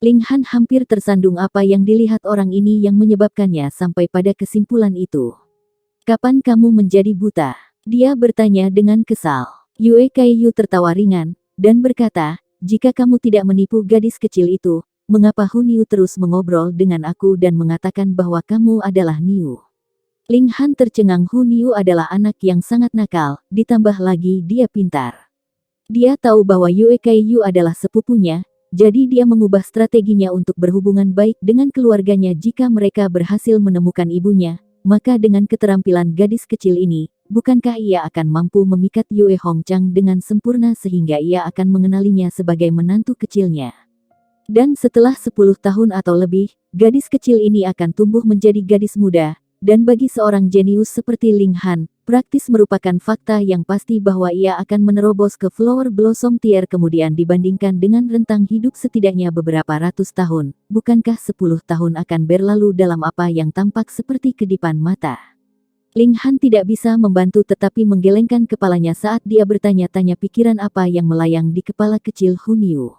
Ling Han hampir tersandung apa yang dilihat orang ini yang menyebabkannya sampai pada kesimpulan itu. Kapan kamu menjadi buta? Dia bertanya dengan kesal. Yue Kaiyu tertawa ringan, dan berkata, jika kamu tidak menipu gadis kecil itu, mengapa Hu Niu terus mengobrol dengan aku dan mengatakan bahwa kamu adalah Niu? Ling Han tercengang. Hu Niu adalah anak yang sangat nakal, ditambah lagi dia pintar. Dia tahu bahwa Yue Kaiyu adalah sepupunya, jadi dia mengubah strateginya untuk berhubungan baik dengan keluarganya jika mereka berhasil menemukan ibunya. Maka dengan keterampilan gadis kecil ini, bukankah ia akan mampu memikat Yue Hongchang dengan sempurna sehingga ia akan mengenalinya sebagai menantu kecilnya. Dan setelah 10 tahun atau lebih, gadis kecil ini akan tumbuh menjadi gadis muda, dan bagi seorang jenius seperti Ling Han, praktis merupakan fakta yang pasti bahwa ia akan menerobos ke Flower Blossom Tier kemudian dibandingkan dengan rentang hidup setidaknya beberapa ratus tahun. Bukankah 10 tahun akan berlalu dalam apa yang tampak seperti kedipan mata? Ling Han tidak bisa membantu tetapi menggelengkan kepalanya saat dia bertanya-tanya pikiran apa yang melayang di kepala kecil Hu Niu.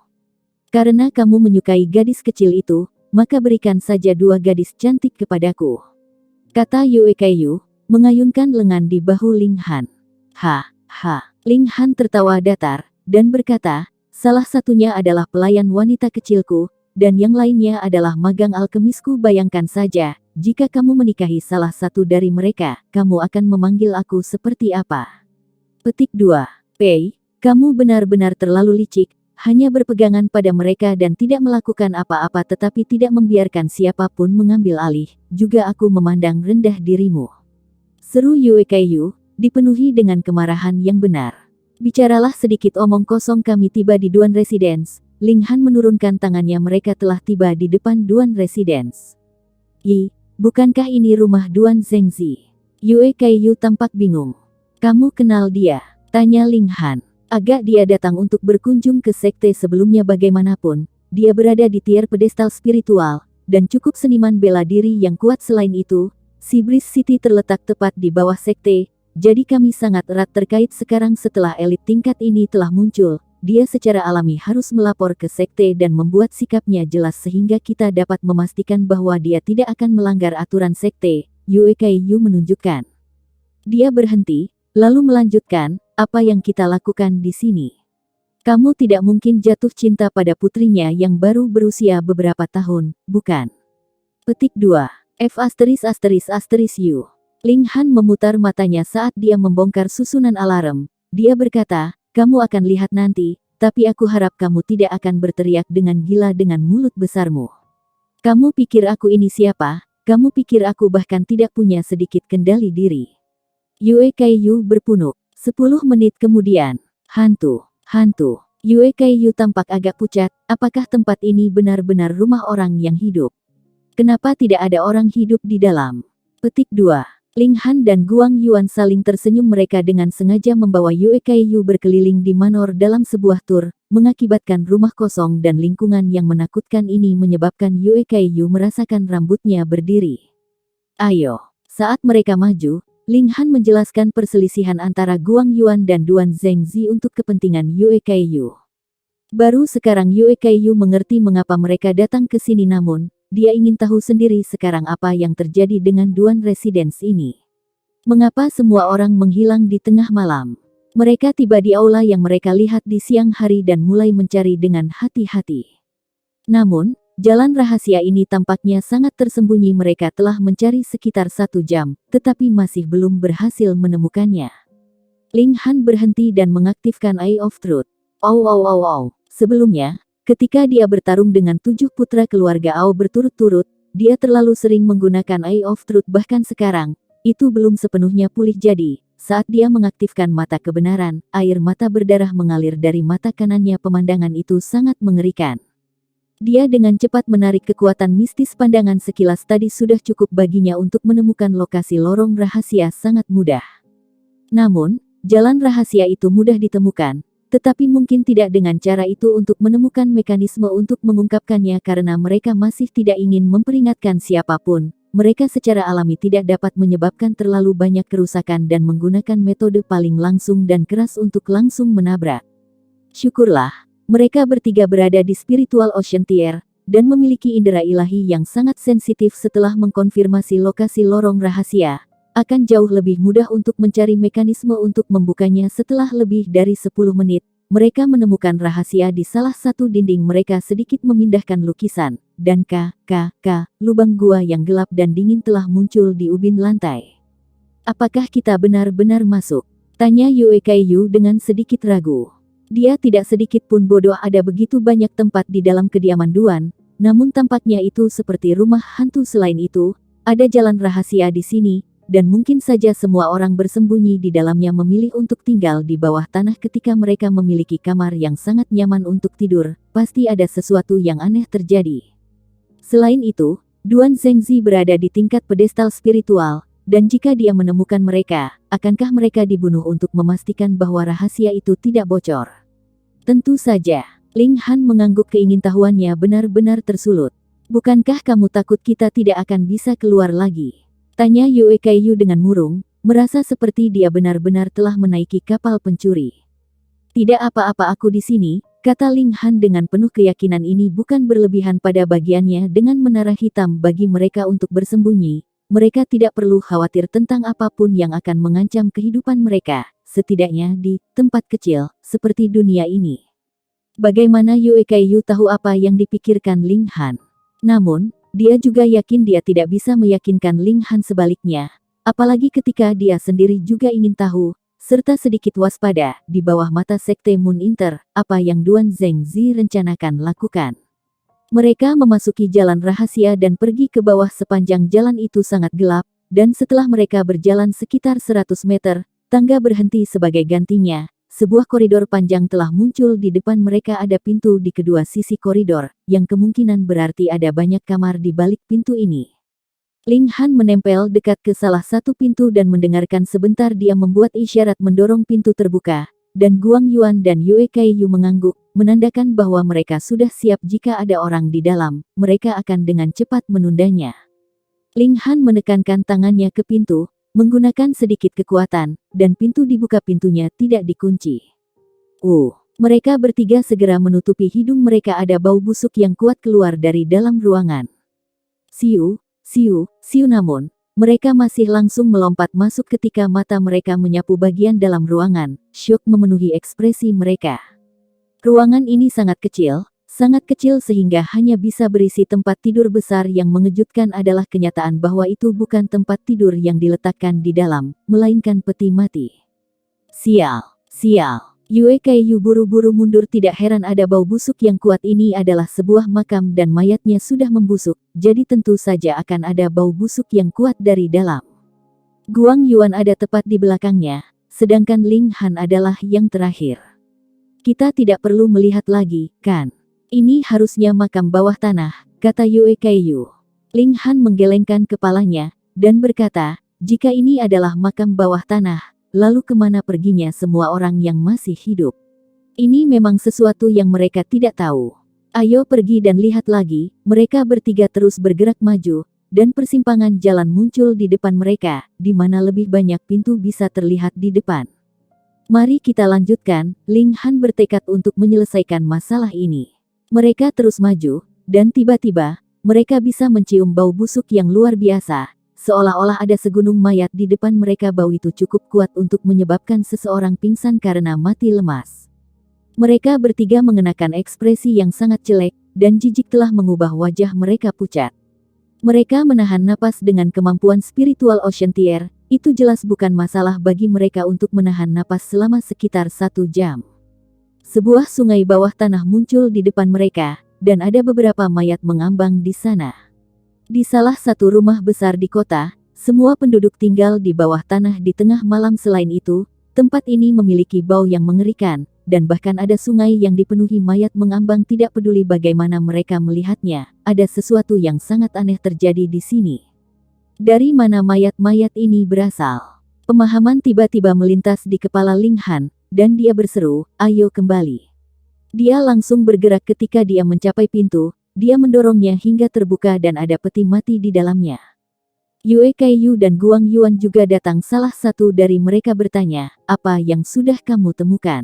Karena kamu menyukai gadis kecil itu, maka berikan saja 2 gadis cantik kepadaku, kata Yue Kaiyu, mengayunkan lengan di bahu Ling Han. Ling Han tertawa datar, dan berkata, salah satunya adalah pelayan wanita kecilku, dan yang lainnya adalah magang alkemisku. Bayangkan saja, jika kamu menikahi salah satu dari mereka, kamu akan memanggil aku seperti apa? Petik 2. Pei, kamu benar-benar terlalu licik, hanya berpegangan pada mereka dan tidak melakukan apa-apa tetapi tidak membiarkan siapapun mengambil alih. Juga aku memandang rendah dirimu, seru Yue Kaiyu, dipenuhi dengan kemarahan yang benar. Bicaralah sedikit omong kosong. Kami tiba di Duan Residence. Ling Han menurunkan tangannya. Mereka telah tiba di depan Duan Residence. Bukankah ini rumah Duan Zhengzi? Yue Kaiyu tampak bingung. Kamu kenal dia? Tanya Ling Han. Agak dia datang untuk berkunjung ke sekte sebelumnya. Bagaimanapun, dia berada di tier pedestal spiritual, dan cukup seniman bela diri yang kuat. Selain itu, Sibris City terletak tepat di bawah sekte, jadi kami sangat erat terkait. Sekarang setelah elit tingkat ini telah muncul, dia secara alami harus melapor ke sekte dan membuat sikapnya jelas sehingga kita dapat memastikan bahwa dia tidak akan melanggar aturan sekte. Yue Kaiyu menunjukkan. Dia berhenti, lalu melanjutkan, apa yang kita lakukan di sini? Kamu tidak mungkin jatuh cinta pada putrinya yang baru berusia beberapa tahun, bukan? Petik 2. F*****U. Ling Han memutar matanya saat dia membongkar susunan alarm. Dia berkata, kamu akan lihat nanti, tapi aku harap kamu tidak akan berteriak dengan gila dengan mulut besarmu. Kamu pikir aku ini siapa? Kamu pikir aku bahkan tidak punya sedikit kendali diri? Yue Kaiyu berpunuk. 10 menit kemudian, hantu. Yue Kaiyu tampak agak pucat. Apakah tempat ini benar-benar rumah orang yang hidup? Kenapa tidak ada orang hidup di dalam? Petik 2. Ling Han dan Guang Yuan saling tersenyum. Mereka dengan sengaja membawa Yue Kaiyu berkeliling di manor dalam sebuah tur, mengakibatkan rumah kosong dan lingkungan yang menakutkan ini menyebabkan Yue Kaiyu merasakan rambutnya berdiri. Ayo. Saat mereka maju, Ling Han menjelaskan perselisihan antara Guang Yuan dan Duan Zhengzi untuk kepentingan Yue Kaiyu. Baru sekarang Yue Kaiyu mengerti mengapa mereka datang ke sini, namun dia ingin tahu sendiri sekarang apa yang terjadi dengan Duan Residence ini. Mengapa semua orang menghilang di tengah malam? Mereka tiba di aula yang mereka lihat di siang hari dan mulai mencari dengan hati-hati. Namun, jalan rahasia ini tampaknya sangat tersembunyi. Mereka telah mencari sekitar 1 jam, tetapi masih belum berhasil menemukannya. Ling Han berhenti dan mengaktifkan Eye of Truth. Sebelumnya, ketika dia bertarung dengan 7 putra keluarga Ao berturut-turut, dia terlalu sering menggunakan Eye of Truth. Bahkan sekarang, itu belum sepenuhnya pulih. Jadi, saat dia mengaktifkan mata kebenaran, air mata berdarah mengalir dari mata kanannya. Pemandangan itu sangat mengerikan. Dia dengan cepat menarik kekuatan mistis. Pandangan sekilas tadi sudah cukup baginya untuk menemukan lokasi lorong rahasia sangat mudah. Namun, jalan rahasia itu mudah ditemukan, tetapi mungkin tidak dengan cara itu. Untuk menemukan mekanisme untuk mengungkapkannya karena mereka masih tidak ingin memperingatkan siapapun, mereka secara alami tidak dapat menyebabkan terlalu banyak kerusakan dan menggunakan metode paling langsung dan keras untuk langsung menabrak. Syukurlah, mereka bertiga berada di Spiritual Ocean Tier, dan memiliki indera ilahi yang sangat sensitif setelah mengkonfirmasi lokasi lorong rahasia, akan jauh lebih mudah untuk mencari mekanisme untuk membukanya. Setelah lebih dari 10 menit, mereka menemukan rahasia di salah satu dinding. Mereka sedikit memindahkan lukisan, dan lubang gua yang gelap dan dingin telah muncul di ubin lantai. Apakah kita benar-benar masuk? Tanya Yue Kaiyu dengan sedikit ragu. Dia tidak sedikit pun bodoh. Ada begitu banyak tempat di dalam kediaman Duan, namun tampaknya itu seperti rumah hantu. Selain itu, ada jalan rahasia di sini, dan mungkin saja semua orang bersembunyi di dalamnya memilih untuk tinggal di bawah tanah. Ketika mereka memiliki kamar yang sangat nyaman untuk tidur, pasti ada sesuatu yang aneh terjadi. Selain itu, Duan Zhengzi berada di tingkat pedestal spiritual, dan jika dia menemukan mereka, akankah mereka dibunuh untuk memastikan bahwa rahasia itu tidak bocor? Tentu saja. Ling Han mengangguk. Keingintahuannya benar-benar tersulut. Bukankah kamu takut kita tidak akan bisa keluar lagi? Tanya Yue Kaiyu dengan murung, merasa seperti dia benar-benar telah menaiki kapal pencuri. Tidak apa-apa, aku di sini, kata Ling Han dengan penuh keyakinan. Ini bukan berlebihan pada bagiannya. Dengan menara hitam bagi mereka untuk bersembunyi, mereka tidak perlu khawatir tentang apapun yang akan mengancam kehidupan mereka, setidaknya di tempat kecil seperti dunia ini. Bagaimana Yue Kaiyu tahu apa yang dipikirkan Ling Han? Namun, dia juga yakin dia tidak bisa meyakinkan Ling Han sebaliknya, apalagi ketika dia sendiri juga ingin tahu, serta sedikit waspada. Di bawah mata Sekte Moon Inter, apa yang Duan Zhengzi rencanakan lakukan? Mereka memasuki jalan rahasia dan pergi ke bawah. Sepanjang jalan itu sangat gelap, dan setelah mereka berjalan sekitar 100 meter, tangga berhenti sebagai gantinya. Sebuah koridor panjang telah muncul di depan mereka. Ada pintu di kedua sisi koridor, yang kemungkinan berarti ada banyak kamar di balik pintu ini. Ling Han menempel dekat ke salah satu pintu dan mendengarkan sebentar. Dia membuat isyarat mendorong pintu terbuka, dan Guang Yuan dan Yue Kaiyu mengangguk, menandakan bahwa mereka sudah siap jika ada orang di dalam. Mereka akan dengan cepat menundanya. Ling Han menekankan tangannya ke pintu, menggunakan sedikit kekuatan, dan pintu dibuka. Pintunya tidak dikunci. Mereka bertiga segera menutupi hidung mereka. Ada bau busuk yang kuat keluar dari dalam ruangan. Siu. Namun, mereka masih langsung melompat masuk ketika mata mereka menyapu bagian dalam ruangan. Syok memenuhi ekspresi mereka. Ruangan ini sangat kecil sehingga hanya bisa berisi tempat tidur besar. Yang mengejutkan adalah kenyataan bahwa itu bukan tempat tidur yang diletakkan di dalam, melainkan peti mati. Sial. Yue Kaiyu buru-buru mundur. Tidak heran ada bau busuk yang kuat. Ini adalah sebuah makam dan mayatnya sudah membusuk, jadi tentu saja akan ada bau busuk yang kuat dari dalam. Guang Yuan ada tepat di belakangnya, sedangkan Ling Han adalah yang terakhir. Kita tidak perlu melihat lagi, kan? Ini harusnya makam bawah tanah, kata Yue Kaiyu. Ling Han menggelengkan kepalanya, dan berkata, jika ini adalah makam bawah tanah, lalu kemana perginya semua orang yang masih hidup? Ini memang sesuatu yang mereka tidak tahu. Ayo pergi dan lihat lagi. Mereka bertiga terus bergerak maju, dan persimpangan jalan muncul di depan mereka, di mana lebih banyak pintu bisa terlihat di depan. Mari kita lanjutkan. Ling Han bertekad untuk menyelesaikan masalah ini. Mereka terus maju, dan tiba-tiba, mereka bisa mencium bau busuk yang luar biasa, seolah-olah ada segunung mayat di depan mereka. Bau itu cukup kuat untuk menyebabkan seseorang pingsan karena mati lemas. Mereka bertiga mengenakan ekspresi yang sangat jelek, dan jijik telah mengubah wajah mereka pucat. Mereka menahan napas dengan kemampuan spiritual Ocean Tier. Itu jelas bukan masalah bagi mereka untuk menahan napas selama sekitar 1 jam. Sebuah sungai bawah tanah muncul di depan mereka, dan ada beberapa mayat mengambang di sana. Di salah satu rumah besar di kota, semua penduduk tinggal di bawah tanah di tengah malam. Selain itu, tempat ini memiliki bau yang mengerikan, dan bahkan ada sungai yang dipenuhi mayat mengambang. Tidak peduli bagaimana mereka melihatnya, ada sesuatu yang sangat aneh terjadi di sini. Dari mana mayat-mayat ini berasal? Pemahaman tiba-tiba melintas di kepala Ling Han, dan dia berseru, ayo kembali. Dia langsung bergerak ketika dia mencapai pintu, dia mendorongnya hingga terbuka dan ada peti mati di dalamnya. Yue Kaiyu dan Guang Yuan juga datang. Salah satu dari mereka bertanya, apa yang sudah kamu temukan?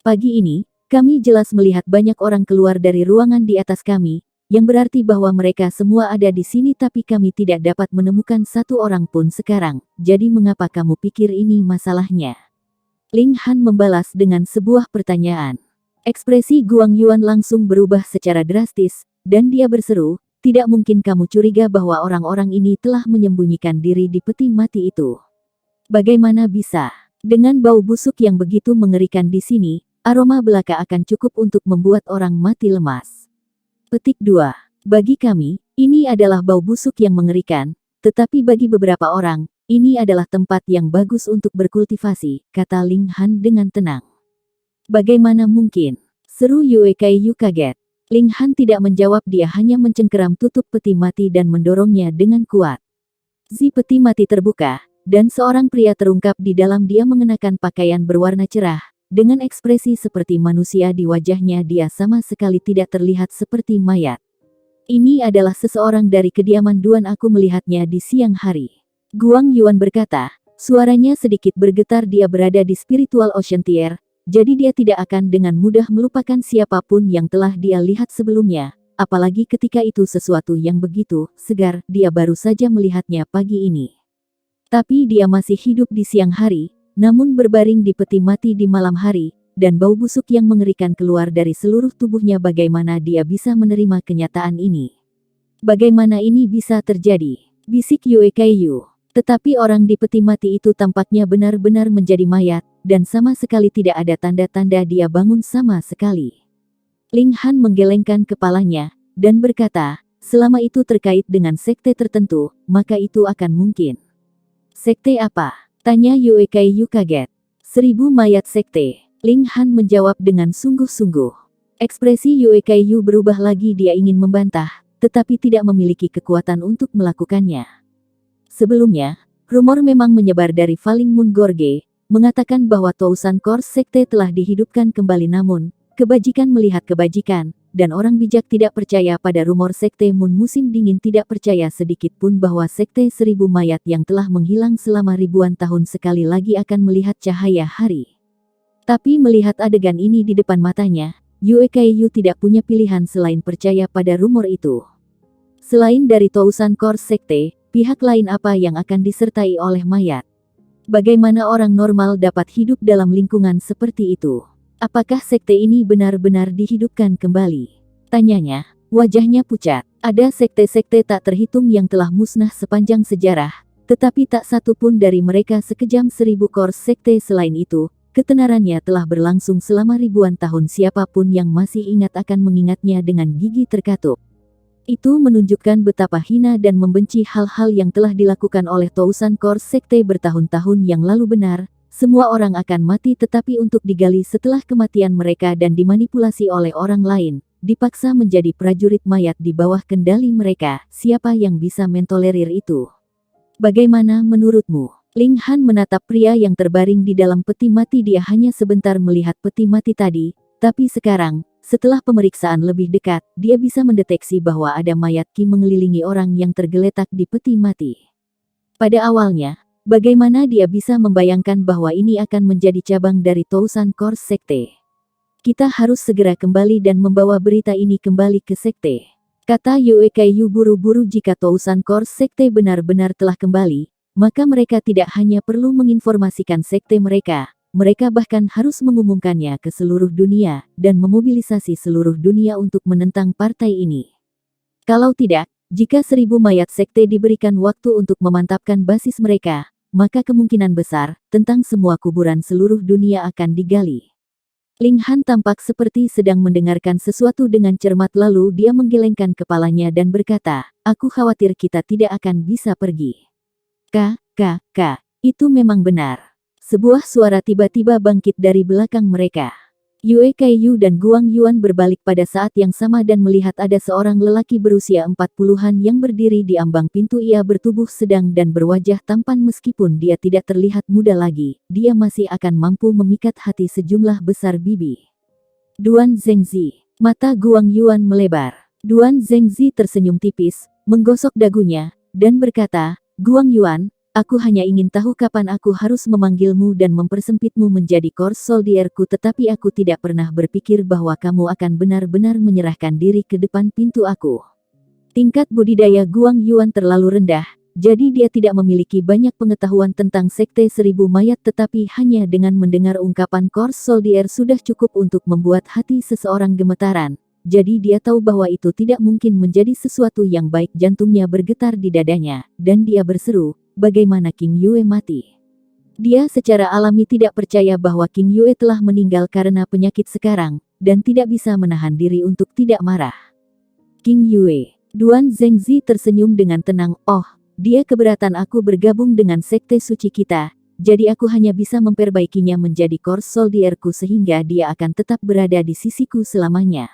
Pagi ini, kami jelas melihat banyak orang keluar dari ruangan di atas kami. yang berarti bahwa mereka semua ada di sini tapi kami tidak dapat menemukan satu orang pun sekarang, jadi mengapa kamu pikir ini masalahnya? Ling Han membalas dengan sebuah pertanyaan. Ekspresi Guang Yuan langsung berubah secara drastis, dan dia berseru, tidak mungkin kamu curiga bahwa orang-orang ini telah menyembunyikan diri di peti mati itu. Bagaimana bisa? Dengan bau busuk yang begitu mengerikan di sini, aroma belaka akan cukup untuk membuat orang mati lemas. Petik 2. Bagi kami, ini adalah bau busuk yang mengerikan, tetapi bagi beberapa orang, ini adalah tempat yang bagus untuk berkultivasi, kata Ling Han dengan tenang. Bagaimana mungkin? Seru Yue Kaiyu kaget. Ling Han tidak menjawab, dia hanya mencengkeram tutup peti mati dan mendorongnya dengan kuat. Peti mati terbuka, dan seorang pria terungkap di dalam. Dia mengenakan pakaian berwarna cerah, dengan ekspresi seperti manusia di wajahnya. Dia sama sekali tidak terlihat seperti mayat. Ini adalah seseorang dari kediaman Duan, aku melihatnya di siang hari. Guang Yuan berkata, suaranya sedikit bergetar. Dia berada di Spiritual Ocean Tier, jadi dia tidak akan dengan mudah melupakan siapapun yang telah dia lihat sebelumnya, apalagi ketika itu sesuatu yang begitu segar. Dia baru saja melihatnya pagi ini. Tapi dia masih hidup di siang hari, namun berbaring di peti mati di malam hari, dan bau busuk yang mengerikan keluar dari seluruh tubuhnya. Bagaimana dia bisa menerima kenyataan ini? Bagaimana ini bisa terjadi? Bisik Yue Kaiyu. Tetapi orang di peti mati itu tampaknya benar-benar menjadi mayat, dan sama sekali tidak ada tanda-tanda dia bangun sama sekali. Ling Han menggelengkan kepalanya, dan berkata, selama itu terkait dengan sekte tertentu, maka itu akan mungkin. Sekte apa? Tanya Yue Kaiyu kaget. 1000 mayat sekte. Ling Han menjawab dengan sungguh-sungguh. Ekspresi Yue Kaiyu berubah lagi. Dia ingin membantah, tetapi tidak memiliki kekuatan untuk melakukannya. Sebelumnya, rumor memang menyebar dari Falling Moon Gorge, mengatakan bahwa Tousan Course Sekte telah dihidupkan kembali, namun, kebajikan melihat kebajikan, dan orang bijak tidak percaya pada rumor Sekte Moon musim dingin, tidak percaya sedikit pun bahwa Sekte 1000 mayat yang telah menghilang selama ribuan tahun sekali lagi akan melihat cahaya hari. Tapi melihat adegan ini di depan matanya, Yue Kaiyu tidak punya pilihan selain percaya pada rumor itu. Selain dari Tousan Course Sekte, pihak lain apa yang akan disertai oleh mayat? Bagaimana orang normal dapat hidup dalam lingkungan seperti itu? Apakah sekte ini benar-benar dihidupkan kembali? Tanyanya, wajahnya pucat. Ada sekte-sekte tak terhitung yang telah musnah sepanjang sejarah, tetapi tak satu pun dari mereka sekejam 1000 Course Sekte. Selain itu, ketenarannya telah berlangsung selama ribuan tahun. Siapapun yang masih ingat akan mengingatnya dengan gigi terkatup. Itu menunjukkan betapa hina dan membenci hal-hal yang telah dilakukan oleh Tousan Course Sekte bertahun-tahun yang lalu. Benar, semua orang akan mati, tetapi untuk digali setelah kematian mereka dan dimanipulasi oleh orang lain, dipaksa menjadi prajurit mayat di bawah kendali mereka. Siapa yang bisa mentolerir itu? Bagaimana menurutmu? Ling Han menatap pria yang terbaring di dalam peti mati. Dia hanya sebentar melihat peti mati tadi, tapi sekarang, setelah pemeriksaan lebih dekat, dia bisa mendeteksi bahwa ada mayat Qi mengelilingi orang yang tergeletak di peti mati. Pada awalnya, bagaimana dia bisa membayangkan bahwa ini akan menjadi cabang dari Tousan Course Sekte? Kita harus segera kembali dan membawa berita ini kembali ke sekte, kata Yue Kaiyu buru-buru. Jika Tousan Course Sekte benar-benar telah kembali, maka mereka tidak hanya perlu menginformasikan sekte mereka, mereka bahkan harus mengumumkannya ke seluruh dunia, dan memobilisasi seluruh dunia untuk menentang partai ini. Kalau tidak, jika 1000 mayat sekte diberikan waktu untuk memantapkan basis mereka, maka kemungkinan besar, tentang semua kuburan seluruh dunia akan digali. Ling Han tampak seperti sedang mendengarkan sesuatu dengan cermat, lalu dia menggelengkan kepalanya dan berkata, aku khawatir kita tidak akan bisa pergi. Itu memang benar. Sebuah suara tiba-tiba bangkit dari belakang mereka. Yue Kaiyu dan Guang Yuan berbalik pada saat yang sama dan melihat ada seorang lelaki berusia 40-an yang berdiri di ambang pintu. Ia bertubuh sedang dan berwajah tampan. Meskipun dia tidak terlihat muda lagi, dia masih akan mampu memikat hati sejumlah besar bibi. Duan Zhengzi. Mata Guang Yuan melebar. Duan Zhengzi tersenyum tipis, menggosok dagunya, dan berkata, Guang Yuan, aku hanya ingin tahu kapan aku harus memanggilmu dan mempersempitmu menjadi Corps Soldierku, tetapi aku tidak pernah berpikir bahwa kamu akan benar-benar menyerahkan diri ke depan pintu aku. Tingkat budidaya Guang Yuan terlalu rendah, jadi dia tidak memiliki banyak pengetahuan tentang Sekte Seribu Mayat, tetapi hanya dengan mendengar ungkapan Corps Soldier sudah cukup untuk membuat hati seseorang gemetaran. Jadi dia tahu bahwa itu tidak mungkin menjadi sesuatu yang baik. Jantungnya bergetar di dadanya, dan dia berseru, bagaimana King Yue mati? Dia secara alami tidak percaya bahwa King Yue telah meninggal karena penyakit sekarang, dan tidak bisa menahan diri untuk tidak marah. King Yue. Duan Zhengzi tersenyum dengan tenang, oh, dia keberatan aku bergabung dengan sekte suci kita, jadi aku hanya bisa memperbaikinya menjadi Corps Soldierku sehingga dia akan tetap berada di sisiku selamanya.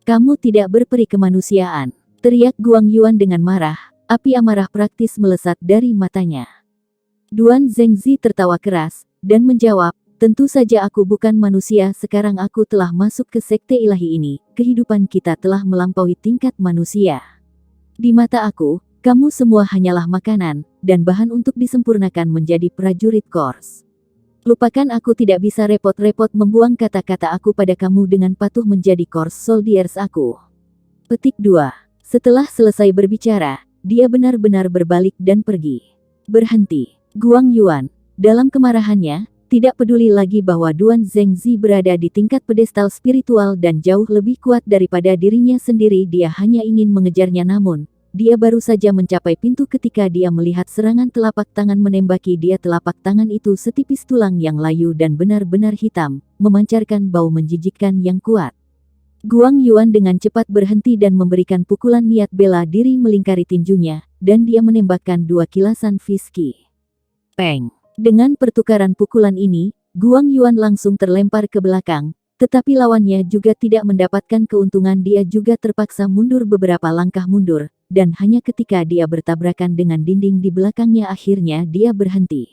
Kamu tidak berperi kemanusiaan, teriak Guang Yuan dengan marah, api amarah praktis melesat dari matanya. Duan Zhengzi tertawa keras, dan menjawab, tentu saja aku bukan manusia, sekarang aku telah masuk ke sekte ilahi ini, kehidupan kita telah melampaui tingkat manusia. Di mata aku, kamu semua hanyalah makanan, dan bahan untuk disempurnakan menjadi prajurit Corps. Lupakan, aku tidak bisa repot-repot membuang kata-kata aku pada kamu dengan patuh menjadi Corps Soldiers aku. Petik 2. Setelah selesai berbicara, dia benar-benar berbalik dan pergi. Berhenti. Guang Yuan, dalam kemarahannya, tidak peduli lagi bahwa Duan Zhengzi berada di tingkat pedestal spiritual dan jauh lebih kuat daripada dirinya sendiri. Dia hanya ingin mengejarnya, namun dia baru saja mencapai pintu ketika dia melihat serangan telapak tangan menembaki dia. Telapak tangan itu setipis tulang yang layu dan benar-benar hitam, memancarkan bau menjijikkan yang kuat. Guang Yuan dengan cepat berhenti dan memberikan pukulan niat bela diri melingkari tinjunya, dan dia menembakkan 2 kilasan fiski. Peng! Dengan pertukaran pukulan ini, Guang Yuan langsung terlempar ke belakang, tetapi lawannya juga tidak mendapatkan keuntungan. Dia juga terpaksa mundur beberapa langkah mundur, dan hanya ketika dia bertabrakan dengan dinding di belakangnya akhirnya dia berhenti.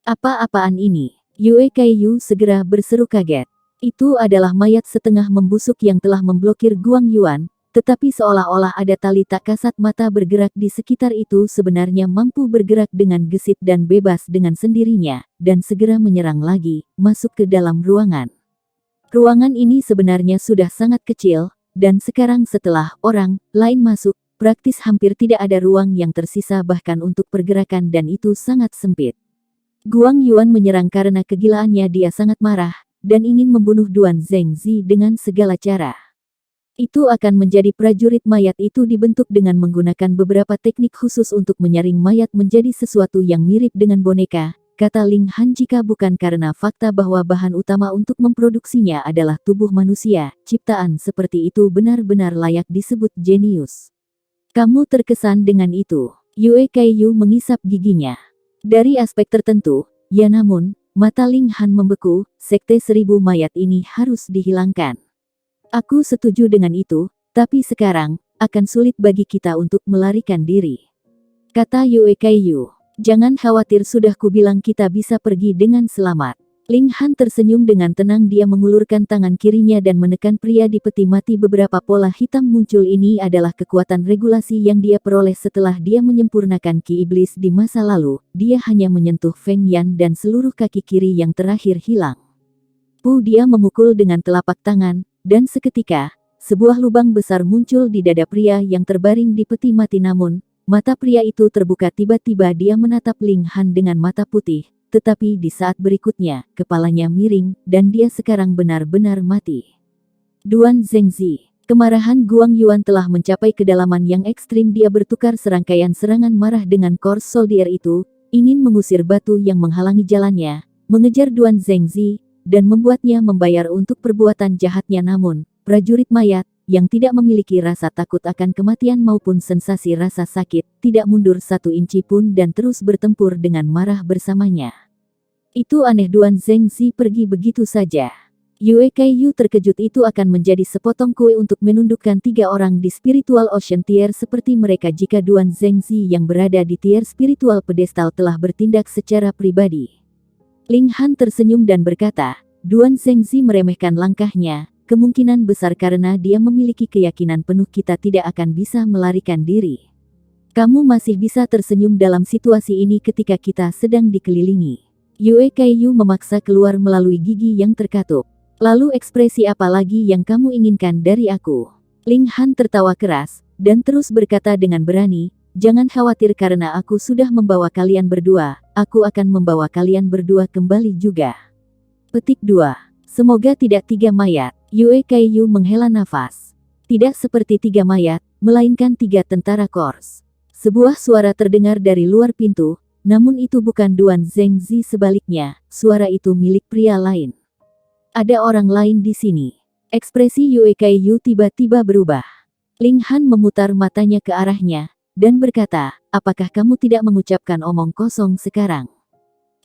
Apa-apaan ini? Yue Kaiyu segera berseru kaget. Itu adalah mayat setengah membusuk yang telah memblokir Guang Yuan, tetapi seolah-olah ada tali tak kasat mata bergerak di sekitar itu, sebenarnya mampu bergerak dengan gesit dan bebas dengan sendirinya, dan segera menyerang lagi, masuk ke dalam ruangan. Ruangan ini sebenarnya sudah sangat kecil, dan sekarang setelah orang lain masuk, praktis hampir tidak ada ruang yang tersisa bahkan untuk pergerakan, dan itu sangat sempit. Guang Yuan menyerang karena kegilaannya. Dia sangat marah, dan ingin membunuh Duan Zhengzi dengan segala cara. Itu akan menjadi prajurit mayat itu dibentuk dengan menggunakan beberapa teknik khusus untuk menyaring mayat menjadi sesuatu yang mirip dengan boneka, kata Ling Han. Jika bukan karena fakta bahwa bahan utama untuk memproduksinya adalah tubuh manusia, ciptaan seperti itu benar-benar layak disebut jenius. Kamu terkesan dengan itu. Yue Kaiyu mengisap giginya. Dari aspek tertentu, ya, namun, mata Ling Han membeku, sekte seribu mayat ini harus dihilangkan. Aku setuju dengan itu, tapi sekarang, akan sulit bagi kita untuk melarikan diri. Kata Yue Kaiyu. Jangan khawatir, sudah kubilang kita bisa pergi dengan selamat. Ling Han tersenyum dengan tenang. Dia mengulurkan tangan kirinya dan menekan pria di peti mati. Beberapa pola hitam muncul. Ini adalah kekuatan regulasi yang dia peroleh setelah dia menyempurnakan Ki Iblis di masa lalu. Dia hanya menyentuh Feng Yan dan seluruh kaki kiri yang terakhir hilang. Dia memukul dengan telapak tangan, dan seketika, sebuah lubang besar muncul di dada pria yang terbaring di peti mati. Namun, mata pria itu terbuka tiba-tiba. Dia menatap Ling Han dengan mata putih. Tetapi di saat berikutnya, kepalanya miring, dan dia sekarang benar-benar mati. Duan Zhengzi. Kemarahan Guang Yuan telah mencapai kedalaman yang ekstrim. Dia bertukar serangkaian serangan marah dengan Corps Soldier itu, ingin mengusir batu yang menghalangi jalannya, mengejar Duan Zhengzi, dan membuatnya membayar untuk perbuatan jahatnya. Namun, prajurit mayat, yang tidak memiliki rasa takut akan kematian maupun sensasi rasa sakit, tidak mundur 1 inci pun dan terus bertempur dengan marah bersamanya. Itu aneh. Duan Zhengzi pergi begitu saja. Yue Kaiyu terkejut. Itu akan menjadi sepotong kue untuk menundukkan 3 orang di Spiritual Ocean Tier seperti mereka jika Duan Zhengzi yang berada di tier spiritual pedestal telah bertindak secara pribadi. Ling Han tersenyum dan berkata, Duan Zhengzi meremehkan langkahnya, kemungkinan besar karena dia memiliki keyakinan penuh kita tidak akan bisa melarikan diri. Kamu masih bisa tersenyum dalam situasi ini ketika kita sedang dikelilingi. Yue Kaiyu memaksa keluar melalui gigi yang terkatup. Lalu ekspresi apa lagi yang kamu inginkan dari aku? Ling Han tertawa keras, dan terus berkata dengan berani, jangan khawatir karena aku sudah membawa kalian berdua, aku akan membawa kalian berdua kembali juga. Petik 2. Semoga tidak 3 mayat. Yue Kaiyu menghela nafas. Tidak seperti 3 mayat, melainkan 3 tentara Kors. Sebuah suara terdengar dari luar pintu, namun itu bukan Duan Zhengzi, sebaliknya, suara itu milik pria lain. Ada orang lain di sini. Ekspresi Yue Kaiyu tiba-tiba berubah. Ling Han memutar matanya ke arahnya, dan berkata, apakah kamu tidak mengucapkan omong kosong sekarang?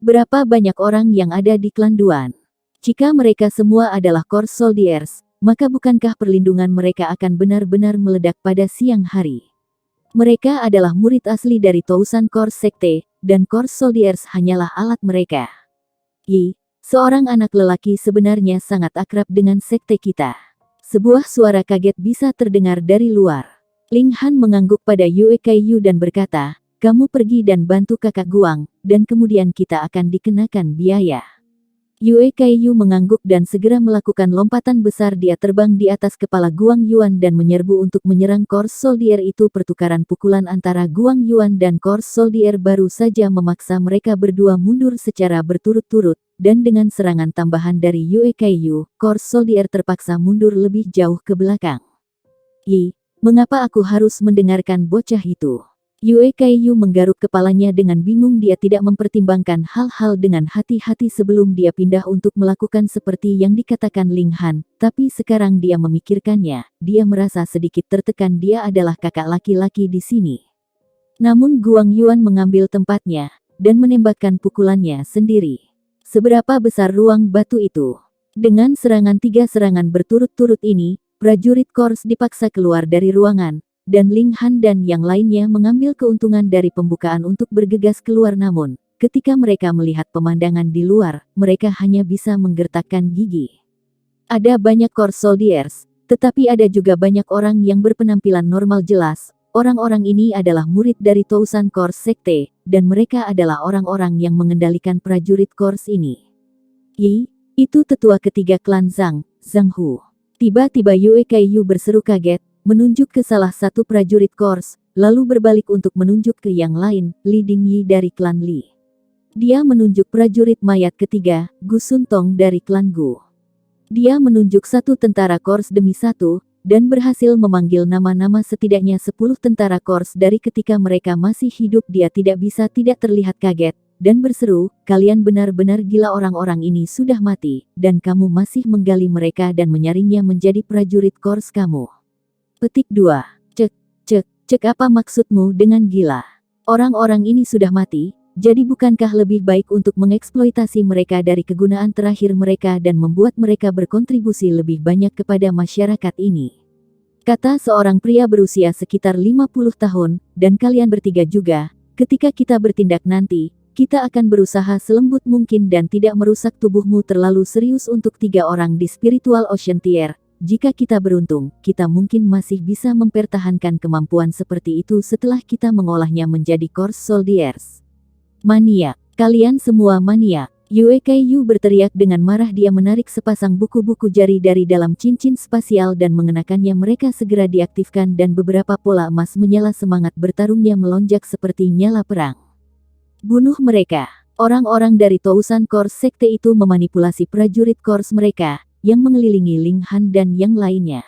Berapa banyak orang yang ada di klan Duan? Jika mereka semua adalah Kors Soldiers, maka bukankah perlindungan mereka akan benar-benar meledak pada siang hari? Mereka adalah murid asli dari Tousan Kors Sekte, dan Kors Soldiers hanyalah alat mereka. Yi, seorang anak lelaki sebenarnya sangat akrab dengan sekte kita. Sebuah suara kaget bisa terdengar dari luar. Ling Han mengangguk pada Yue Kaiyu dan berkata, kamu pergi dan bantu kakak Guang, dan kemudian kita akan dikenakan biaya. Yue Kaiyu mengangguk dan segera melakukan lompatan besar. Dia terbang di atas kepala Guang Yuan dan menyerbu untuk menyerang Kors Soldier itu. Pertukaran pukulan antara Guang Yuan dan Kors Soldier baru saja memaksa mereka berdua mundur secara berturut-turut, dan dengan serangan tambahan dari Yue Kaiyu, Kors Soldier terpaksa mundur lebih jauh ke belakang. Yi, mengapa aku harus mendengarkan bocah itu? Yue Kaiyu menggaruk kepalanya dengan bingung. Dia tidak mempertimbangkan hal-hal dengan hati-hati sebelum dia pindah untuk melakukan seperti yang dikatakan Ling Han, tapi sekarang dia memikirkannya, dia merasa sedikit tertekan. Dia adalah kakak laki-laki di sini. Namun Guang Yuan mengambil tempatnya, dan menembakkan pukulannya sendiri. Seberapa besar ruang batu itu? Dengan serangan 3 serangan berturut-turut ini, prajurit Kors dipaksa keluar dari ruangan, dan Ling Han dan yang lainnya mengambil keuntungan dari pembukaan untuk bergegas keluar. Namun, ketika mereka melihat pemandangan di luar, mereka hanya bisa menggertakkan gigi. Ada banyak Kors Soldiers, tetapi ada juga banyak orang yang berpenampilan normal. Jelas, orang-orang ini adalah murid dari Tousan Kors Sekte, dan mereka adalah orang-orang yang mengendalikan prajurit Kors ini. Yi, itu tetua ketiga klan Zhang, Zhang Hu. Tiba-tiba Yue Kaiyu berseru kaget, menunjuk ke salah satu prajurit Kors, lalu berbalik untuk menunjuk ke yang lain, Li Dingyi dari klan Li. Dia menunjuk prajurit mayat ketiga, Gu Suntong dari klan Gu. Dia menunjuk satu tentara Kors demi satu, dan berhasil memanggil nama-nama setidaknya 10 tentara Kors dari ketika mereka masih hidup. Dia tidak bisa tidak terlihat kaget, dan berseru, kalian benar-benar gila, orang-orang ini sudah mati, dan kamu masih menggali mereka dan menyaringnya menjadi prajurit Kors kamu. Petik 2. Cek apa maksudmu dengan gila? Orang-orang ini sudah mati, jadi bukankah lebih baik untuk mengeksploitasi mereka dari kegunaan terakhir mereka dan membuat mereka berkontribusi lebih banyak kepada masyarakat ini? Kata seorang pria berusia sekitar 50 tahun, dan kalian bertiga juga, ketika kita bertindak nanti, kita akan berusaha selembut mungkin dan tidak merusak tubuhmu terlalu serius. Untuk 3 orang di Spiritual Ocean Tier, jika kita beruntung, kita mungkin masih bisa mempertahankan kemampuan seperti itu setelah kita mengolahnya menjadi Kors Soldiers. Maniak, kalian semua maniak. Yue Kaiyu berteriak dengan marah. Dia menarik sepasang buku-buku jari dari dalam cincin spasial dan mengenakannya. Mereka segera diaktifkan dan beberapa pola emas menyala. Semangat bertarungnya melonjak seperti nyala perang. Bunuh mereka. Orang-orang dari Tousan Kors Sekte itu memanipulasi prajurit Kors mereka, yang mengelilingi Ling Han dan yang lainnya.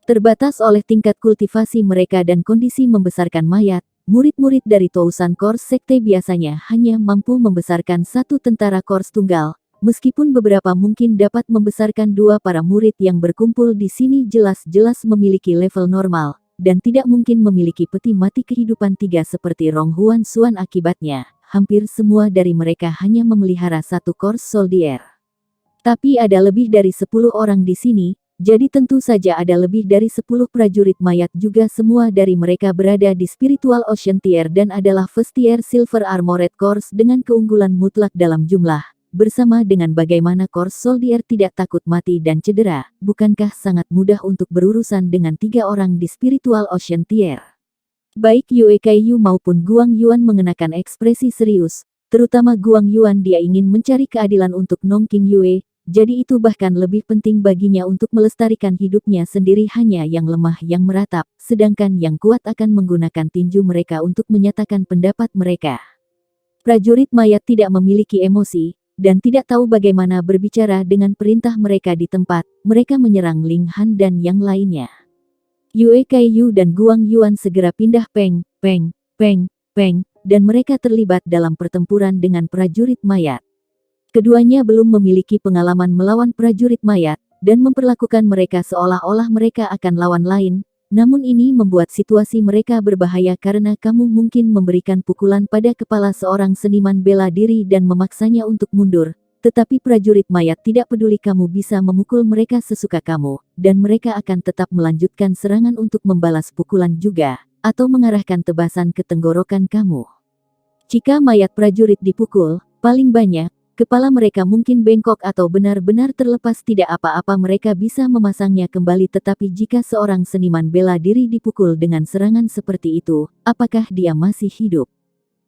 Terbatas oleh tingkat kultivasi mereka dan kondisi membesarkan mayat, murid-murid dari Tousan Kors Sekte biasanya hanya mampu membesarkan 1 tentara Kors tunggal, meskipun beberapa mungkin dapat membesarkan 2. Para murid yang berkumpul di sini jelas-jelas memiliki level normal, dan tidak mungkin memiliki peti mati kehidupan 3 seperti Rong Huan Xuan. Akibatnya, hampir semua dari mereka hanya memelihara 1 Kors Soldier. Tapi ada lebih dari 10 orang di sini, jadi tentu saja ada lebih dari 10 prajurit mayat juga. Semua dari mereka berada di Spiritual Ocean Tier dan adalah First Tier Silver Armored Kors dengan keunggulan mutlak dalam jumlah. Bersama dengan bagaimana Kors Soldier tidak takut mati dan cedera, bukankah sangat mudah untuk berurusan dengan 3 orang di Spiritual Ocean Tier? Baik Yue Kaiyu maupun Guang Yuan mengenakan ekspresi serius, terutama Guang Yuan. Dia ingin mencari keadilan untuk Nongqing Yue, jadi itu bahkan lebih penting baginya untuk melestarikan hidupnya sendiri. Hanya yang lemah yang meratap, sedangkan yang kuat akan menggunakan tinju mereka untuk menyatakan pendapat mereka. Prajurit mayat tidak memiliki emosi, dan tidak tahu bagaimana berbicara dengan perintah mereka di tempat. Mereka menyerang Ling Han dan yang lainnya. Yue Kaiyu dan Guang Yuan segera pindah peng, dan mereka terlibat dalam pertempuran dengan prajurit mayat. Keduanya belum memiliki pengalaman melawan prajurit mayat, dan memperlakukan mereka seolah-olah mereka akan lawan lain. Namun ini membuat situasi mereka berbahaya karena kamu mungkin memberikan pukulan pada kepala seorang seniman bela diri dan memaksanya untuk mundur. Tetapi prajurit mayat tidak peduli, kamu bisa memukul mereka sesuka kamu, dan mereka akan tetap melanjutkan serangan untuk membalas pukulan juga, atau mengarahkan tebasan ke tenggorokan kamu. Jika mayat prajurit dipukul, paling banyak, kepala mereka mungkin bengkok atau benar-benar terlepas, tidak apa-apa, mereka bisa memasangnya kembali. Tetapi jika seorang seniman bela diri dipukul dengan serangan seperti itu, apakah dia masih hidup?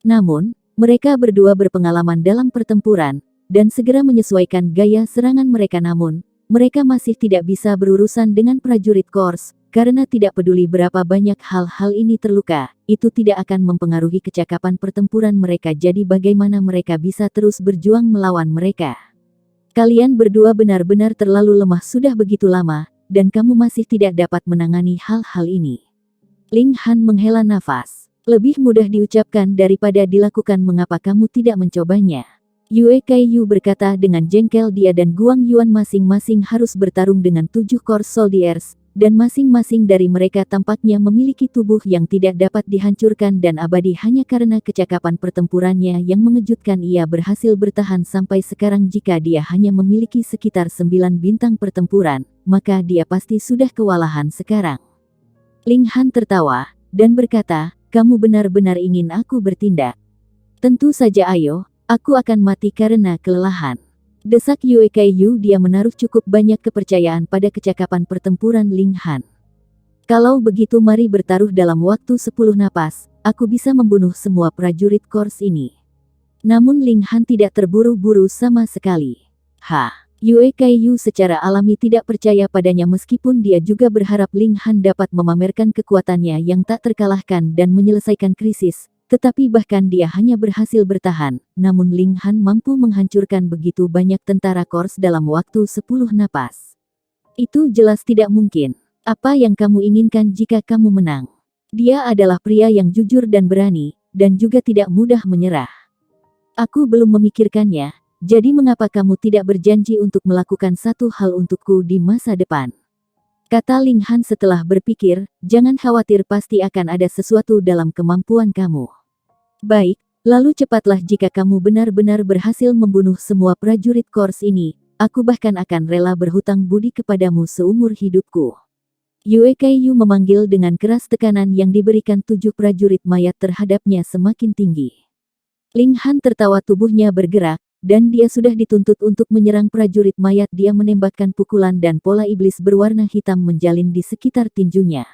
Namun, mereka berdua berpengalaman dalam pertempuran, dan segera menyesuaikan gaya serangan mereka. Namun, mereka masih tidak bisa berurusan dengan prajurit Kors, karena tidak peduli berapa banyak hal-hal ini terluka, itu tidak akan mempengaruhi kecakapan pertempuran mereka. Jadi bagaimana mereka bisa terus berjuang melawan mereka? Kalian berdua benar-benar terlalu lemah sudah begitu lama, dan kamu masih tidak dapat menangani hal-hal ini. Ling Han menghela nafas. Lebih mudah diucapkan daripada dilakukan, mengapa kamu tidak mencobanya? Yue Kaiyu berkata dengan jengkel. Dia dan Guang Yuan masing-masing harus bertarung dengan 7 Kors Soldiers, dan masing-masing dari mereka tampaknya memiliki tubuh yang tidak dapat dihancurkan dan abadi hanya karena kecakapan pertempurannya yang mengejutkan. Ia berhasil bertahan sampai sekarang. Jika dia hanya memiliki sekitar 9 bintang pertempuran, maka dia pasti sudah kewalahan sekarang. Ling Han tertawa, dan berkata, kamu benar-benar ingin aku bertindak? Tentu saja, ayo. Aku akan mati karena kelelahan. Desak Yue Kaiyu. Dia menaruh cukup banyak kepercayaan pada kecakapan pertempuran Ling Han. Kalau begitu mari bertaruh dalam waktu 10 napas, aku bisa membunuh semua prajurit Kors ini. Namun Ling Han tidak terburu-buru sama sekali. Yue Kaiyu secara alami tidak percaya padanya, meskipun dia juga berharap Ling Han dapat memamerkan kekuatannya yang tak terkalahkan dan menyelesaikan krisis. Tetapi bahkan dia hanya berhasil bertahan, namun Ling Han mampu menghancurkan begitu banyak tentara Kors dalam waktu 10 napas. Itu jelas tidak mungkin. Apa yang kamu inginkan jika kamu menang? Dia adalah pria yang jujur dan berani, dan juga tidak mudah menyerah. Aku belum memikirkannya, jadi mengapa kamu tidak berjanji untuk melakukan satu hal untukku di masa depan? Kata Ling Han setelah berpikir, jangan khawatir, pasti akan ada sesuatu dalam kemampuan kamu. Baik, lalu cepatlah. Jika kamu benar-benar berhasil membunuh semua prajurit Kors ini, aku bahkan akan rela berhutang budi kepadamu seumur hidupku. Yue Kaiyu memanggil dengan keras. Tekanan yang diberikan 7 prajurit mayat terhadapnya semakin tinggi. Ling Han tertawa, tubuhnya bergerak, dan dia sudah dituntut untuk menyerang prajurit mayat. Dia menembakkan pukulan dan pola iblis berwarna hitam menjalin di sekitar tinjunya.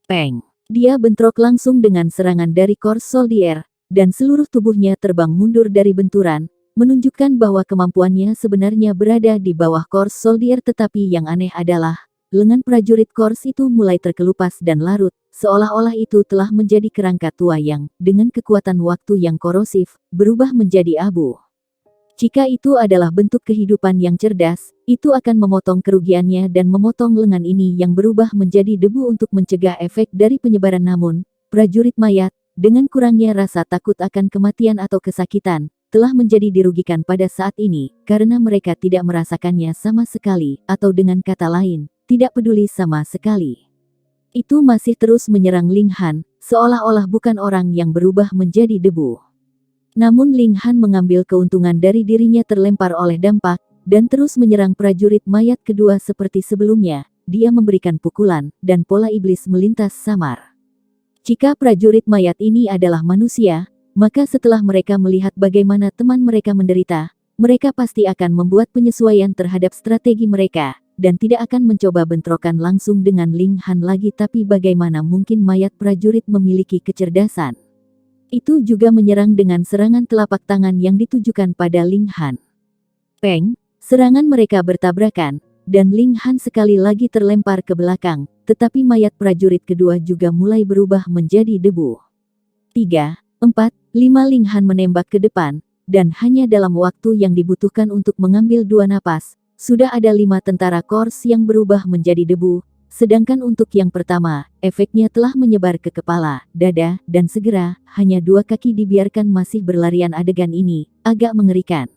Peng! Dia bentrok langsung dengan serangan dari Kors Soldier, dan seluruh tubuhnya terbang mundur dari benturan, menunjukkan bahwa kemampuannya sebenarnya berada di bawah Kors Soldier. Tetapi yang aneh adalah, lengan prajurit Kors itu mulai terkelupas dan larut, seolah-olah itu telah menjadi kerangka tua yang, dengan kekuatan waktu yang korosif, berubah menjadi abu. Jika itu adalah bentuk kehidupan yang cerdas, itu akan memotong kerugiannya dan memotong lengan ini yang berubah menjadi debu untuk mencegah efek dari penyebaran. Namun, prajurit mayat, dengan kurangnya rasa takut akan kematian atau kesakitan, telah menjadi dirugikan pada saat ini, karena mereka tidak merasakannya sama sekali, atau dengan kata lain, tidak peduli sama sekali. Itu masih terus menyerang Ling Han, seolah-olah bukan orang yang berubah menjadi debu. Namun Ling Han mengambil keuntungan dari dirinya terlempar oleh dampak, dan terus menyerang prajurit mayat kedua seperti sebelumnya. Dia memberikan pukulan, dan pola iblis melintas samar. Jika prajurit mayat ini adalah manusia, maka setelah mereka melihat bagaimana teman mereka menderita, mereka pasti akan membuat penyesuaian terhadap strategi mereka, dan tidak akan mencoba bentrokan langsung dengan Ling Han lagi. Tapi bagaimana mungkin mayat prajurit memiliki kecerdasan? Itu juga menyerang dengan serangan telapak tangan yang ditujukan pada Ling Han. Peng, serangan mereka bertabrakan, dan Ling Han sekali lagi terlempar ke belakang, tetapi mayat prajurit kedua juga mulai berubah menjadi debu. 3, 4, 5 Ling Han menembak ke depan, dan hanya dalam waktu yang dibutuhkan untuk mengambil 2 napas, sudah ada 5 tentara Kors yang berubah menjadi debu, sedangkan untuk yang pertama, efeknya telah menyebar ke kepala, dada, dan segera, hanya 2 kaki dibiarkan masih berlarian. Adegan ini agak mengerikan.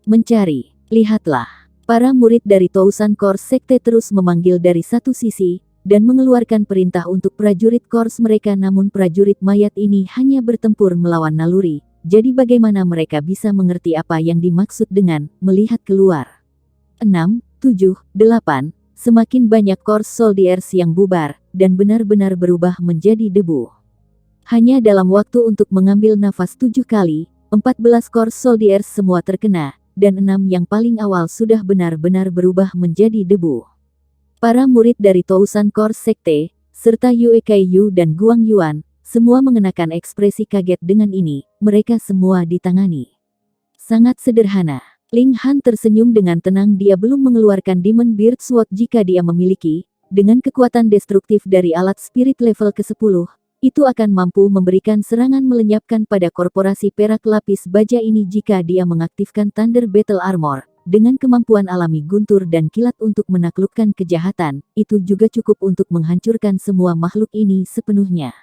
Mencari, lihatlah. Para murid dari Tousan Kors Sekte terus memanggil dari satu sisi, dan mengeluarkan perintah untuk prajurit Kors mereka, namun prajurit mayat ini hanya bertempur melawan naluri, jadi bagaimana mereka bisa mengerti apa yang dimaksud dengan melihat keluar? 6, 7, 8, semakin banyak Kors Soldiers yang bubar, dan benar-benar berubah menjadi debu. Hanya dalam waktu untuk mengambil nafas 7 kali, 14 Kors Soldiers semua terkena, dan 6 yang paling awal sudah benar-benar berubah menjadi debu. Para murid dari Tousan Kors Sekte, serta Yue Kaiyu dan Guang Yuan, semua mengenakan ekspresi kaget dengan ini. Mereka semua ditangani. Sangat sederhana. Ling Han tersenyum dengan tenang. Dia belum mengeluarkan Demon Beard Sword. Jika dia memiliki, dengan kekuatan destruktif dari alat spirit level ke-10, itu akan mampu memberikan serangan melenyapkan pada korporasi perak lapis baja ini. Jika dia mengaktifkan Thunder Battle Armor, dengan kemampuan alami guntur dan kilat untuk menaklukkan kejahatan, itu juga cukup untuk menghancurkan semua makhluk ini sepenuhnya.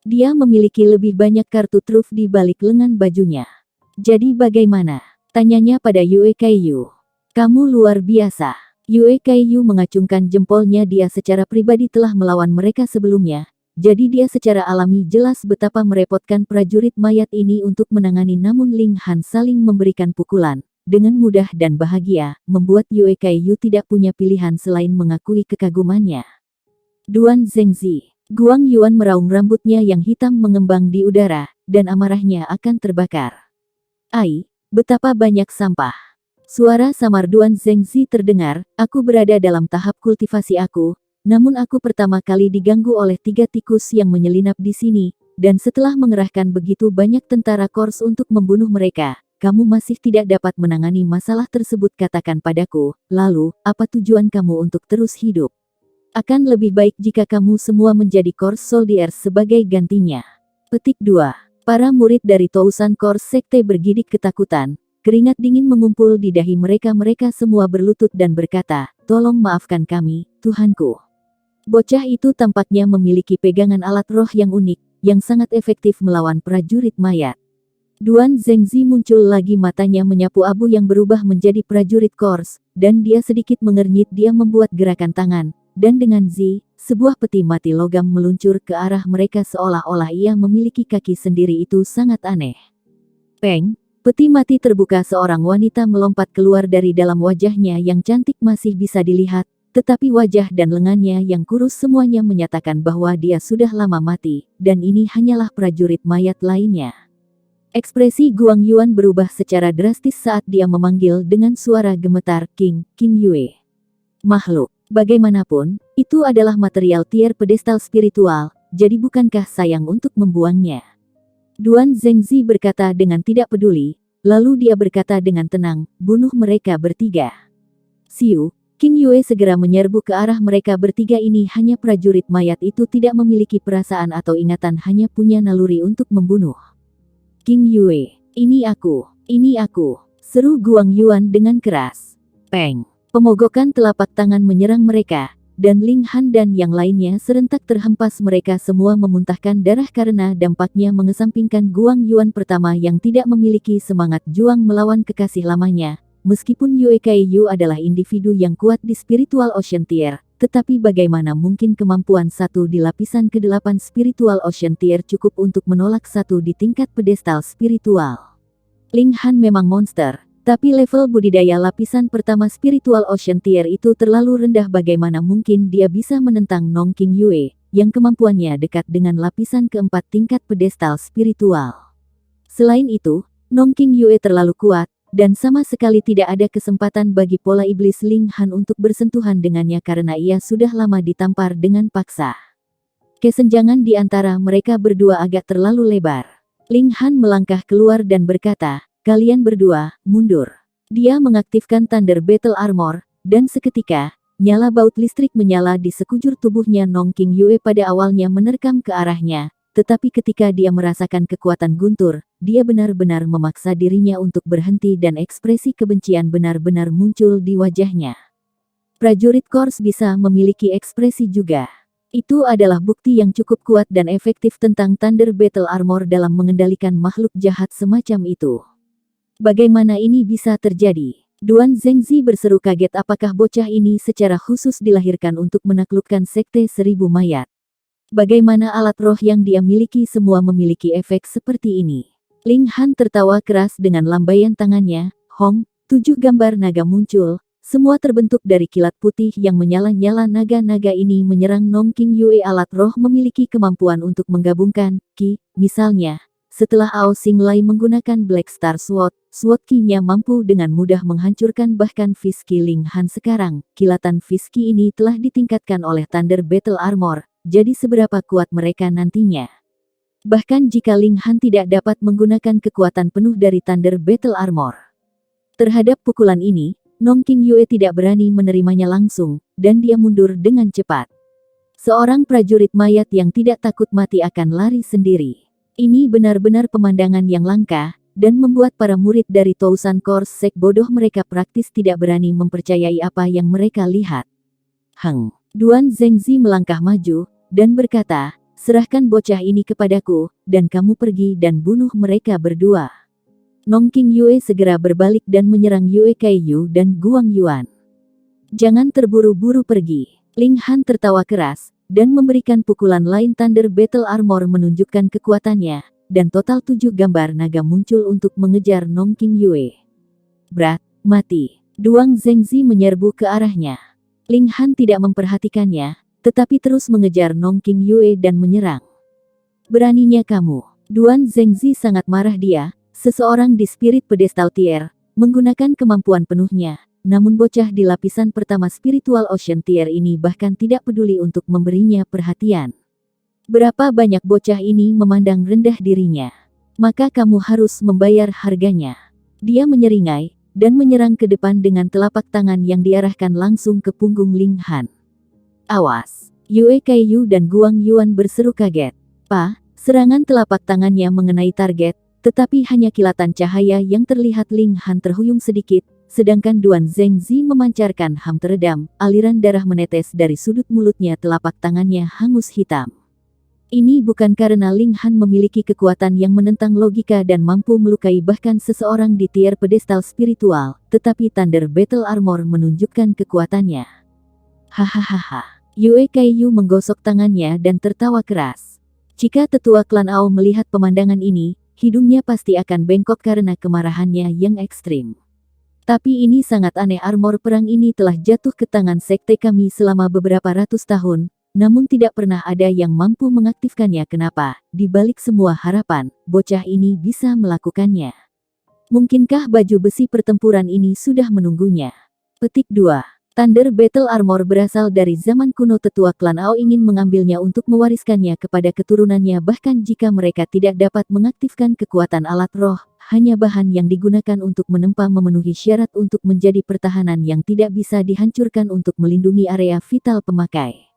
Dia memiliki lebih banyak kartu truf di balik lengan bajunya. Jadi bagaimana? Tanyanya pada Yue Kaiyu. Kamu luar biasa. Yue Kaiyu mengacungkan jempolnya. Dia secara pribadi telah melawan mereka sebelumnya. Jadi dia secara alami jelas betapa merepotkan prajurit mayat ini untuk menangani, namun Ling Han saling memberikan pukulan, dengan mudah dan bahagia, membuat Yue Kaiyu tidak punya pilihan selain mengakui kekagumannya. Duan Zhengzi. Guang Yuan meraung, rambutnya yang hitam mengembang di udara, dan amarahnya akan terbakar. Ai, betapa banyak sampah. Suara samar Duan Zhengzi terdengar, aku berada dalam tahap kultivasi aku, namun aku pertama kali diganggu oleh 3 tikus yang menyelinap di sini, dan setelah mengerahkan begitu banyak tentara Kors untuk membunuh mereka, kamu masih tidak dapat menangani masalah tersebut. Katakan padaku, lalu, apa tujuan kamu untuk terus hidup? Akan lebih baik jika kamu semua menjadi Kors Soldiers sebagai gantinya. Petik 2. Para murid dari Tousan Kors Sekte bergidik ketakutan, keringat dingin mengumpul di dahi mereka. Mereka semua berlutut dan berkata, tolong maafkan kami, Tuhanku. Bocah itu tampaknya memiliki pegangan alat roh yang unik, yang sangat efektif melawan prajurit mayat. Duan Zhengzi muncul lagi, matanya menyapu abu yang berubah menjadi prajurit Kors, dan dia sedikit mengernyit. Dia membuat gerakan tangan, dan dengan Zi, sebuah peti mati logam meluncur ke arah mereka seolah-olah ia memiliki kaki sendiri. Itu sangat aneh. Peng, peti mati terbuka. Seorang wanita melompat keluar dari dalam. Wajahnya yang cantik masih bisa dilihat, tetapi wajah dan lengannya yang kurus semuanya menyatakan bahwa dia sudah lama mati, dan ini hanyalah prajurit mayat lainnya. Ekspresi Guang Yuan berubah secara drastis saat dia memanggil dengan suara gemetar, King Yue. Makhluk, bagaimanapun, itu adalah material tier pedestal spiritual, jadi bukankah sayang untuk membuangnya? Duan Zhengzi berkata dengan tidak peduli, lalu dia berkata dengan tenang, bunuh mereka bertiga. Siu, King Yue segera menyerbu ke arah mereka bertiga. Ini hanya prajurit mayat itu tidak memiliki perasaan atau ingatan, hanya punya naluri untuk membunuh. King Yue, ini aku, seru Guang Yuan dengan keras. Peng, pemogokan telapak tangan menyerang mereka, dan Ling Han dan yang lainnya serentak terhempas. Mereka semua memuntahkan darah karena dampaknya mengesampingkan Guang Yuan pertama yang tidak memiliki semangat juang melawan kekasih lamanya. Meskipun Yue Kaiyu adalah individu yang kuat di Spiritual Ocean Tier, tetapi bagaimana mungkin kemampuan 1 di lapisan ke-8 Spiritual Ocean Tier cukup untuk menolak 1 di tingkat pedestal spiritual? Ling Han memang monster, tapi level budidaya lapisan pertama Spiritual Ocean Tier itu terlalu rendah. Bagaimana mungkin dia bisa menentang Nong King Yue, yang kemampuannya dekat dengan lapisan ke-4 tingkat pedestal spiritual? Selain itu, Nong King Yue terlalu kuat, dan sama sekali tidak ada kesempatan bagi pola iblis Ling Han untuk bersentuhan dengannya karena ia sudah lama ditampar dengan paksa. Kesenjangan di antara mereka berdua agak terlalu lebar. Ling Han melangkah keluar dan berkata, "Kalian berdua, mundur." Dia mengaktifkan Thunder Battle Armor, dan seketika, nyala baut listrik menyala di sekujur tubuhnya. Nong King Yue pada awalnya menerkam ke arahnya, tetapi ketika dia merasakan kekuatan guntur, dia benar-benar memaksa dirinya untuk berhenti dan ekspresi kebencian benar-benar muncul di wajahnya. Prajurit Kors bisa memiliki ekspresi juga. Itu adalah bukti yang cukup kuat dan efektif tentang Thunder Battle Armor dalam mengendalikan makhluk jahat semacam itu. Bagaimana ini bisa terjadi? Duan Zhengzi berseru kaget, apakah bocah ini secara khusus dilahirkan untuk menaklukkan Sekte Seribu Mayat? Bagaimana alat roh yang dia miliki semua memiliki efek seperti ini? Ling Han tertawa keras dengan lambaian tangannya. Hong, 7 gambar naga muncul, semua terbentuk dari kilat putih yang menyala-nyala. Naga-naga ini menyerang Nong King Yue. Alat roh memiliki kemampuan untuk menggabungkan Qi, misalnya. Setelah Ao Xinglai menggunakan Black Star Sword, Sword Qi-nya mampu dengan mudah menghancurkan bahkan Fiski Ling Han. Sekarang, kilatan Fiski ini telah ditingkatkan oleh Thunder Battle Armor, jadi seberapa kuat mereka nantinya? Bahkan jika Ling Han tidak dapat menggunakan kekuatan penuh dari Thunder Battle Armor. Terhadap pukulan ini, Nong King Yue tidak berani menerimanya langsung, dan dia mundur dengan cepat. Seorang prajurit mayat yang tidak takut mati akan lari sendiri. Ini benar-benar pemandangan yang langka, dan membuat para murid dari Tousan Kors Sek bodoh. Mereka praktis tidak berani mempercayai apa yang mereka lihat. Duan Zhengzi melangkah maju, dan berkata, "Serahkan bocah ini kepadaku, dan kamu pergi dan bunuh mereka berdua." Nong King Yue segera berbalik dan menyerang Yue Kaiyu dan Guang Yuan. "Jangan terburu-buru pergi." Ling Han tertawa keras, dan memberikan pukulan lain. Thunder Battle Armor menunjukkan kekuatannya, dan total 7 gambar naga muncul untuk mengejar Nong King Yue. "Brat, mati!" Duan Zhengzi menyerbu ke arahnya. Ling Han tidak memperhatikannya, tetapi terus mengejar Nong King Yue dan menyerang. "Beraninya kamu!" Duan Zhengzi sangat marah. Dia, seseorang di Spirit Pedestal Tier, menggunakan kemampuan penuhnya. Namun bocah di lapisan pertama Spiritual Ocean Tier ini bahkan tidak peduli untuk memberinya perhatian. Berapa banyak bocah ini memandang rendah dirinya? Maka kamu harus membayar harganya. Dia menyeringai, dan menyerang ke depan dengan telapak tangan yang diarahkan langsung ke punggung Ling Han. "Awas!" Yue Kaiyu dan Guang Yuan berseru kaget. Serangan telapak tangannya mengenai target, tetapi hanya kilatan cahaya yang terlihat. Ling Han terhuyung sedikit, sedangkan Duan Zhengzi memancarkan ham teredam, aliran darah menetes dari sudut mulutnya. Telapak tangannya hangus hitam. Ini bukan karena Ling Han memiliki kekuatan yang menentang logika dan mampu melukai bahkan seseorang di tier pedestal spiritual, tetapi Thunder Battle Armor menunjukkan kekuatannya. Hahaha. Yue Kaiyu menggosok tangannya dan tertawa keras. Jika tetua klan Ao melihat pemandangan ini, hidungnya pasti akan bengkok karena kemarahannya yang ekstrim. Tapi ini sangat aneh. Armor perang ini telah jatuh ke tangan sekte kami selama beberapa ratus tahun, namun tidak pernah ada yang mampu mengaktifkannya. Kenapa, di balik semua harapan, bocah ini bisa melakukannya? Mungkinkah baju besi pertempuran ini sudah menunggunya? Petik 2. Thunder Battle Armor berasal dari zaman kuno. Tetua klan Ao ingin mengambilnya untuk mewariskannya kepada keturunannya. Bahkan jika mereka tidak dapat mengaktifkan kekuatan alat roh, hanya bahan yang digunakan untuk menempa memenuhi syarat untuk menjadi pertahanan yang tidak bisa dihancurkan untuk melindungi area vital pemakai.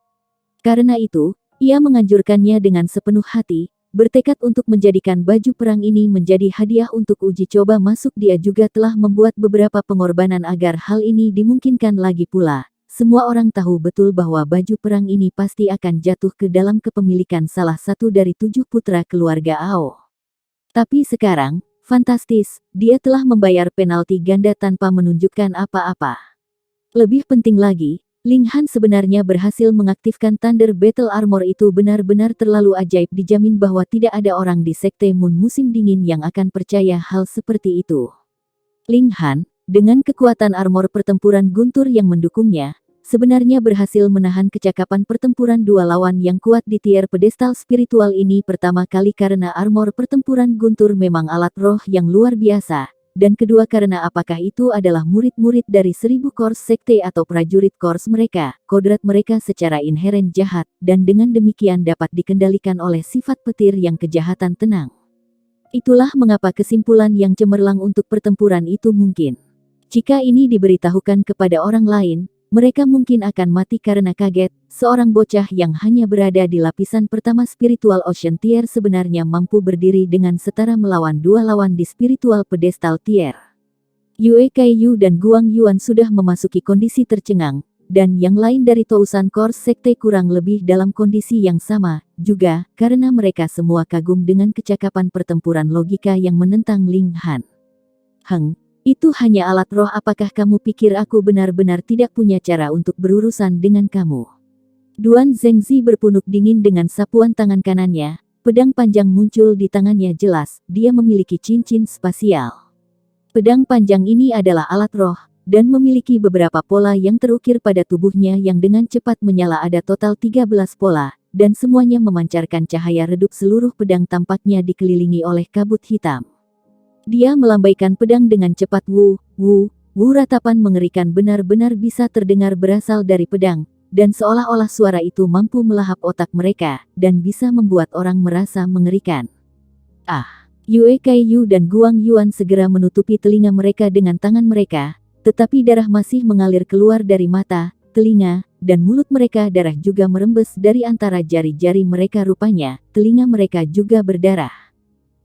Karena itu, ia menganjurkannya dengan sepenuh hati, bertekad untuk menjadikan baju perang ini menjadi hadiah untuk uji coba masuk. Dia juga telah membuat beberapa pengorbanan agar hal ini dimungkinkan. Lagi pula, semua orang tahu betul bahwa baju perang ini pasti akan jatuh ke dalam kepemilikan salah satu dari 7 putra keluarga Ao. Tapi sekarang, fantastis, dia telah membayar penalti ganda tanpa menunjukkan apa-apa. Lebih penting lagi, Ling Han sebenarnya berhasil mengaktifkan Thunder Battle Armor. Itu benar-benar terlalu ajaib. Dijamin bahwa tidak ada orang di Sekte Moon musim dingin yang akan percaya hal seperti itu. Ling Han, dengan kekuatan armor pertempuran guntur yang mendukungnya, sebenarnya berhasil menahan kecakapan pertempuran dua lawan yang kuat di tier pedestal spiritual ini pertama kali. Karena armor pertempuran guntur memang alat roh yang luar biasa, dan kedua karena apakah itu adalah murid-murid dari 1000 Kors Sekte atau prajurit Kors mereka, kodrat mereka secara inheren jahat, dan dengan demikian dapat dikendalikan oleh sifat petir yang kejahatan tenang. Itulah mengapa kesimpulan yang cemerlang untuk pertempuran itu mungkin. Jika ini diberitahukan kepada orang lain, mereka mungkin akan mati karena kaget. Seorang bocah yang hanya berada di lapisan pertama spiritual Ocean Tier sebenarnya mampu berdiri dengan setara melawan dua lawan di spiritual pedestal tier. Yue Kaiyu dan Guang Yuan sudah memasuki kondisi tercengang, dan yang lain dari Tousan Kors Sekte kurang lebih dalam kondisi yang sama, juga karena mereka semua kagum dengan kecakapan pertempuran logika yang menentang Ling Han. Itu hanya alat roh. Apakah kamu pikir aku benar-benar tidak punya cara untuk berurusan dengan kamu? Duan Zhengzi berpunuk dingin dengan sapuan tangan kanannya, pedang panjang muncul di tangannya jelas, dia memiliki cincin spasial. Pedang panjang ini adalah alat roh, dan memiliki beberapa pola yang terukir pada tubuhnya yang dengan cepat menyala. Ada total 13 pola, dan semuanya memancarkan cahaya redup. Seluruh pedang tampaknya dikelilingi oleh kabut hitam. Dia melambaikan pedang dengan cepat. Ratapan mengerikan benar-benar bisa terdengar berasal dari pedang, dan seolah-olah suara itu mampu melahap otak mereka, dan bisa membuat orang merasa mengerikan. Yue Kaiyu dan Guang Yuan segera menutupi telinga mereka dengan tangan mereka, tetapi darah masih mengalir keluar dari mata, telinga, dan mulut mereka. Darah juga merembes dari antara jari-jari mereka. Rupanya, telinga mereka juga berdarah.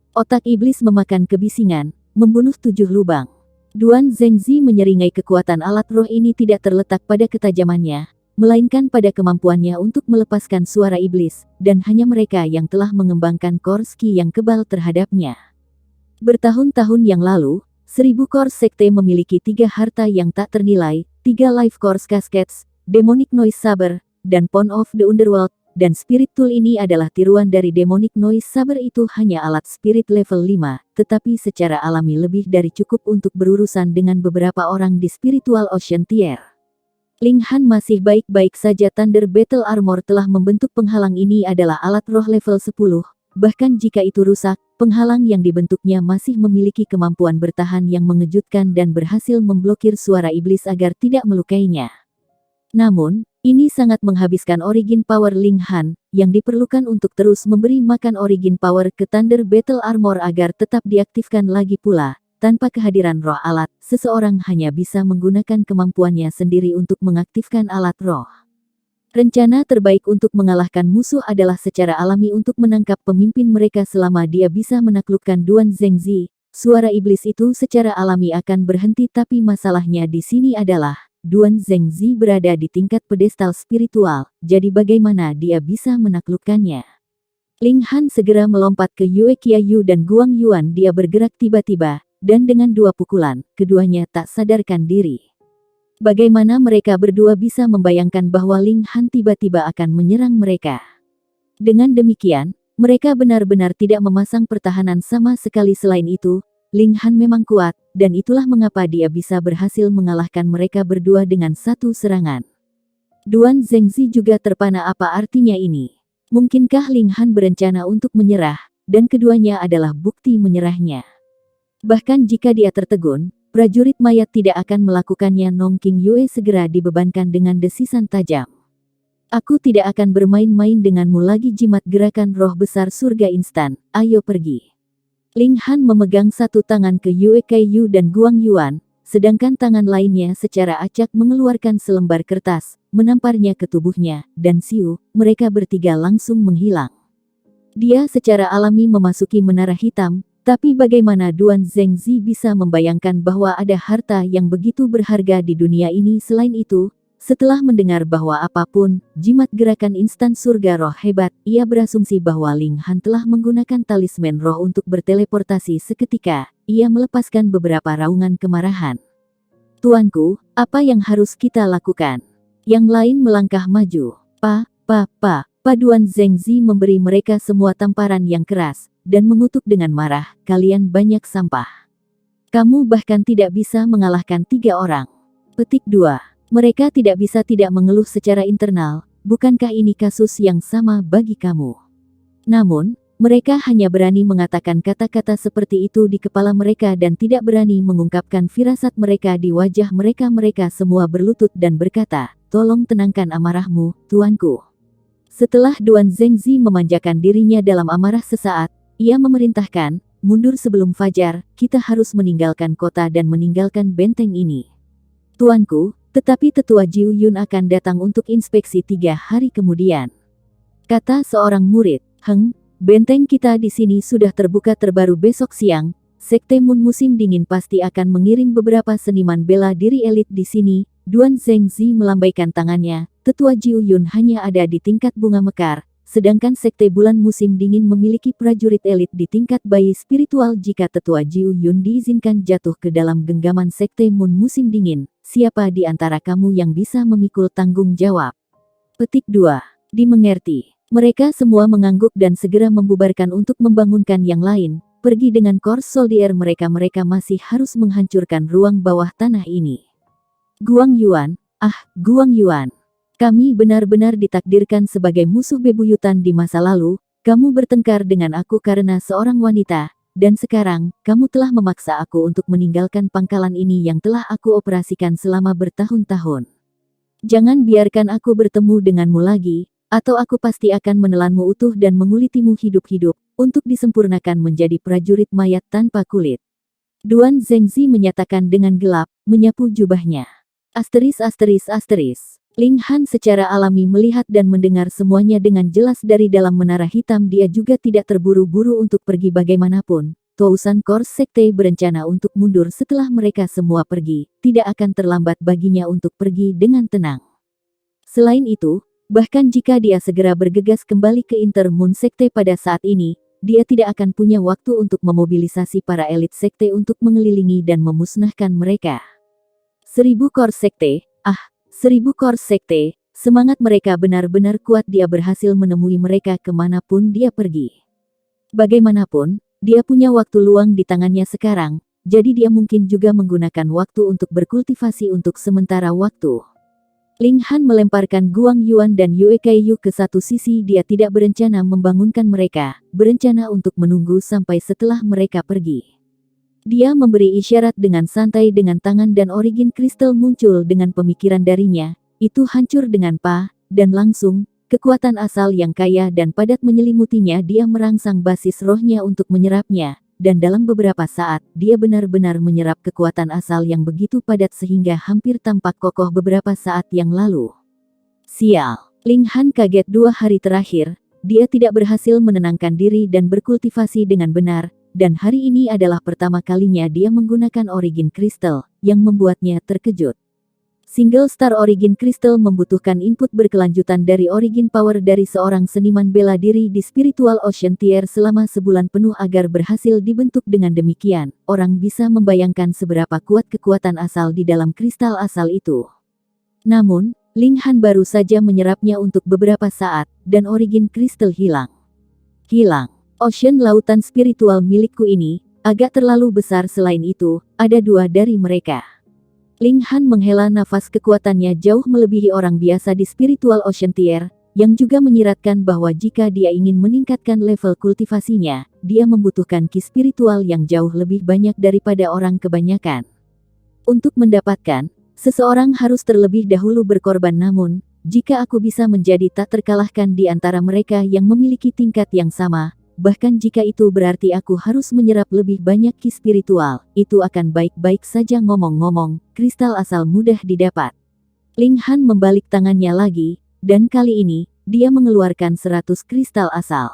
Otak iblis memakan kebisingan, membunuh 7 lubang. Duan Zhengzi menyeringai kekuatan alat roh ini tidak terletak pada ketajamannya, melainkan pada kemampuannya untuk melepaskan suara iblis, dan hanya mereka yang telah mengembangkan Kors Ki yang kebal terhadapnya. Bertahun-tahun yang lalu, 1000 Kors Sekte memiliki 3 harta yang tak ternilai, 3 Life Kors Caskets, Demonic Noise Saber, dan Pawn of the Underworld. Dan Spirit Tool ini adalah tiruan dari Demonic Noise Saber. Itu hanya alat spirit level 5, tetapi secara alami lebih dari cukup untuk berurusan dengan beberapa orang di Spiritual Ocean Tier. Ling Han masih baik-baik saja. Thunder Battle Armor telah membentuk penghalang. Ini adalah alat roh level 10, bahkan jika itu rusak, penghalang yang dibentuknya masih memiliki kemampuan bertahan yang mengejutkan dan berhasil memblokir suara iblis agar tidak melukainya. Namun, ini sangat menghabiskan origin power Ling Han, yang diperlukan untuk terus memberi makan origin power ke Thunder Battle Armor agar tetap diaktifkan lagi pula. Tanpa kehadiran roh alat, seseorang hanya bisa menggunakan kemampuannya sendiri untuk mengaktifkan alat roh. Rencana terbaik untuk mengalahkan musuh adalah secara alami untuk menangkap pemimpin mereka selama dia bisa menaklukkan Duan Zhengzi. Suara iblis itu secara alami akan berhenti, tapi masalahnya di sini adalah Duan Zhengzi berada di tingkat pedestal spiritual, jadi bagaimana dia bisa menaklukkannya? Ling Han segera melompat ke Yue Kaiyu dan Guang Yuan. Dia bergerak tiba-tiba, dan dengan 2 pukulan, keduanya tak sadarkan diri. Bagaimana mereka berdua bisa membayangkan bahwa Ling Han tiba-tiba akan menyerang mereka? Dengan demikian, mereka benar-benar tidak memasang pertahanan sama sekali. Selain itu, Ling Han memang kuat, dan itulah mengapa dia bisa berhasil mengalahkan mereka berdua dengan satu serangan. Duan Zhengzi juga terpana. Apa artinya ini? Mungkinkah Ling Han berencana untuk menyerah, dan keduanya adalah bukti menyerahnya? Bahkan jika dia tertegun, prajurit mayat tidak akan melakukannya. Nong King Yue segera dibebankan dengan desisan tajam. Aku tidak akan bermain-main denganmu lagi. Jimat gerakan roh besar surga instan, ayo pergi. Ling Han memegang satu tangan ke Yue Kaiyu dan Guang Yuan, sedangkan tangan lainnya secara acak mengeluarkan selembar kertas, menamparnya ke tubuhnya, dan siu, mereka bertiga langsung menghilang. Dia secara alami memasuki menara hitam, tapi bagaimana Duan Zhengzi bisa membayangkan bahwa ada harta yang begitu berharga di dunia ini? Selain itu, setelah mendengar bahwa apapun, jimat gerakan instan surga roh hebat, ia berasumsi bahwa Ling Han telah menggunakan talisman roh untuk berteleportasi. Seketika, ia melepaskan beberapa raungan kemarahan. Tuanku, apa yang harus kita lakukan? Yang lain melangkah maju. Duan Zhengzi memberi mereka semua tamparan yang keras, dan mengutuk dengan marah, kalian banyak sampah. Kamu bahkan tidak bisa mengalahkan 3 orang. Petik 2. Mereka tidak bisa tidak mengeluh secara internal, bukankah ini kasus yang sama bagi kamu? Namun, Mereka hanya berani mengatakan kata-kata seperti itu di kepala mereka dan tidak berani mengungkapkan firasat mereka di wajah mereka. Mereka semua berlutut dan berkata, "Tolong tenangkan amarahmu, tuanku." Setelah Duan Zhengzi memanjakan dirinya dalam amarah sesaat, ia memerintahkan, "Mundur sebelum fajar, kita harus meninggalkan kota dan meninggalkan benteng ini." "Tuanku, tetapi tetua Jiu Yun akan datang untuk inspeksi 3 hari kemudian," kata seorang murid. Benteng kita di sini sudah terbuka terbaru besok siang. Sekte Moon musim dingin pasti akan mengirim beberapa seniman bela diri elit di sini." Duan Zhengzi melambaikan tangannya. Tetua Jiu Yun hanya ada di tingkat bunga mekar, sedangkan Sekte Bulan musim dingin memiliki prajurit elit di tingkat bayi spiritual. Jika Tetua Jiu Yun diizinkan jatuh ke dalam genggaman Sekte Moon musim dingin, siapa di antara kamu yang bisa memikul tanggung jawab? Petik 2. Dimengerti. Mereka semua mengangguk dan segera membubarkan untuk membangunkan yang lain. Pergi dengan Corps Soldier mereka masih harus menghancurkan ruang bawah tanah ini. Guang Yuan, Guang Yuan. Kami benar-benar ditakdirkan sebagai musuh bebuyutan di masa lalu. Kamu bertengkar dengan aku karena seorang wanita, dan sekarang, kamu telah memaksa aku untuk meninggalkan pangkalan ini yang telah aku operasikan selama bertahun-tahun. Jangan biarkan aku bertemu denganmu lagi, atau aku pasti akan menelanmu utuh dan mengulitimu hidup-hidup, untuk disempurnakan menjadi prajurit mayat tanpa kulit. Duan Zhengzi menyatakan dengan gelap, menyapu jubahnya. Ling Han secara alami melihat dan mendengar semuanya dengan jelas dari dalam menara hitam. Dia juga tidak terburu-buru untuk pergi bagaimanapun. Tousan Corps Sekte berencana untuk mundur setelah mereka semua pergi, tidak akan terlambat baginya untuk pergi dengan tenang. Selain itu, bahkan jika dia segera bergegas kembali ke Intermoon Sekte pada saat ini, dia tidak akan punya waktu untuk memobilisasi para elit sekte untuk mengelilingi dan memusnahkan mereka. 1000 Corps Sekte, 1000 Corps Sekte, semangat mereka benar-benar kuat. Dia berhasil menemui mereka kemanapun dia pergi. Bagaimanapun, dia punya waktu luang di tangannya sekarang, jadi dia mungkin juga menggunakan waktu untuk berkultivasi untuk sementara waktu. Ling Han melemparkan Guang Yuan dan Yue Kaiyu ke satu sisi. Dia tidak berencana membangunkan mereka, berencana untuk menunggu sampai setelah mereka pergi. Dia memberi isyarat dengan santai dengan tangan dan Origin Crystal muncul dengan pemikiran darinya. Itu hancur dengan dan langsung, kekuatan asal yang kaya dan padat menyelimutinya. Dia merangsang basis rohnya untuk menyerapnya. Dan dalam beberapa saat, dia benar-benar menyerap kekuatan asal yang begitu padat sehingga hampir tampak kokoh beberapa saat yang lalu. Sial, Ling Han kaget 2 hari terakhir, dia tidak berhasil menenangkan diri dan berkultivasi dengan benar, dan hari ini adalah pertama kalinya dia menggunakan Origin Crystal, yang membuatnya terkejut. Single Star Origin Crystal membutuhkan input berkelanjutan dari Origin Power dari seorang seniman bela diri di Spiritual Ocean Tier selama sebulan penuh agar berhasil dibentuk. Dengan demikian, orang bisa membayangkan seberapa kuat kekuatan asal di dalam kristal asal itu. Namun, Ling Han baru saja menyerapnya untuk beberapa saat, dan Origin Crystal hilang. Ocean lautan spiritual milikku ini, agak terlalu besar. Selain itu, ada 2 dari mereka. Ling Han menghela nafas. Kekuatannya jauh melebihi orang biasa di Spiritual Ocean Tier, yang juga menyiratkan bahwa jika dia ingin meningkatkan level kultivasinya, dia membutuhkan ki spiritual yang jauh lebih banyak daripada orang kebanyakan. Untuk mendapatkan, seseorang harus terlebih dahulu berkorban. Namun, jika aku bisa menjadi tak terkalahkan di antara mereka yang memiliki tingkat yang sama, bahkan jika itu berarti aku harus menyerap lebih banyak ki spiritual, itu akan baik-baik saja. Ngomong-ngomong, kristal asal mudah didapat. Ling Han membalik tangannya lagi, dan kali ini, dia mengeluarkan 100 kristal asal.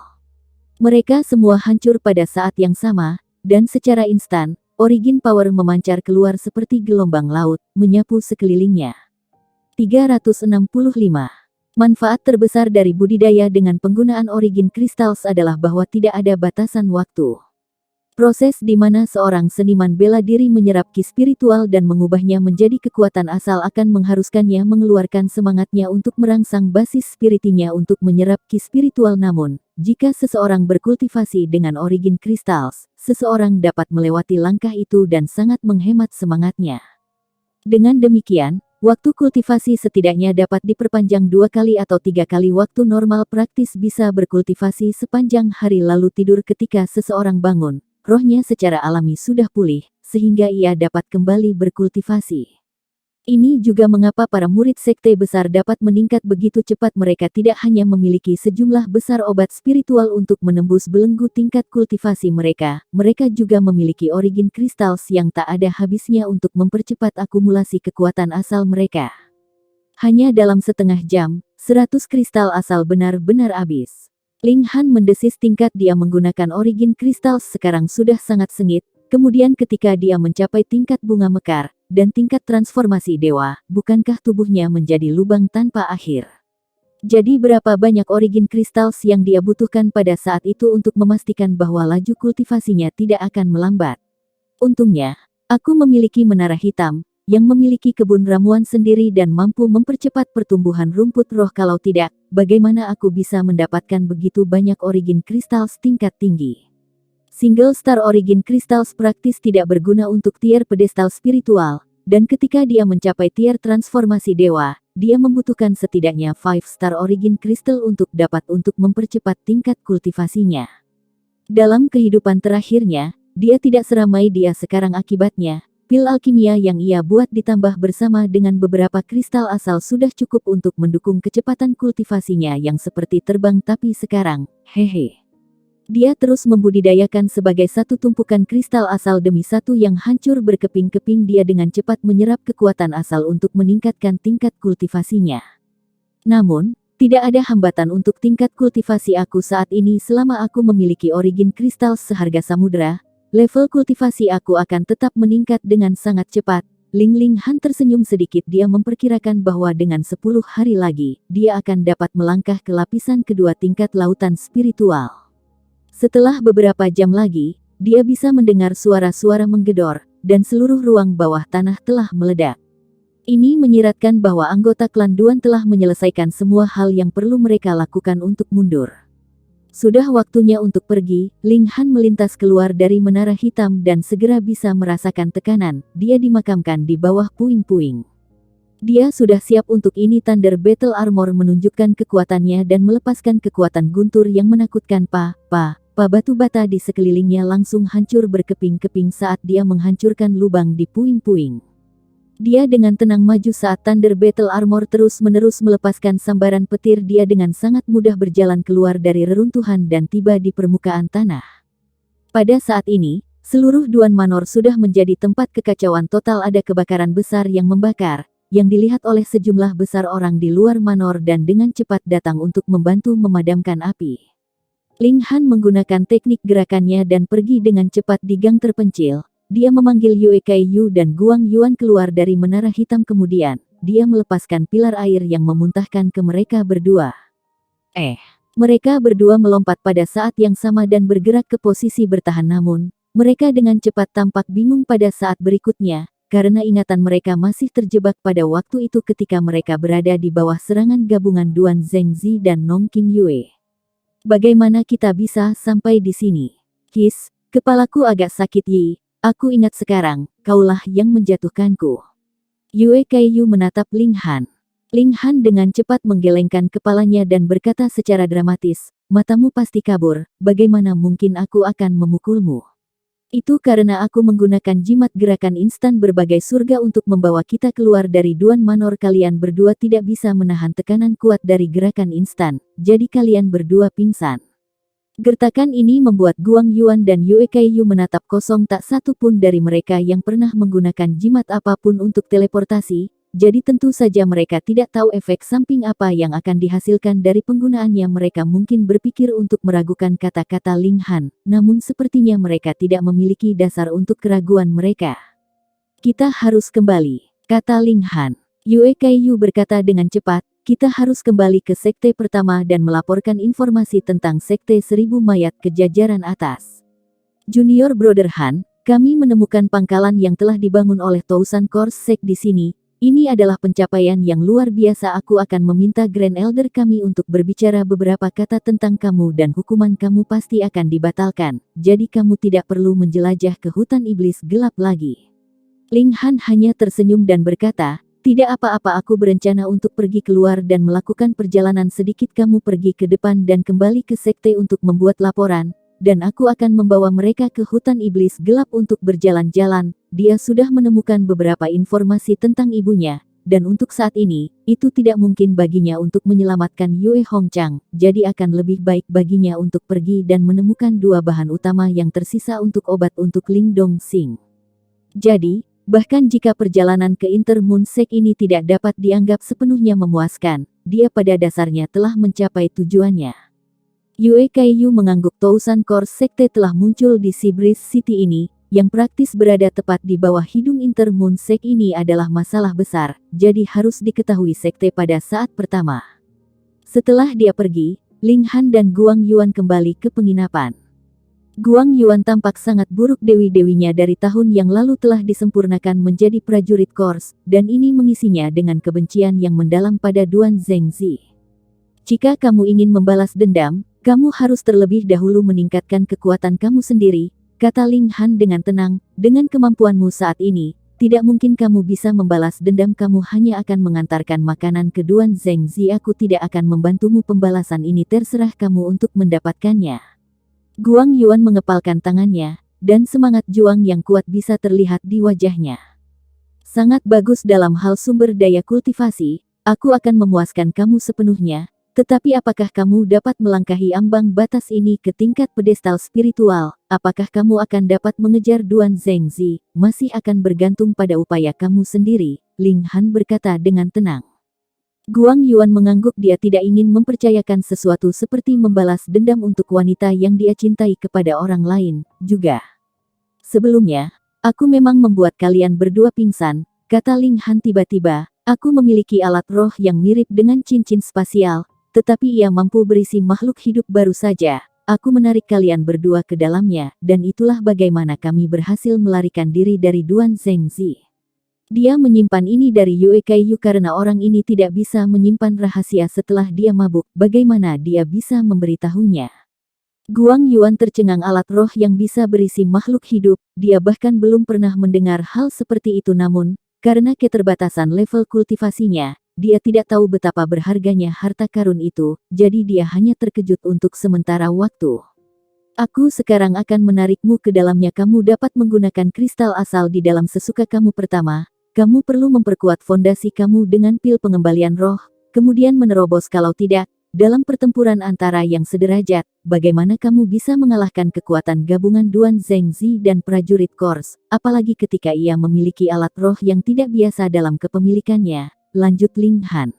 Mereka semua hancur pada saat yang sama, dan secara instan, Origin Power memancar keluar seperti gelombang laut, menyapu sekelilingnya. 365. Manfaat terbesar dari budidaya dengan penggunaan Origin Crystals adalah bahwa tidak ada batasan waktu. Proses di mana seorang seniman bela diri menyerap ki spiritual dan mengubahnya menjadi kekuatan asal akan mengharuskannya mengeluarkan semangatnya untuk merangsang basis spiritinya untuk menyerap ki spiritual. Namun, jika seseorang berkultivasi dengan Origin Crystals, seseorang dapat melewati langkah itu dan sangat menghemat semangatnya. Dengan demikian, Waktu kultivasi setidaknya dapat diperpanjang 2 kali atau 3 kali waktu normal praktis bisa berkultivasi sepanjang hari lalu tidur ketika seseorang bangun. Rohnya secara alami sudah pulih, sehingga ia dapat kembali berkultivasi. Ini juga mengapa para murid sekte besar dapat meningkat begitu cepat. Mereka tidak hanya memiliki sejumlah besar obat spiritual untuk menembus belenggu tingkat kultivasi mereka, mereka juga memiliki origin crystals yang tak ada habisnya untuk mempercepat akumulasi kekuatan asal mereka. Hanya dalam setengah jam, 100 kristal asal benar-benar habis. Ling Han mendesis tingkat dia menggunakan origin crystals sekarang sudah sangat sengit, kemudian ketika dia mencapai tingkat bunga mekar, dan tingkat transformasi dewa, bukankah tubuhnya menjadi lubang tanpa akhir? Jadi berapa banyak origin crystals yang dia butuhkan pada saat itu untuk memastikan bahwa laju kultivasinya tidak akan melambat? Untungnya, aku memiliki menara hitam, yang memiliki kebun ramuan sendiri dan mampu mempercepat pertumbuhan rumput roh. Kalau tidak, bagaimana aku bisa mendapatkan begitu banyak origin crystals tingkat tinggi? Single Star Origin Crystals praktis tidak berguna untuk tier pedestal spiritual, dan ketika dia mencapai tier transformasi dewa, dia membutuhkan setidaknya 5 Star Origin Crystal untuk mempercepat tingkat kultivasinya. Dalam kehidupan terakhirnya, dia tidak seramai dia sekarang akibatnya, pil alkimia yang ia buat ditambah bersama dengan beberapa kristal asal sudah cukup untuk mendukung kecepatan kultivasinya yang seperti terbang. Tapi sekarang, hehe. Dia terus membudidayakan sebagai satu tumpukan kristal asal demi satu yang hancur berkeping-keping. Dia dengan cepat menyerap kekuatan asal untuk meningkatkan tingkat kultivasinya. Namun, tidak ada hambatan untuk tingkat kultivasi aku saat ini selama aku memiliki origin kristal seharga samudera. Level kultivasi aku akan tetap meningkat dengan sangat cepat. Ling Han tersenyum sedikit. Dia memperkirakan bahwa dengan 10 hari lagi, dia akan dapat melangkah ke lapisan kedua tingkat lautan spiritual. Setelah beberapa jam lagi, dia bisa mendengar suara-suara menggedor, dan seluruh ruang bawah tanah telah meledak. Ini menyiratkan bahwa anggota klan Duan telah menyelesaikan semua hal yang perlu mereka lakukan untuk mundur. Sudah waktunya untuk pergi. Ling Han melintas keluar dari menara hitam dan segera bisa merasakan tekanan. Dia dimakamkan di bawah puing-puing. Dia sudah siap untuk ini. Thunder Battle Armor menunjukkan kekuatannya dan melepaskan kekuatan guntur yang menakutkan. Batu bata di sekelilingnya langsung hancur berkeping-keping saat dia menghancurkan lubang di puing-puing. Dia dengan tenang maju saat Thunder Battle Armor terus-menerus melepaskan sambaran petir. Dia dengan sangat mudah berjalan keluar dari reruntuhan dan tiba di permukaan tanah. Pada saat ini, seluruh Duan Manor sudah menjadi tempat kekacauan total. Ada kebakaran besar yang membakar, yang dilihat oleh sejumlah besar orang di luar manor dan dengan cepat datang untuk membantu memadamkan api. Ling Han menggunakan teknik gerakannya dan pergi dengan cepat di gang terpencil. Dia memanggil Yue Kaiyu dan Guang Yuan keluar dari menara hitam. Kemudian, dia melepaskan pilar air yang memuntahkan ke mereka berdua. Mereka berdua melompat pada saat yang sama dan bergerak ke posisi bertahan. Namun, mereka dengan cepat tampak bingung pada saat berikutnya, karena ingatan mereka masih terjebak pada waktu itu ketika mereka berada di bawah serangan gabungan Duan Zhengzi dan Nong Qingyue. Bagaimana kita bisa sampai di sini? Kis, kepalaku agak sakit Yi. Aku ingat sekarang, kaulah yang menjatuhkanku. Yue Kaiyu menatap Ling Han. Ling Han dengan cepat menggelengkan kepalanya dan berkata secara dramatis, matamu pasti kabur, bagaimana mungkin aku akan memukulmu? Itu karena aku menggunakan jimat gerakan instan berbagai surga untuk membawa kita keluar dari Duan Manor. Kalian berdua tidak bisa menahan tekanan kuat dari gerakan instan, jadi kalian berdua pingsan. Gertakan ini membuat Guang Yuan dan Yue Kaiyu menatap kosong. Tak satu pun dari mereka yang pernah menggunakan jimat apapun untuk teleportasi, jadi tentu saja mereka tidak tahu efek samping apa yang akan dihasilkan dari penggunaannya. Mereka mungkin berpikir untuk meragukan kata-kata Ling Han, namun sepertinya mereka tidak memiliki dasar untuk keraguan mereka. Kita harus kembali, kata Ling Han. Yue Kaiyu berkata dengan cepat, kita harus kembali ke sekte pertama dan melaporkan informasi tentang sekte 1000 mayat ke jajaran atas. Junior Brother Han, kami menemukan pangkalan yang telah dibangun oleh Tousan Course Sect di sini. Ini adalah pencapaian yang luar biasa. Aku akan meminta Grand Elder kami untuk berbicara beberapa kata tentang kamu dan hukuman kamu pasti akan dibatalkan. Jadi kamu tidak perlu menjelajah ke hutan iblis gelap lagi. Ling Han hanya tersenyum dan berkata, Tidak apa-apa, aku berencana untuk pergi keluar dan melakukan perjalanan sedikit. Kamu pergi ke depan dan kembali ke sekte untuk membuat laporan, dan aku akan membawa mereka ke hutan iblis gelap untuk berjalan-jalan. Dia sudah menemukan beberapa informasi tentang ibunya, dan untuk saat ini, itu tidak mungkin baginya untuk menyelamatkan Yue Hongchang, jadi akan lebih baik baginya untuk pergi dan menemukan dua bahan utama yang tersisa untuk obat untuk Ling Dongxing. Jadi, bahkan jika perjalanan ke Intermoon Sect ini tidak dapat dianggap sepenuhnya memuaskan, dia pada dasarnya telah mencapai tujuannya. Yue Kaiyu mengangguk. Tousan Core Sekte telah muncul di Seabreeze City ini, yang praktis berada tepat di bawah hidung Intermoon Sect ini adalah masalah besar, jadi harus diketahui sekte pada saat pertama. Setelah dia pergi, Ling Han dan Guang Yuan kembali ke penginapan. Guang Yuan tampak sangat buruk. Dewi-dewinya dari tahun yang lalu telah disempurnakan menjadi prajurit Kors, dan ini mengisinya dengan kebencian yang mendalam pada Duan Zhengzi. Jika kamu ingin membalas dendam, kamu harus terlebih dahulu meningkatkan kekuatan kamu sendiri, kata Ling Han dengan tenang. Dengan kemampuanmu saat ini, tidak mungkin kamu bisa membalas dendam. Kamu hanya akan mengantarkan makanan ke Duan Zhengzi. Aku tidak akan membantumu. Pembalasan ini terserah kamu untuk mendapatkannya. Guang Yuan mengepalkan tangannya, dan semangat juang yang kuat bisa terlihat di wajahnya. Sangat bagus dalam hal sumber daya kultivasi, aku akan memuaskan kamu sepenuhnya, tetapi apakah kamu dapat melangkahi ambang batas ini ke tingkat pedestal spiritual? Apakah kamu akan dapat mengejar Duan Zhengzi? Masih akan bergantung pada upaya kamu sendiri, Ling Han berkata dengan tenang. Guang Yuan mengangguk. Dia tidak ingin mempercayakan sesuatu seperti membalas dendam untuk wanita yang dia cintai kepada orang lain, juga. Sebelumnya, aku memang membuat kalian berdua pingsan, kata Ling Han tiba-tiba. Aku memiliki alat roh yang mirip dengan cincin spasial, tetapi ia mampu berisi makhluk hidup baru saja. Aku menarik kalian berdua ke dalamnya, dan itulah bagaimana kami berhasil melarikan diri dari Duan Zhengzi. Dia menyimpan ini dari Yue Kaiyu karena orang ini tidak bisa menyimpan rahasia setelah dia mabuk. Bagaimana dia bisa memberitahunya? Guang Yuan tercengang. Alat roh yang bisa berisi makhluk hidup, dia bahkan belum pernah mendengar hal seperti itu. Namun, karena keterbatasan level kultivasinya, dia tidak tahu betapa berharganya harta karun itu, jadi dia hanya terkejut untuk sementara waktu. Aku sekarang akan menarikmu ke dalamnya. Kamu dapat menggunakan kristal asal di dalam sesuka kamu. Pertama, kamu perlu memperkuat fondasi kamu dengan pil pengembalian roh, kemudian menerobos. Kalau tidak, dalam pertempuran antara yang sederajat, bagaimana kamu bisa mengalahkan kekuatan gabungan Duan Zhengzi dan prajurit Kors, apalagi ketika ia memiliki alat roh yang tidak biasa dalam kepemilikannya, lanjut Ling Han.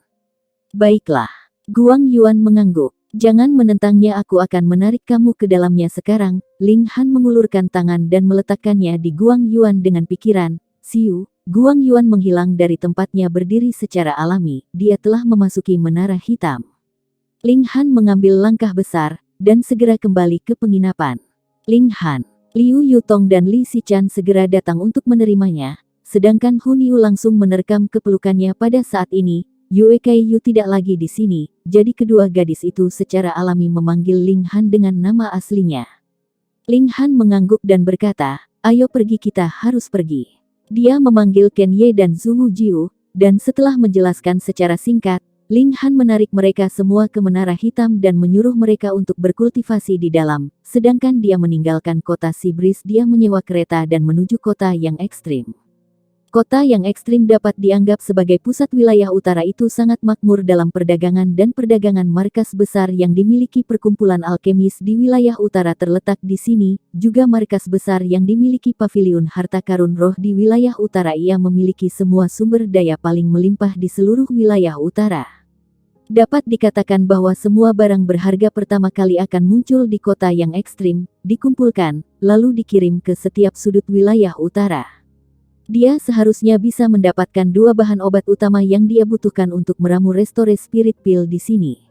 Baiklah. Guang Yuan mengangguk. Jangan menentangnya, aku akan menarik kamu ke dalamnya sekarang. Ling Han mengulurkan tangan dan meletakkannya di Guang Yuan dengan pikiran. Siu, Guang Yuan menghilang dari tempatnya berdiri secara alami. Dia telah memasuki menara hitam. Ling Han mengambil langkah besar, dan segera kembali ke penginapan. Ling Han, Liu Yutong dan Li Xichan segera datang untuk menerimanya, sedangkan Hun Yu langsung menerkam kepelukannya. Pada saat ini, Yue Kaiyu tidak lagi di sini, jadi kedua gadis itu secara alami memanggil Ling Han dengan nama aslinya. Ling Han mengangguk dan berkata, ayo pergi, kita harus pergi. Dia memanggil Ken Ye dan Zhu Jiu, dan setelah menjelaskan secara singkat, Ling Han menarik mereka semua ke menara hitam dan menyuruh mereka untuk berkultivasi di dalam, sedangkan dia meninggalkan kota Seabreeze. Dia menyewa kereta dan menuju kota yang ekstrim. Kota yang ekstrim dapat dianggap sebagai pusat wilayah utara. Itu sangat makmur dalam perdagangan dan perdagangan. Markas besar yang dimiliki perkumpulan alkemis di wilayah utara terletak di sini, juga markas besar yang dimiliki paviliun harta karun roh di wilayah utara. Ia memiliki semua sumber daya paling melimpah di seluruh wilayah utara. Dapat dikatakan bahwa semua barang berharga pertama kali akan muncul di kota yang ekstrim, dikumpulkan, lalu dikirim ke setiap sudut wilayah utara. Dia seharusnya bisa mendapatkan dua bahan obat utama yang dia butuhkan untuk meramu Restore Spirit Pill di sini.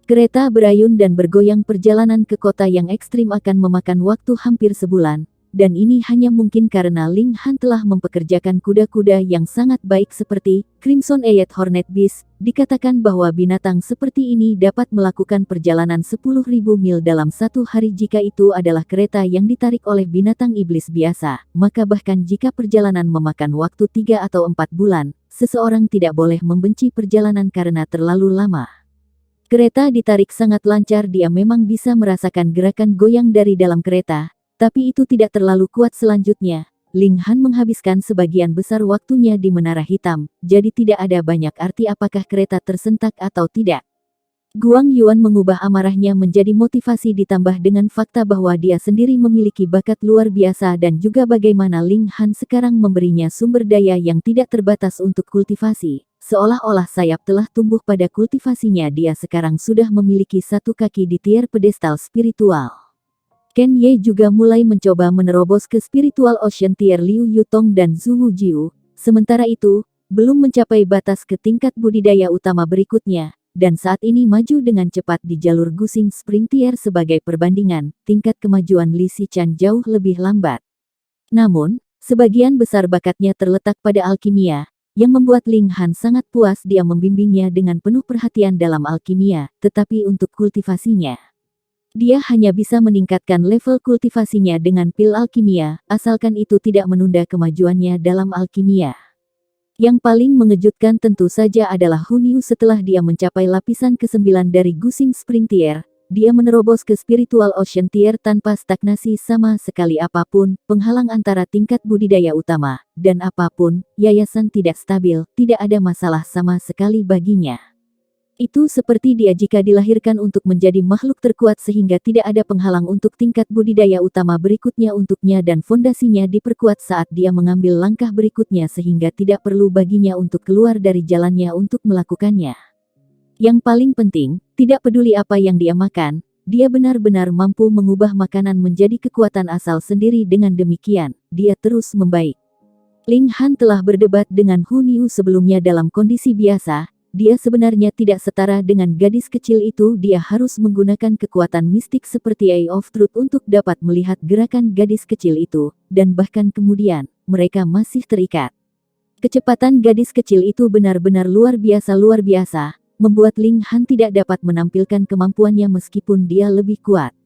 Kereta berayun dan bergoyang. Perjalanan ke kota yang ekstrim akan memakan waktu hampir sebulan, dan ini hanya mungkin karena Ling Han telah mempekerjakan kuda-kuda yang sangat baik seperti Crimson Eyed Hornet Beast. Dikatakan bahwa binatang seperti ini dapat melakukan perjalanan 10.000 mil dalam satu hari. Jika itu adalah kereta yang ditarik oleh binatang iblis biasa, maka bahkan jika perjalanan memakan waktu 3 atau 4 bulan, seseorang tidak boleh membenci perjalanan karena terlalu lama. Kereta ditarik sangat lancar, dia memang bisa merasakan gerakan goyang dari dalam kereta, tapi itu tidak terlalu kuat. Selanjutnya, Ling Han menghabiskan sebagian besar waktunya di Menara Hitam, jadi tidak ada banyak arti apakah kereta tersentak atau tidak. Guang Yuan mengubah amarahnya menjadi motivasi ditambah dengan fakta bahwa dia sendiri memiliki bakat luar biasa dan juga bagaimana Ling Han sekarang memberinya sumber daya yang tidak terbatas untuk kultivasi. Seolah-olah sayap telah tumbuh pada kultivasinya, dia sekarang sudah memiliki satu kaki di tier pedestal spiritual. Ken Ye juga mulai mencoba menerobos ke spiritual ocean tier Liu Yutong dan Zhu Wujiu. Sementara itu, belum mencapai batas ke tingkat budidaya utama berikutnya, dan saat ini maju dengan cepat di jalur Gusing Spring Tier. Sebagai perbandingan, tingkat kemajuan Li Xichan jauh lebih lambat. Namun, sebagian besar bakatnya terletak pada alkimia, yang membuat Ling Han sangat puas. Dia membimbingnya dengan penuh perhatian dalam alkimia, tetapi untuk kultivasinya, dia hanya bisa meningkatkan level kultivasinya dengan pil alkimia, asalkan itu tidak menunda kemajuannya dalam alkimia. Yang paling mengejutkan tentu saja adalah Hun Yu. Setelah dia mencapai lapisan ke-9 dari Gusing Spring Tier, dia menerobos ke Spiritual Ocean Tier tanpa stagnasi sama sekali. Apapun penghalang antara tingkat budidaya utama dan apapun yayasan tidak stabil, tidak ada masalah sama sekali baginya. Itu seperti dia jika dilahirkan untuk menjadi makhluk terkuat sehingga tidak ada penghalang untuk tingkat budidaya utama berikutnya untuknya dan fondasinya diperkuat saat dia mengambil langkah berikutnya sehingga tidak perlu baginya untuk keluar dari jalannya untuk melakukannya. Yang paling penting, tidak peduli apa yang dia makan, dia benar-benar mampu mengubah makanan menjadi kekuatan asal sendiri. Dengan demikian, dia terus membaik. Ling Han telah berdebat dengan Hun Yu sebelumnya dalam kondisi biasa. Dia sebenarnya tidak setara dengan gadis kecil itu. Dia harus menggunakan kekuatan mistik seperti Eye of Truth untuk dapat melihat gerakan gadis kecil itu, dan bahkan kemudian, mereka masih terikat. Kecepatan gadis kecil itu benar-benar luar biasa, membuat Ling Han tidak dapat menampilkan kemampuannya meskipun dia lebih kuat.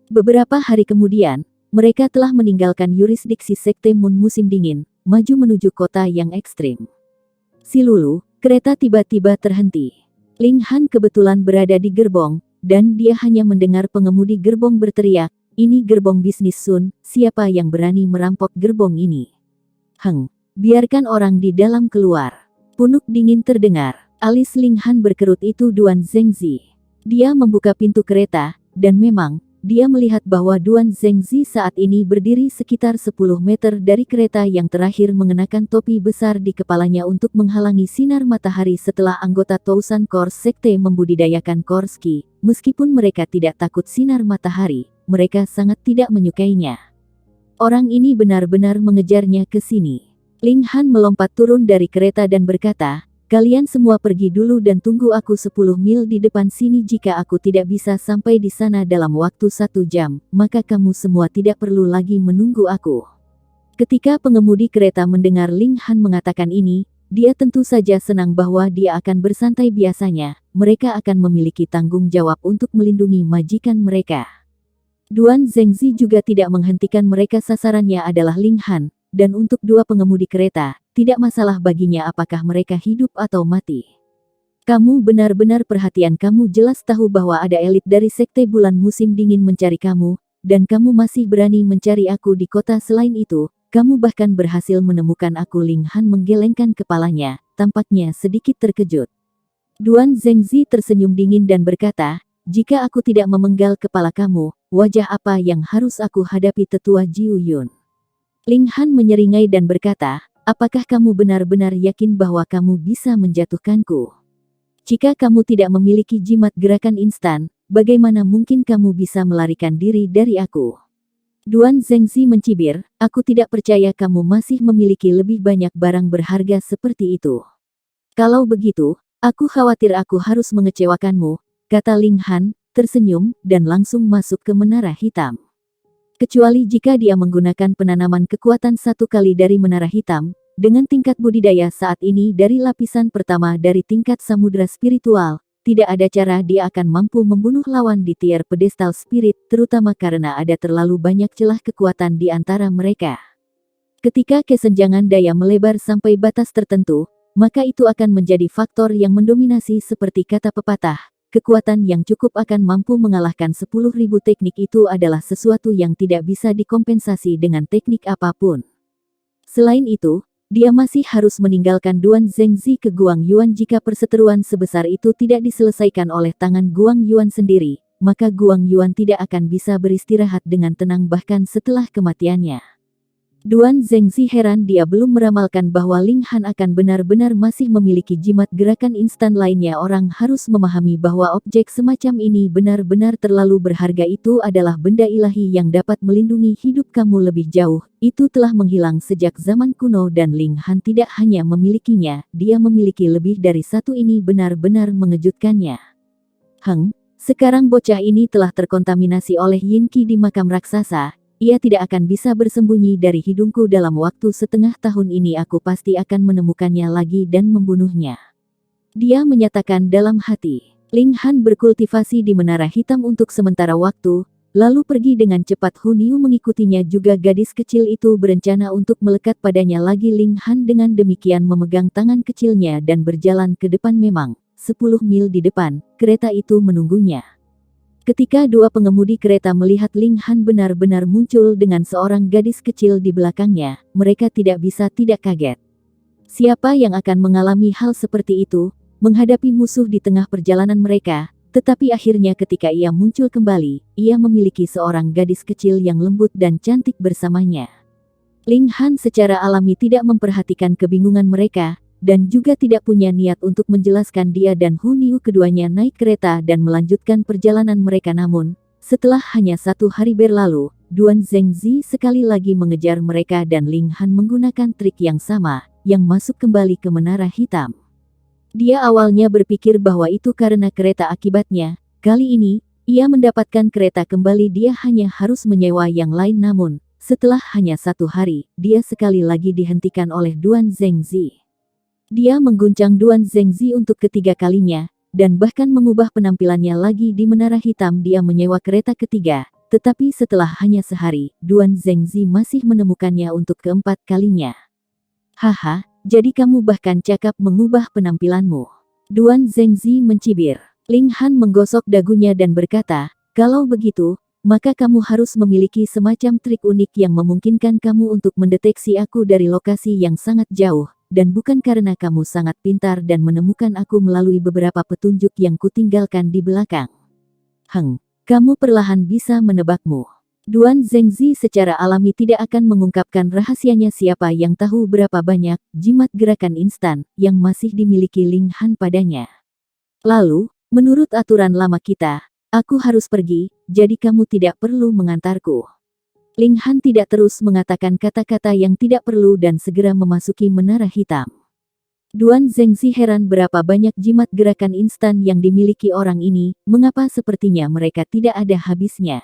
Beberapa hari kemudian, mereka telah meninggalkan yurisdiksi Sekte Moon musim dingin, maju menuju kota yang ekstrim. Silulu, kereta tiba-tiba terhenti. Ling Han kebetulan berada di gerbong, dan dia hanya mendengar pengemudi gerbong berteriak, "Ini gerbong bisnis Sun, siapa yang berani merampok gerbong ini?" Biarkan orang di dalam keluar." Punuk dingin terdengar. Alis Ling Han berkerut. Itu Duan Zhengzi. Dia membuka pintu kereta, dan memang, dia melihat bahwa Duan Zhengzi saat ini berdiri sekitar 10 meter dari kereta yang terakhir mengenakan topi besar di kepalanya untuk menghalangi sinar matahari. Setelah anggota Tousan Kors Sekte membudidayakan Korski, meskipun mereka tidak takut sinar matahari, mereka sangat tidak menyukainya. Orang ini benar-benar mengejarnya ke sini. Ling Han melompat turun dari kereta dan berkata, "Kalian semua pergi dulu dan tunggu aku 10 mil di depan sini. Jika aku tidak bisa sampai di sana dalam waktu 1 jam, maka kamu semua tidak perlu lagi menunggu aku." Ketika pengemudi kereta mendengar Ling Han mengatakan ini, dia tentu saja senang bahwa dia akan bersantai. Biasanya, mereka akan memiliki tanggung jawab untuk melindungi majikan mereka. Duan Zhengzi juga tidak menghentikan mereka. Sasarannya adalah Ling Han, dan untuk dua pengemudi kereta, tidak masalah baginya apakah mereka hidup atau mati. "Kamu benar-benar perhatian. Kamu jelas tahu bahwa ada elit dari Sekte Bulan Musim Dingin mencari kamu, dan kamu masih berani mencari aku di kota. Selain itu, kamu bahkan berhasil menemukan aku." Ling Han menggelengkan kepalanya, tampaknya sedikit terkejut. Duan Zhengzi tersenyum dingin dan berkata, "Jika aku tidak memenggal kepala kamu, wajah apa yang harus aku hadapi?" Tetua Jiu Yun. Ling Han menyeringai dan berkata, "Apakah kamu benar-benar yakin bahwa kamu bisa menjatuhkanku? Jika kamu tidak memiliki jimat gerakan instan, bagaimana mungkin kamu bisa melarikan diri dari aku?" Duan Zhengzi mencibir, "Aku tidak percaya kamu masih memiliki lebih banyak barang berharga seperti itu. Kalau begitu, aku khawatir aku harus mengecewakanmu," kata Ling Han, tersenyum, dan langsung masuk ke Menara Hitam. Kecuali jika dia menggunakan penanaman kekuatan 1 kali dari Menara Hitam, dengan tingkat budidaya saat ini dari lapisan pertama dari tingkat samudra spiritual, tidak ada cara dia akan mampu membunuh lawan di tier pedestal spirit, terutama karena ada terlalu banyak celah kekuatan di antara mereka. Ketika kesenjangan daya melebar sampai batas tertentu, maka itu akan menjadi faktor yang mendominasi seperti kata pepatah. Kekuatan yang cukup akan mampu mengalahkan 10.000 teknik itu adalah sesuatu yang tidak bisa dikompensasi dengan teknik apapun. Selain itu, dia masih harus meninggalkan Duan Zengzi ke Guang Yuan. Jika perseteruan sebesar itu tidak diselesaikan oleh tangan Guang Yuan sendiri, maka Guang Yuan tidak akan bisa beristirahat dengan tenang bahkan setelah kematiannya. Duan Zengzi heran dia belum meramalkan bahwa Ling Han akan benar-benar masih memiliki jimat gerakan instan lainnya. Orang harus memahami bahwa objek semacam ini benar-benar terlalu berharga. Itu adalah benda ilahi yang dapat melindungi hidup kamu lebih jauh. Itu telah menghilang sejak zaman kuno dan Ling Han tidak hanya memilikinya, dia memiliki lebih dari satu. Ini benar-benar mengejutkannya. Sekarang bocah ini telah terkontaminasi oleh Yin Qi di makam raksasa. Ia tidak akan bisa bersembunyi dari hidungku dalam waktu setengah tahun ini. Aku pasti akan menemukannya lagi dan membunuhnya. Dia menyatakan dalam hati. Ling Han berkultivasi di Menara Hitam untuk sementara waktu, lalu pergi dengan cepat. Hu Niu mengikutinya juga. Gadis kecil itu berencana untuk melekat padanya lagi. Ling Han dengan demikian memegang tangan kecilnya dan berjalan ke depan. Memang, 10 mil di depan, kereta itu menunggunya. Ketika dua pengemudi kereta melihat Ling Han benar-benar muncul dengan seorang gadis kecil di belakangnya, mereka tidak bisa tidak kaget. Siapa yang akan mengalami hal seperti itu, menghadapi musuh di tengah perjalanan mereka, tetapi akhirnya ketika ia muncul kembali, ia memiliki seorang gadis kecil yang lembut dan cantik bersamanya. Ling Han secara alami tidak memperhatikan kebingungan mereka, dan juga tidak punya niat untuk menjelaskan. Dia dan Hu Niu keduanya naik kereta dan melanjutkan perjalanan mereka. Namun, setelah hanya 1 hari berlalu, Duan Zengzi sekali lagi mengejar mereka dan Ling Han menggunakan trik yang sama, yang masuk kembali ke Menara Hitam. Dia awalnya berpikir bahwa itu karena kereta. Akibatnya, kali ini, ia mendapatkan kereta kembali. Dia hanya harus menyewa yang lain. Namun, setelah hanya 1 hari, dia sekali lagi dihentikan oleh Duan Zengzi. Dia mengguncang Duan Zengzi untuk ketiga kalinya, dan bahkan mengubah penampilannya lagi di Menara Hitam. Dia menyewa kereta ketiga, tetapi setelah hanya sehari, Duan Zengzi masih menemukannya untuk keempat kalinya. Haha, jadi kamu bahkan cakap mengubah penampilanmu. Duan Zengzi mencibir. Ling Han menggosok dagunya dan berkata, kalau begitu, maka kamu harus memiliki semacam trik unik yang memungkinkan kamu untuk mendeteksi aku dari lokasi yang sangat jauh. Dan bukan karena kamu sangat pintar dan menemukan aku melalui beberapa petunjuk yang kutinggalkan di belakang. Kamu perlahan bisa menebakmu. Duan Zengzi secara alami tidak akan mengungkapkan rahasianya. Siapa yang tahu berapa banyak jimat gerakan instan yang masih dimiliki Ling Han padanya. Lalu, menurut aturan lama kita, aku harus pergi, jadi kamu tidak perlu mengantarku. Ling Han tidak terus mengatakan kata-kata yang tidak perlu dan segera memasuki Menara Hitam. Duan Zengzi heran berapa banyak jimat gerakan instan yang dimiliki orang ini, mengapa sepertinya mereka tidak ada habisnya.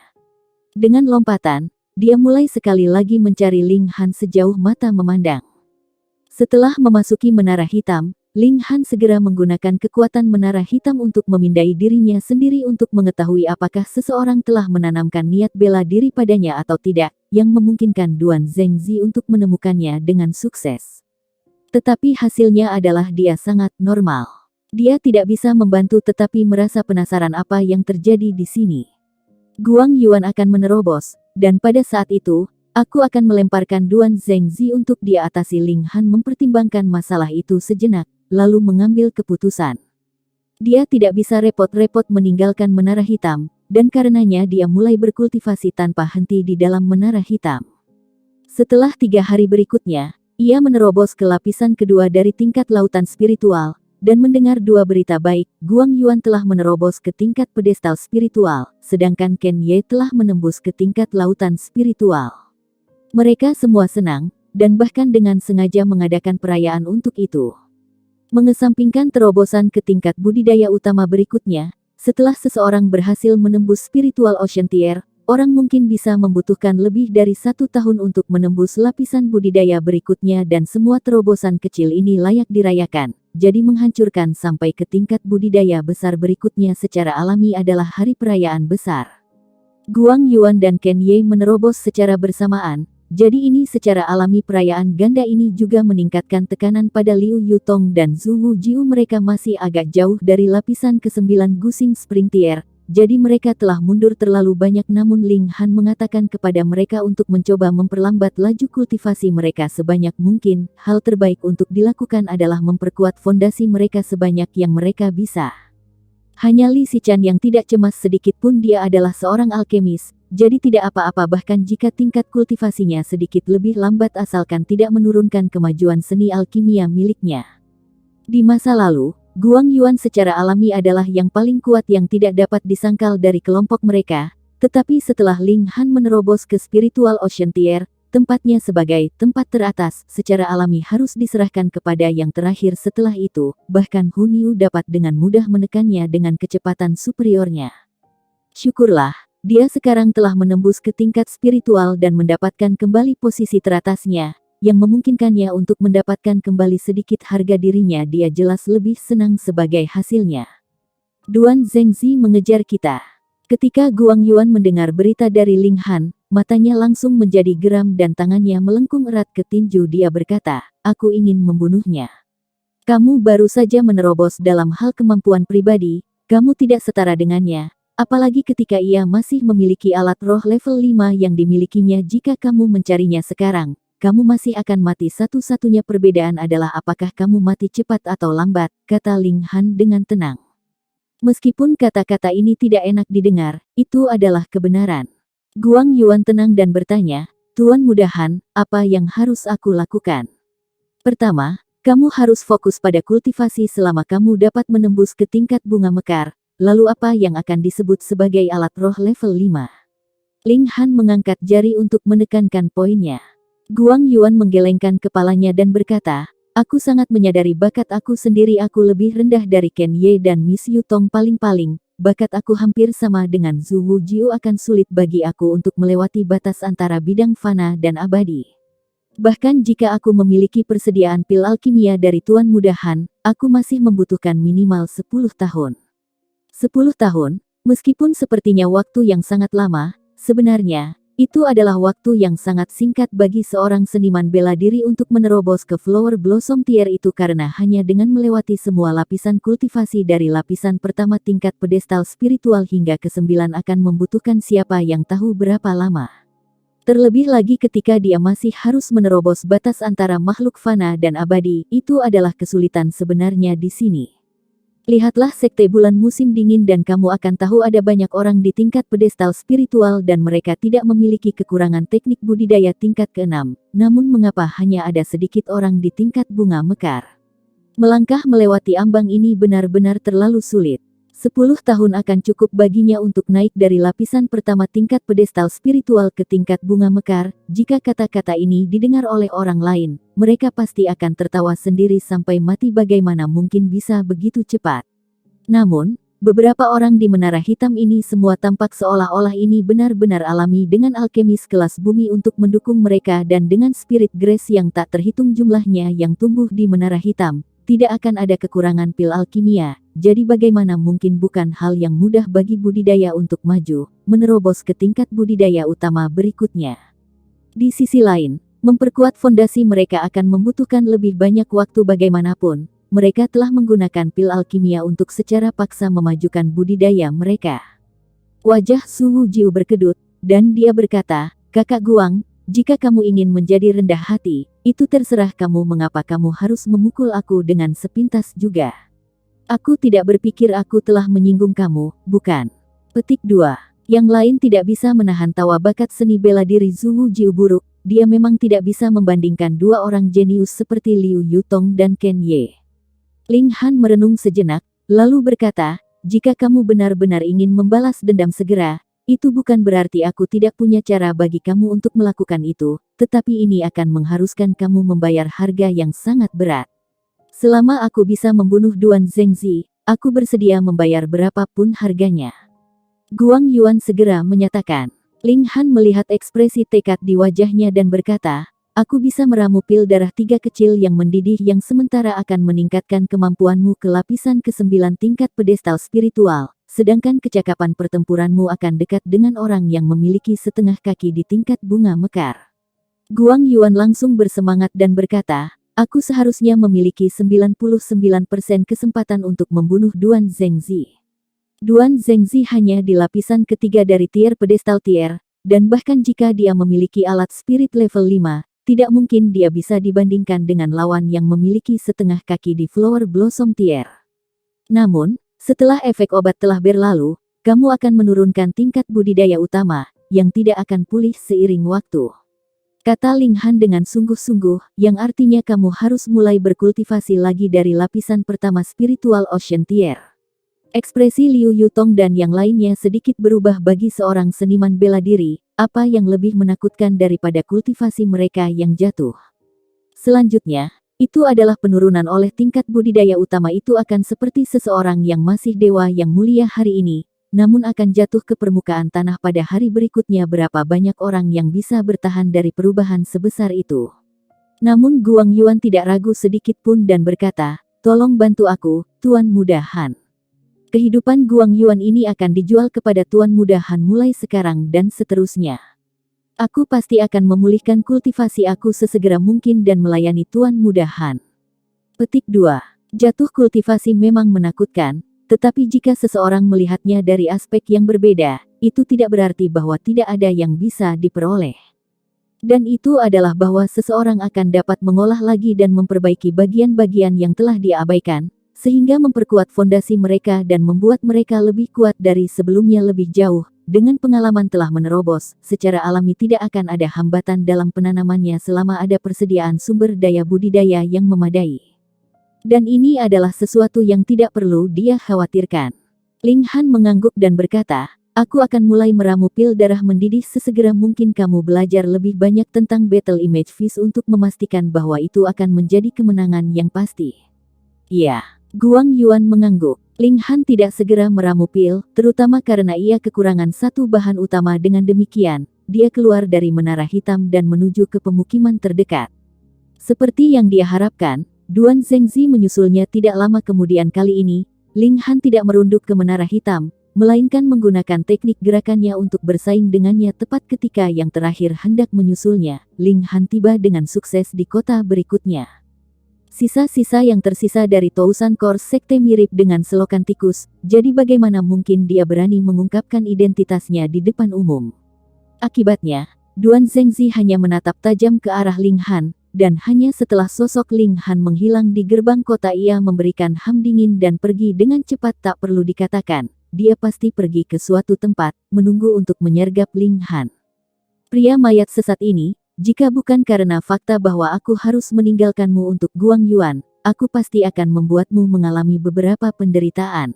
Dengan lompatan, dia mulai sekali lagi mencari Ling Han sejauh mata memandang. Setelah memasuki Menara Hitam, Ling Han segera menggunakan kekuatan Menara Hitam untuk memindai dirinya sendiri untuk mengetahui apakah seseorang telah menanamkan niat bela diri padanya atau tidak, yang memungkinkan Duan Zengzi untuk menemukannya dengan sukses. Tetapi hasilnya adalah dia sangat normal. Dia tidak bisa membantu tetapi merasa penasaran apa yang terjadi di sini. Guang Yuan akan menerobos, dan pada saat itu, aku akan melemparkan Duan Zengzi untuk dia atasi. Ling Han mempertimbangkan masalah itu sejenak, lalu mengambil keputusan. Dia tidak bisa repot-repot meninggalkan Menara Hitam, dan karenanya dia mulai berkultivasi tanpa henti di dalam Menara Hitam. Setelah 3 hari berikutnya, ia menerobos ke lapisan kedua dari tingkat lautan spiritual, dan mendengar 2 berita baik. Guang Yuan telah menerobos ke tingkat pedestal spiritual, sedangkan Ken Ye telah menembus ke tingkat lautan spiritual. Mereka semua senang, dan bahkan dengan sengaja mengadakan perayaan untuk itu. Mengesampingkan terobosan ke tingkat budidaya utama berikutnya, setelah seseorang berhasil menembus spiritual ocean tier, orang mungkin bisa membutuhkan lebih dari 1 tahun untuk menembus lapisan budidaya berikutnya dan semua terobosan kecil ini layak dirayakan, jadi menghancurkan sampai ke tingkat budidaya besar berikutnya secara alami adalah hari perayaan besar. Guang Yuan dan Ken Ye menerobos secara bersamaan, Jadi ini secara alami perayaan ganda ini juga meningkatkan tekanan pada Liu Yutong dan Zhu Wujiu. Mereka masih agak jauh dari lapisan ke-9 Gusing Spring Tier, jadi mereka telah mundur terlalu banyak, namun Ling Han mengatakan kepada mereka untuk mencoba memperlambat laju kultivasi mereka sebanyak mungkin. Hal terbaik untuk dilakukan adalah memperkuat fondasi mereka sebanyak yang mereka bisa. Hanya Li Xichan yang tidak cemas sedikit pun. Dia adalah seorang alkemis, jadi tidak apa-apa bahkan jika tingkat kultivasinya sedikit lebih lambat asalkan tidak menurunkan kemajuan seni alkimia miliknya. Di masa lalu, Guang Yuan secara alami adalah yang paling kuat yang tidak dapat disangkal dari kelompok mereka, tetapi setelah Ling Han menerobos ke Spiritual Ocean Tier, tempatnya sebagai tempat teratas secara alami harus diserahkan kepada yang terakhir. Setelah itu, bahkan Hun Yu dapat dengan mudah menekannya dengan kecepatan superiornya. Syukurlah, dia sekarang telah menembus ke tingkat spiritual dan mendapatkan kembali posisi teratasnya, yang memungkinkannya untuk mendapatkan kembali sedikit harga dirinya. Dia jelas lebih senang sebagai hasilnya. Duan Zhengzi mengejar kita. Ketika Guang Yuan mendengar berita dari Ling Han, matanya langsung menjadi geram dan tangannya melengkung erat ke tinju. Dia berkata, aku ingin membunuhnya. Kamu baru saja menerobos dalam hal kemampuan pribadi, kamu tidak setara dengannya, apalagi ketika ia masih memiliki alat roh level 5 yang dimilikinya. Jika kamu mencarinya sekarang, kamu masih akan mati. Satu-satunya perbedaan adalah apakah kamu mati cepat atau lambat, kata Ling Han dengan tenang. Meskipun kata-kata ini tidak enak didengar, itu adalah kebenaran. Guang Yuan tenang dan bertanya, Tuan Muda Han, apa yang harus aku lakukan? Pertama, kamu harus fokus pada kultivasi selama kamu dapat menembus ke tingkat bunga mekar, lalu apa yang akan disebut sebagai alat roh level 5? Ling Han mengangkat jari untuk menekankan poinnya. Guang Yuan menggelengkan kepalanya dan berkata, aku sangat menyadari bakat aku sendiri. Aku lebih rendah dari Ken Ye dan Miss Yutong. Paling-paling, bakat aku hampir sama dengan Zhu Wujiu. Akan sulit bagi aku untuk melewati batas antara bidang fana dan abadi. Bahkan jika aku memiliki persediaan pil alkimia dari Tuan Muda Han, aku masih membutuhkan minimal 10 tahun. 10 tahun, meskipun sepertinya waktu yang sangat lama, sebenarnya itu adalah waktu yang sangat singkat bagi seorang seniman bela diri untuk menerobos ke Flower Blossom Tier itu, karena hanya dengan melewati semua lapisan kultivasi dari lapisan pertama tingkat pedestal spiritual hingga ke-9 akan membutuhkan siapa yang tahu berapa lama. Terlebih lagi ketika dia masih harus menerobos batas antara makhluk fana dan abadi. Itu adalah kesulitan sebenarnya di sini. Lihatlah Sekte Bulan Musim Dingin dan kamu akan tahu ada banyak orang di tingkat pedestal spiritual dan mereka tidak memiliki kekurangan teknik budidaya tingkat ke-6. Namun mengapa hanya ada sedikit orang di tingkat bunga mekar? Melangkah melewati ambang ini benar-benar terlalu sulit. 10 tahun akan cukup baginya untuk naik dari lapisan pertama tingkat pedestal spiritual ke tingkat bunga mekar. Jika kata-kata ini didengar oleh orang lain, mereka pasti akan tertawa sendiri sampai mati. Bagaimana mungkin bisa begitu cepat? Namun, beberapa orang di menara hitam ini semua tampak seolah-olah ini benar-benar alami dengan alkemis kelas bumi untuk mendukung mereka dan dengan spirit grace yang tak terhitung jumlahnya yang tumbuh di menara hitam. Tidak akan ada kekurangan pil alkimia, jadi bagaimana mungkin bukan hal yang mudah bagi budidaya untuk maju, menerobos ke tingkat budidaya utama berikutnya. Di sisi lain, memperkuat fondasi mereka akan membutuhkan lebih banyak waktu. Bagaimanapun, mereka telah menggunakan pil alkimia untuk secara paksa memajukan budidaya mereka. Wajah Zhu Wujiu berkedut, dan dia berkata, Kakak Guang, jika kamu ingin menjadi rendah hati, itu terserah kamu. Mengapa kamu harus memukul aku dengan sepintas juga? Aku tidak berpikir aku telah menyinggung kamu, bukan? Petik 2. Yang lain tidak bisa menahan tawa bakat seni bela diri Zhu Wujiu buruk. Dia memang tidak bisa membandingkan dua orang jenius seperti Liu Yutong dan Ken Ye. Ling Han merenung sejenak, lalu berkata, jika kamu benar-benar ingin membalas dendam segera, itu bukan berarti aku tidak punya cara bagi kamu untuk melakukan itu, tetapi ini akan mengharuskan kamu membayar harga yang sangat berat. Selama aku bisa membunuh Duan Zhengzi, aku bersedia membayar berapapun harganya. Guang Yuan segera menyatakan. Ling Han melihat ekspresi tekad di wajahnya dan berkata, aku bisa meramu pil darah 3 kecil yang mendidih yang sementara akan meningkatkan kemampuanmu ke lapisan ke-9 tingkat pedestal spiritual. Sedangkan kecakapan pertempuranmu akan dekat dengan orang yang memiliki setengah kaki di tingkat bunga mekar. Guang Yuan langsung bersemangat dan berkata, aku seharusnya memiliki 99% kesempatan untuk membunuh Duan Zhengzi. Duan Zhengzi hanya di lapisan ketiga dari tier pedestal tier, dan bahkan jika dia memiliki alat spirit level 5, tidak mungkin dia bisa dibandingkan dengan lawan yang memiliki setengah kaki di Flower Blossom tier. Namun, setelah efek obat telah berlalu, kamu akan menurunkan tingkat budidaya utama, yang tidak akan pulih seiring waktu. Kata Ling Han dengan sungguh-sungguh, yang artinya kamu harus mulai berkultivasi lagi dari lapisan pertama spiritual ocean tier. Ekspresi Liu Yutong dan yang lainnya sedikit berubah bagi seorang seniman bela diri, apa yang lebih menakutkan daripada kultivasi mereka yang jatuh. Selanjutnya, itu adalah penurunan oleh tingkat budidaya utama itu akan seperti seseorang yang masih dewa yang mulia hari ini, namun akan jatuh ke permukaan tanah pada hari berikutnya. Berapa banyak orang yang bisa bertahan dari perubahan sebesar itu? Namun Guang Yuan tidak ragu sedikit pun dan berkata, tolong bantu aku, Tuan Muda Han. Kehidupan Guang Yuan ini akan dijual kepada Tuan Muda Han mulai sekarang dan seterusnya. Aku pasti akan memulihkan kultivasi aku sesegera mungkin dan melayani Tuan Muda Han. Petik 2. Jatuh kultivasi memang menakutkan, tetapi jika seseorang melihatnya dari aspek yang berbeda, itu tidak berarti bahwa tidak ada yang bisa diperoleh. Dan itu adalah bahwa seseorang akan dapat mengolah lagi dan memperbaiki bagian-bagian yang telah diabaikan, sehingga memperkuat fondasi mereka dan membuat mereka lebih kuat dari sebelumnya lebih jauh. Dengan pengalaman telah menerobos, secara alami tidak akan ada hambatan dalam penanamannya selama ada persediaan sumber daya budidaya yang memadai. Dan ini adalah sesuatu yang tidak perlu dia khawatirkan. Ling Han mengangguk dan berkata, aku akan mulai meramu pil darah mendidih sesegera mungkin. Kamu belajar lebih banyak tentang Battle Image Fish untuk memastikan bahwa itu akan menjadi kemenangan yang pasti. Ya, Guang Yuan mengangguk. Ling Han tidak segera meramu pil, terutama karena ia kekurangan satu bahan utama. Dengan demikian, dia keluar dari menara hitam dan menuju ke pemukiman terdekat. Seperti yang dia harapkan, Duan Zhengzi menyusulnya tidak lama kemudian. Kali ini, Ling Han tidak merunduk ke menara hitam, melainkan menggunakan teknik gerakannya untuk bersaing dengannya. Tepat ketika yang terakhir hendak menyusulnya, Ling Han tiba dengan sukses di kota berikutnya. Sisa-sisa yang tersisa dari Tousan Core Sekte mirip dengan selokan tikus, jadi bagaimana mungkin dia berani mengungkapkan identitasnya di depan umum? Akibatnya, Duan Zhengzi hanya menatap tajam ke arah Ling Han, dan hanya setelah sosok Ling Han menghilang di gerbang kota ia memberikan ham dingin dan pergi dengan cepat. Tak perlu dikatakan, dia pasti pergi ke suatu tempat, menunggu untuk menyergap Ling Han. Pria mayat sesat ini, jika bukan karena fakta bahwa aku harus meninggalkanmu untuk Guang Yuan, aku pasti akan membuatmu mengalami beberapa penderitaan.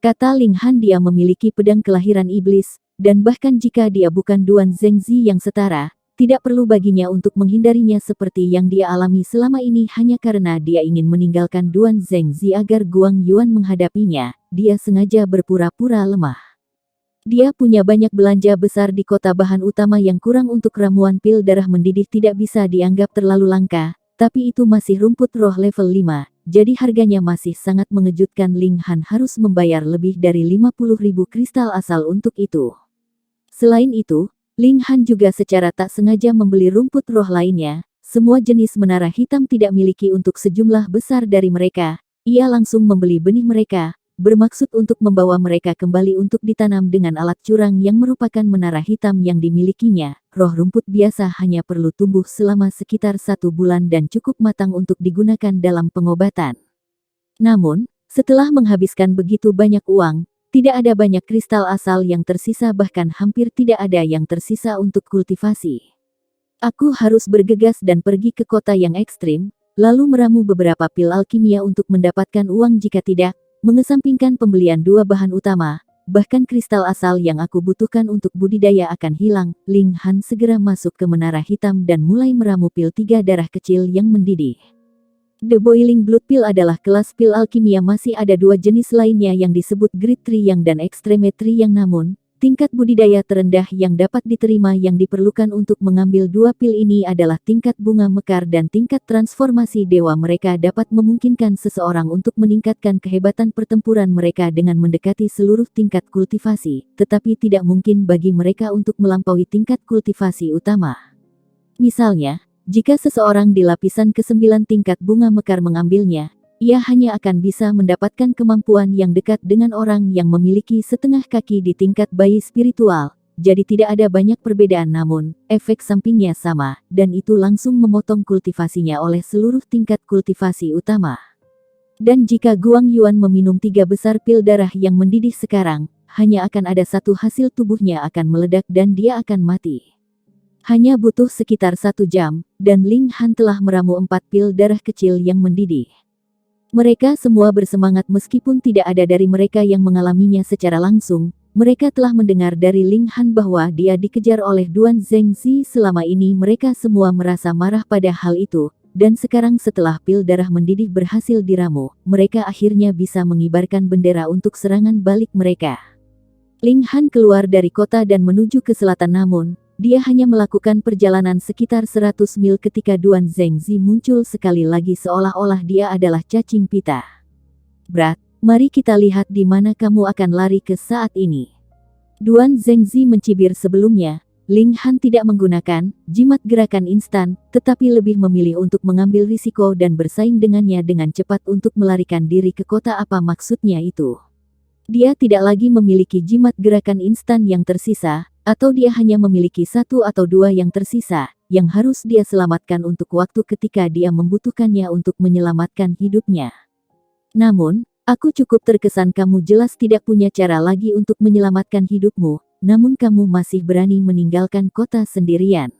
Kata Ling Han, dia memiliki pedang kelahiran iblis, dan bahkan jika dia bukan Duan Zhengzi yang setara, tidak perlu baginya untuk menghindarinya seperti yang dia alami selama ini hanya karena dia ingin meninggalkan Duan Zhengzi agar Guang Yuan menghadapinya. Dia sengaja berpura-pura lemah. Dia punya banyak belanja besar di kota. Bahan utama yang kurang untuk ramuan pil darah mendidih tidak bisa dianggap terlalu langka, tapi itu masih rumput roh level 5, jadi harganya masih sangat mengejutkan. Ling Han harus membayar lebih dari 50.000 kristal asal untuk itu. Selain itu, Ling Han juga secara tak sengaja membeli rumput roh lainnya. Semua jenis menara hitam tidak miliki untuk sejumlah besar dari mereka. Ia langsung membeli benih mereka, bermaksud untuk membawa mereka kembali untuk ditanam dengan alat curang yang merupakan menara hitam yang dimilikinya. Roh rumput biasa hanya perlu tumbuh selama sekitar 1 bulan dan cukup matang untuk digunakan dalam pengobatan. Namun, setelah menghabiskan begitu banyak uang, tidak ada banyak kristal asal yang tersisa, bahkan hampir tidak ada yang tersisa untuk kultivasi. Aku harus bergegas dan pergi ke kota yang ekstrim, lalu meramu beberapa pil alkimia untuk mendapatkan uang. Jika tidak, mengesampingkan pembelian 2 bahan utama, bahkan kristal asal yang aku butuhkan untuk budidaya akan hilang. Ling Han segera masuk ke menara hitam dan mulai meramu pil 3 darah kecil yang mendidih. The Boiling Blood Pill adalah kelas pil alkimia. Masih ada 2 jenis lainnya yang disebut Great Triang dan Extreme Triang, namun tingkat budidaya terendah yang dapat diterima yang diperlukan untuk mengambil 2 pil ini adalah tingkat bunga mekar dan tingkat transformasi dewa. Mereka dapat memungkinkan seseorang untuk meningkatkan kehebatan pertempuran mereka dengan mendekati seluruh tingkat kultivasi, tetapi tidak mungkin bagi mereka untuk melampaui tingkat kultivasi utama. Misalnya, jika seseorang di lapisan ke-9 tingkat bunga mekar mengambilnya, ia hanya akan bisa mendapatkan kemampuan yang dekat dengan orang yang memiliki setengah kaki di tingkat bayi spiritual. Jadi tidak ada banyak perbedaan, namun efek sampingnya sama, dan itu langsung memotong kultivasinya oleh seluruh tingkat kultivasi utama. Dan jika Guang Yuan meminum 3 besar pil darah yang mendidih sekarang, hanya akan ada satu hasil, tubuhnya akan meledak dan dia akan mati. Hanya butuh sekitar 1 jam, dan Ling Han telah meramu 4 pil darah kecil yang mendidih. Mereka semua bersemangat meskipun tidak ada dari mereka yang mengalaminya secara langsung. Mereka telah mendengar dari Ling Han bahwa dia dikejar oleh Duan Zhengzi selama ini. Mereka semua merasa marah pada hal itu, dan sekarang setelah pil darah mendidih berhasil diramu, mereka akhirnya bisa mengibarkan bendera untuk serangan balik mereka. Ling Han keluar dari kota dan menuju ke selatan, namun dia hanya melakukan perjalanan sekitar 100 mil ketika Duan Zhengzi muncul sekali lagi seolah-olah dia adalah cacing pita. "Brat, mari kita lihat di mana kamu akan lari ke saat ini." Duan Zhengzi mencibir. Sebelumnya, Ling Han tidak menggunakan jimat gerakan instan, tetapi lebih memilih untuk mengambil risiko dan bersaing dengannya dengan cepat untuk melarikan diri ke kota. Apa maksudnya itu? Dia tidak lagi memiliki jimat gerakan instan yang tersisa, atau dia hanya memiliki 1 atau 2 yang tersisa, yang harus dia selamatkan untuk waktu ketika dia membutuhkannya untuk menyelamatkan hidupnya. Namun, aku cukup terkesan kamu jelas tidak punya cara lagi untuk menyelamatkan hidupmu, namun kamu masih berani meninggalkan kota sendirian.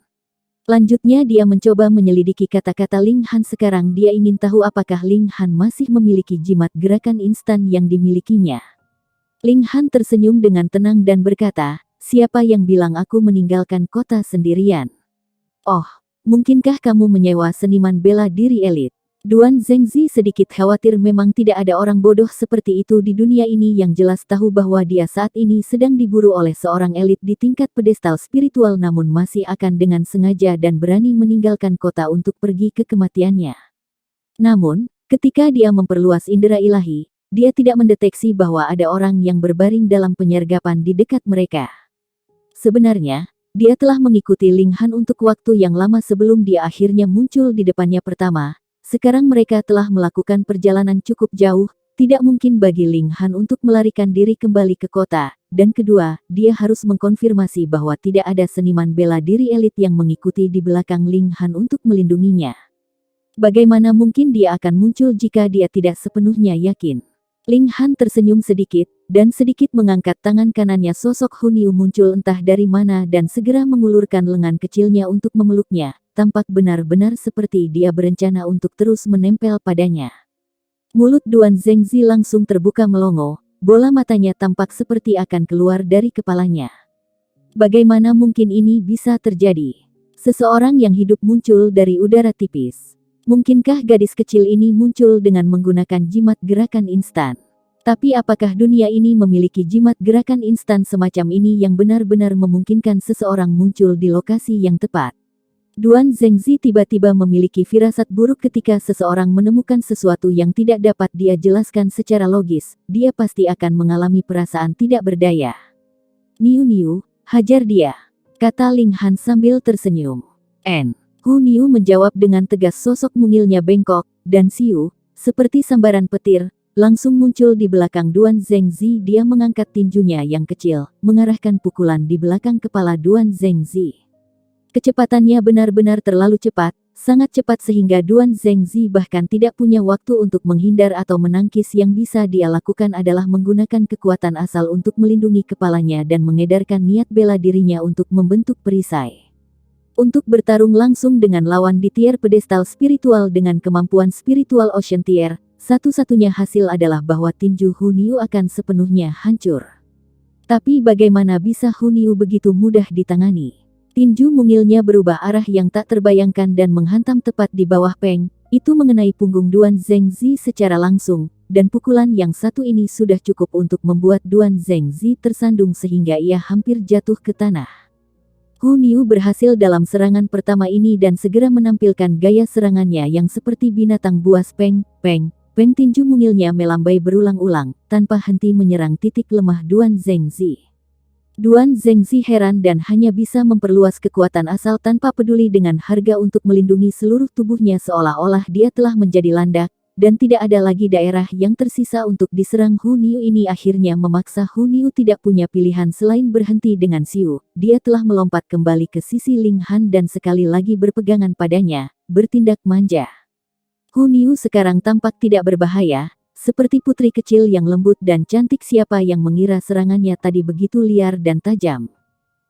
Lanjutnya dia mencoba menyelidiki kata-kata Ling Han. Sekarang dia ingin tahu apakah Ling Han masih memiliki jimat gerakan instan yang dimilikinya. Ling Han tersenyum dengan tenang dan berkata, "Siapa yang bilang aku meninggalkan kota sendirian? Oh, mungkinkah kamu menyewa seniman bela diri elit?" Duan Zhengzi sedikit khawatir. Memang tidak ada orang bodoh seperti itu di dunia ini yang jelas tahu bahwa dia saat ini sedang diburu oleh seorang elit di tingkat pedestal spiritual, namun masih akan dengan sengaja dan berani meninggalkan kota untuk pergi ke kematiannya. Namun, ketika dia memperluas indera ilahi, dia tidak mendeteksi bahwa ada orang yang berbaring dalam penyergapan di dekat mereka. Sebenarnya, dia telah mengikuti Ling Han untuk waktu yang lama sebelum dia akhirnya muncul di depannya pertama. Sekarang mereka telah melakukan perjalanan cukup jauh, tidak mungkin bagi Ling Han untuk melarikan diri kembali ke kota, dan kedua, dia harus mengkonfirmasi bahwa tidak ada seniman bela diri elit yang mengikuti di belakang Ling Han untuk melindunginya. Bagaimana mungkin dia akan muncul jika dia tidak sepenuhnya yakin? Ling Han tersenyum sedikit, dan sedikit mengangkat tangan kanannya. Sosok Hun Yu muncul entah dari mana dan segera mengulurkan lengan kecilnya untuk memeluknya, tampak benar-benar seperti dia berencana untuk terus menempel padanya. Mulut Duan Zhengzi langsung terbuka melongo, bola matanya tampak seperti akan keluar dari kepalanya. Bagaimana mungkin ini bisa terjadi? Seseorang yang hidup muncul dari udara tipis. Mungkinkah gadis kecil ini muncul dengan menggunakan jimat gerakan instan? Tapi apakah dunia ini memiliki jimat gerakan instan semacam ini yang benar-benar memungkinkan seseorang muncul di lokasi yang tepat? Duan Zhengzi tiba-tiba memiliki firasat buruk ketika seseorang menemukan sesuatu yang tidak dapat dia jelaskan secara logis. Dia pasti akan mengalami perasaan tidak berdaya. "Niu Niu, hajar dia," kata Ling Han sambil tersenyum. Hun Yu menjawab dengan tegas. Sosok mungilnya bengkok, dan Siu, seperti sambaran petir, langsung muncul di belakang Duan Zhengzi. Dia mengangkat tinjunya yang kecil, mengarahkan pukulan di belakang kepala Duan Zhengzi. Kecepatannya benar-benar terlalu cepat, sangat cepat sehingga Duan Zhengzi bahkan tidak punya waktu untuk menghindar atau menangkis. Yang bisa dia lakukan adalah menggunakan kekuatan asal untuk melindungi kepalanya dan mengedarkan niat bela dirinya untuk membentuk perisai. Untuk bertarung langsung dengan lawan di tier pedestal spiritual dengan kemampuan spiritual Ocean Tier, satu-satunya hasil adalah bahwa tinju Hun Yu akan sepenuhnya hancur. Tapi bagaimana bisa Hun Yu begitu mudah ditangani? Tinju mungilnya berubah arah yang tak terbayangkan dan menghantam tepat di bawah Peng, itu mengenai punggung Duan Zhengzi secara langsung, dan pukulan yang satu ini sudah cukup untuk membuat Duan Zhengzi tersandung sehingga ia hampir jatuh ke tanah. Hun Yu berhasil dalam serangan pertama ini dan segera menampilkan gaya serangannya yang seperti binatang buas. Peng, peng, peng. Tinju mungilnya melambai berulang-ulang, tanpa henti menyerang titik lemah Duan Zhengzi. Duan Zengzi heran dan hanya bisa memperluas kekuatan asal tanpa peduli dengan harga untuk melindungi seluruh tubuhnya seolah-olah dia telah menjadi landak, dan tidak ada lagi daerah yang tersisa untuk diserang. Hu Niu ini akhirnya memaksa Hu Niu tidak punya pilihan selain berhenti dengan Xiu. Dia telah melompat kembali ke sisi Ling Han dan sekali lagi berpegangan padanya, bertindak manja. Hu Niu sekarang tampak tidak berbahaya, seperti putri kecil yang lembut dan cantik. Siapa yang mengira serangannya tadi begitu liar dan tajam?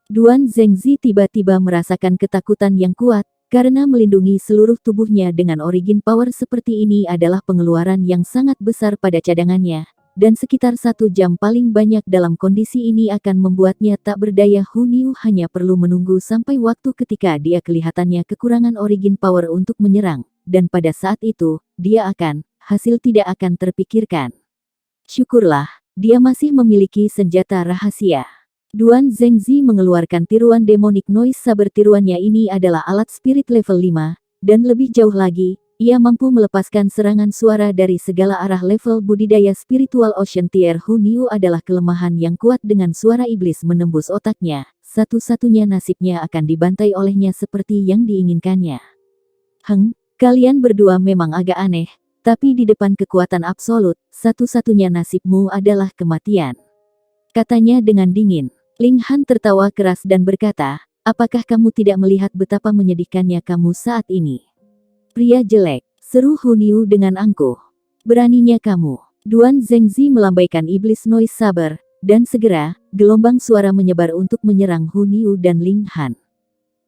Duan Zengzi tiba-tiba merasakan ketakutan yang kuat, karena melindungi seluruh tubuhnya dengan origin power seperti ini adalah pengeluaran yang sangat besar pada cadangannya, dan sekitar 1 jam paling banyak dalam kondisi ini akan membuatnya tak berdaya. Hu Niu hanya perlu menunggu sampai waktu ketika dia kelihatannya kekurangan origin power untuk menyerang, dan pada saat itu, dia akan hasil tidak akan terpikirkan. Syukurlah, dia masih memiliki senjata rahasia. Duan Zengzi mengeluarkan tiruan demonic noise saber. Tiruannya ini adalah alat spirit level 5, dan lebih jauh lagi, ia mampu melepaskan serangan suara dari segala arah. Level budidaya spiritual Ocean Tier. Hu Niu adalah kelemahan yang kuat. Dengan suara iblis menembus otaknya, satu-satunya nasibnya akan dibantai olehnya seperti yang diinginkannya. Kalian berdua memang agak aneh. Tapi di depan kekuatan absolut, satu-satunya nasibmu adalah kematian. Katanya dengan dingin. Ling Han tertawa keras dan berkata, apakah kamu tidak melihat betapa menyedihkannya kamu saat ini? Pria jelek, seru Hu Niu dengan angkuh. Beraninya kamu. Duan Zengzi melambaikan iblis noise saber, dan segera, gelombang suara menyebar untuk menyerang Hu Niu dan Ling Han.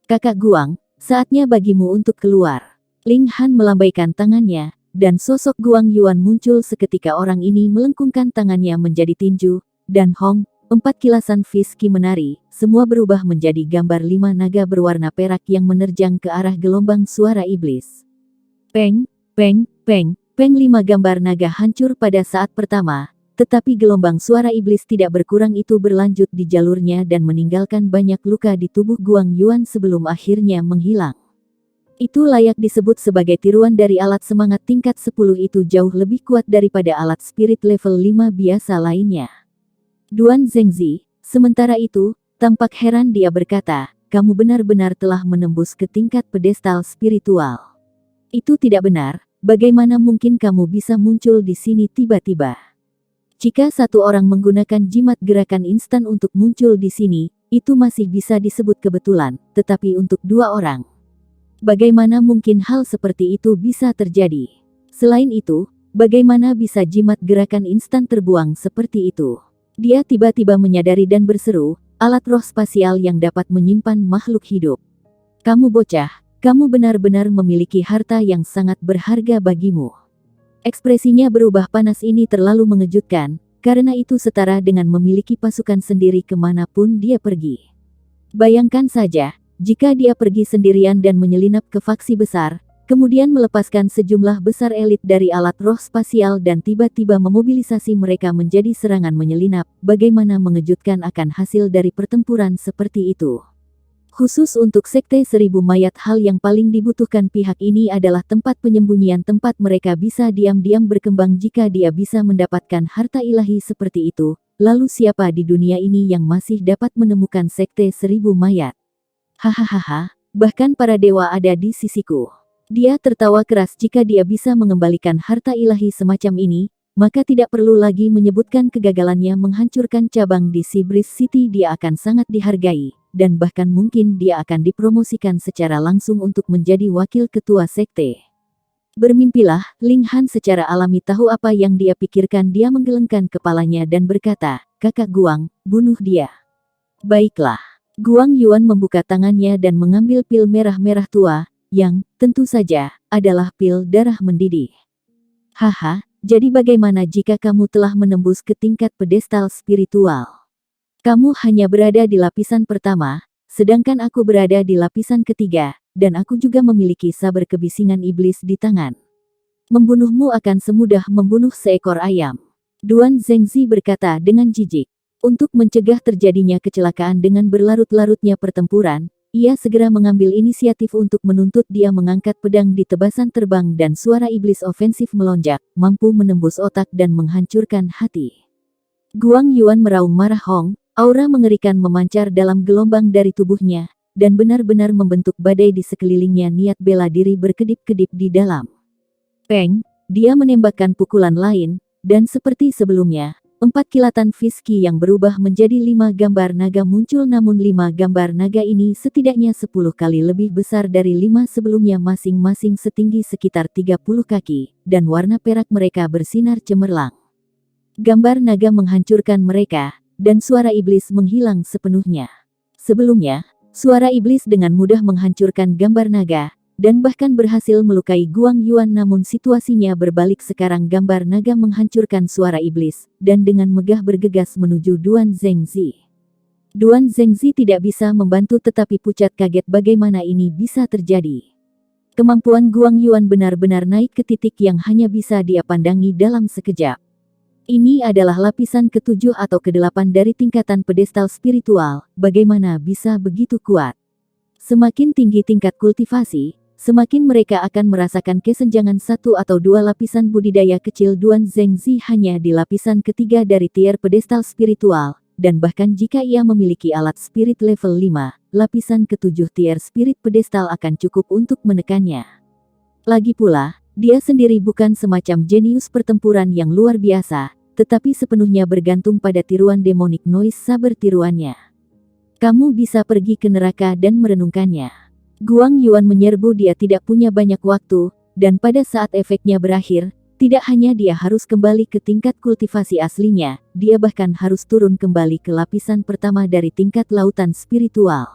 Kakak Guang, saatnya bagimu untuk keluar. Ling Han melambaikan tangannya, dan sosok Guang Yuan muncul seketika. Orang ini melengkungkan tangannya menjadi tinju, dan Hong, 4 kilasan Fiski menari, semua berubah menjadi gambar 5 naga berwarna perak yang menerjang ke arah gelombang suara iblis. Peng, peng, peng, peng. 5 gambar naga hancur pada saat pertama, tetapi gelombang suara iblis tidak berkurang itu berlanjut di jalurnya dan meninggalkan banyak luka di tubuh Guang Yuan sebelum akhirnya menghilang. Itu layak disebut sebagai tiruan dari alat semangat tingkat 10. Itu jauh lebih kuat daripada alat spirit level 5 biasa lainnya. Duan Zengzi, sementara itu, tampak heran. Dia berkata, kamu benar-benar telah menembus ke tingkat pedestal spiritual. Itu tidak benar, bagaimana mungkin kamu bisa muncul di sini tiba-tiba? Jika satu orang menggunakan jimat gerakan instan untuk muncul di sini, itu masih bisa disebut kebetulan, tetapi untuk 2 orang, bagaimana mungkin hal seperti itu bisa terjadi? Selain itu, bagaimana bisa jimat gerakan instan terbuang seperti itu? Dia tiba-tiba menyadari dan berseru, alat roh spasial yang dapat menyimpan makhluk hidup. Kamu bocah, kamu benar-benar memiliki harta yang sangat berharga bagimu. Ekspresinya berubah panas. Ini terlalu mengejutkan, karena itu setara dengan memiliki pasukan sendiri kemanapun dia pergi. Bayangkan saja, jika dia pergi sendirian dan menyelinap ke faksi besar, kemudian melepaskan sejumlah besar elit dari alat roh spasial dan tiba-tiba memobilisasi mereka menjadi serangan menyelinap, bagaimana mengejutkan akan hasil dari pertempuran seperti itu. Khusus untuk Sekte 1000 Mayat, hal yang paling dibutuhkan pihak ini adalah tempat penyembunyian, tempat mereka bisa diam-diam berkembang. Jika dia bisa mendapatkan harta ilahi seperti itu, lalu siapa di dunia ini yang masih dapat menemukan Sekte 1000 Mayat? Hahaha, bahkan para dewa ada di sisiku. Dia tertawa keras. Jika dia bisa mengembalikan harta ilahi semacam ini, maka tidak perlu lagi menyebutkan kegagalannya menghancurkan cabang di Seabreeze City. Dia akan sangat dihargai, dan bahkan mungkin dia akan dipromosikan secara langsung untuk menjadi wakil ketua sekte. Bermimpilah, Ling Han secara alami tahu apa yang dia pikirkan. Dia menggelengkan kepalanya dan berkata, kakak Guang, bunuh dia. Baiklah. Guang Yuan membuka tangannya dan mengambil pil merah-merah tua, yang, tentu saja, adalah pil darah mendidih. Haha, jadi bagaimana jika kamu telah menembus ke tingkat pedestal spiritual? Kamu hanya berada di lapisan pertama, sedangkan aku berada di lapisan ketiga, dan aku juga memiliki saber kebisingan iblis di tangan. Membunuhmu akan semudah membunuh seekor ayam. Duan Zengzi berkata dengan jijik. Untuk mencegah terjadinya kecelakaan dengan berlarut-larutnya pertempuran, ia segera mengambil inisiatif untuk menuntut. Dia mengangkat pedang di tebasan terbang dan suara iblis ofensif melonjak, mampu menembus otak dan menghancurkan hati. Guang Yuan meraung marah. Hong, Aura mengerikan memancar dalam gelombang dari tubuhnya, dan benar-benar membentuk badai di sekelilingnya. Niat bela diri berkedip-kedip di dalam. Peng, dia menembakkan pukulan lain, dan seperti sebelumnya, 4 kilatan Fiski yang berubah menjadi 5 gambar naga muncul, namun 5 gambar naga ini setidaknya 10 kali lebih besar dari 5 sebelumnya, masing-masing setinggi sekitar 30 kaki, dan warna perak mereka bersinar cemerlang. Gambar naga menghancurkan mereka, dan suara iblis menghilang sepenuhnya. Sebelumnya, suara iblis dengan mudah menghancurkan gambar naga, dan bahkan berhasil melukai Guang Yuan, namun situasinya berbalik sekarang. Gambar naga menghancurkan suara iblis, dan dengan megah bergegas menuju Duan Zhengzi. Duan Zhengzi tidak bisa membantu tetapi pucat kaget bagaimana ini bisa terjadi. Kemampuan Guang Yuan benar-benar naik ke titik yang hanya bisa dia pandangi dalam sekejap. Ini adalah lapisan ke-7 atau ke-8 dari tingkatan pedestal spiritual, bagaimana bisa begitu kuat? Semakin tinggi tingkat kultivasi, semakin mereka akan merasakan kesenjangan 1 atau 2 lapisan budidaya kecil. Duan Zhengzi hanya di lapisan ketiga dari tier pedestal spiritual, dan bahkan jika ia memiliki alat spirit level 5, lapisan ke-7 tier spirit pedestal akan cukup untuk menekannya. Lagi pula, dia sendiri bukan semacam jenius pertempuran yang luar biasa, tetapi sepenuhnya bergantung pada tiruan demonic noise saber tiruannya. Kamu bisa pergi ke neraka dan merenungkannya. Guang Yuan menyerbu. Dia tidak punya banyak waktu, dan pada saat efeknya berakhir, tidak hanya dia harus kembali ke tingkat kultivasi aslinya, dia bahkan harus turun kembali ke lapisan pertama dari tingkat lautan spiritual.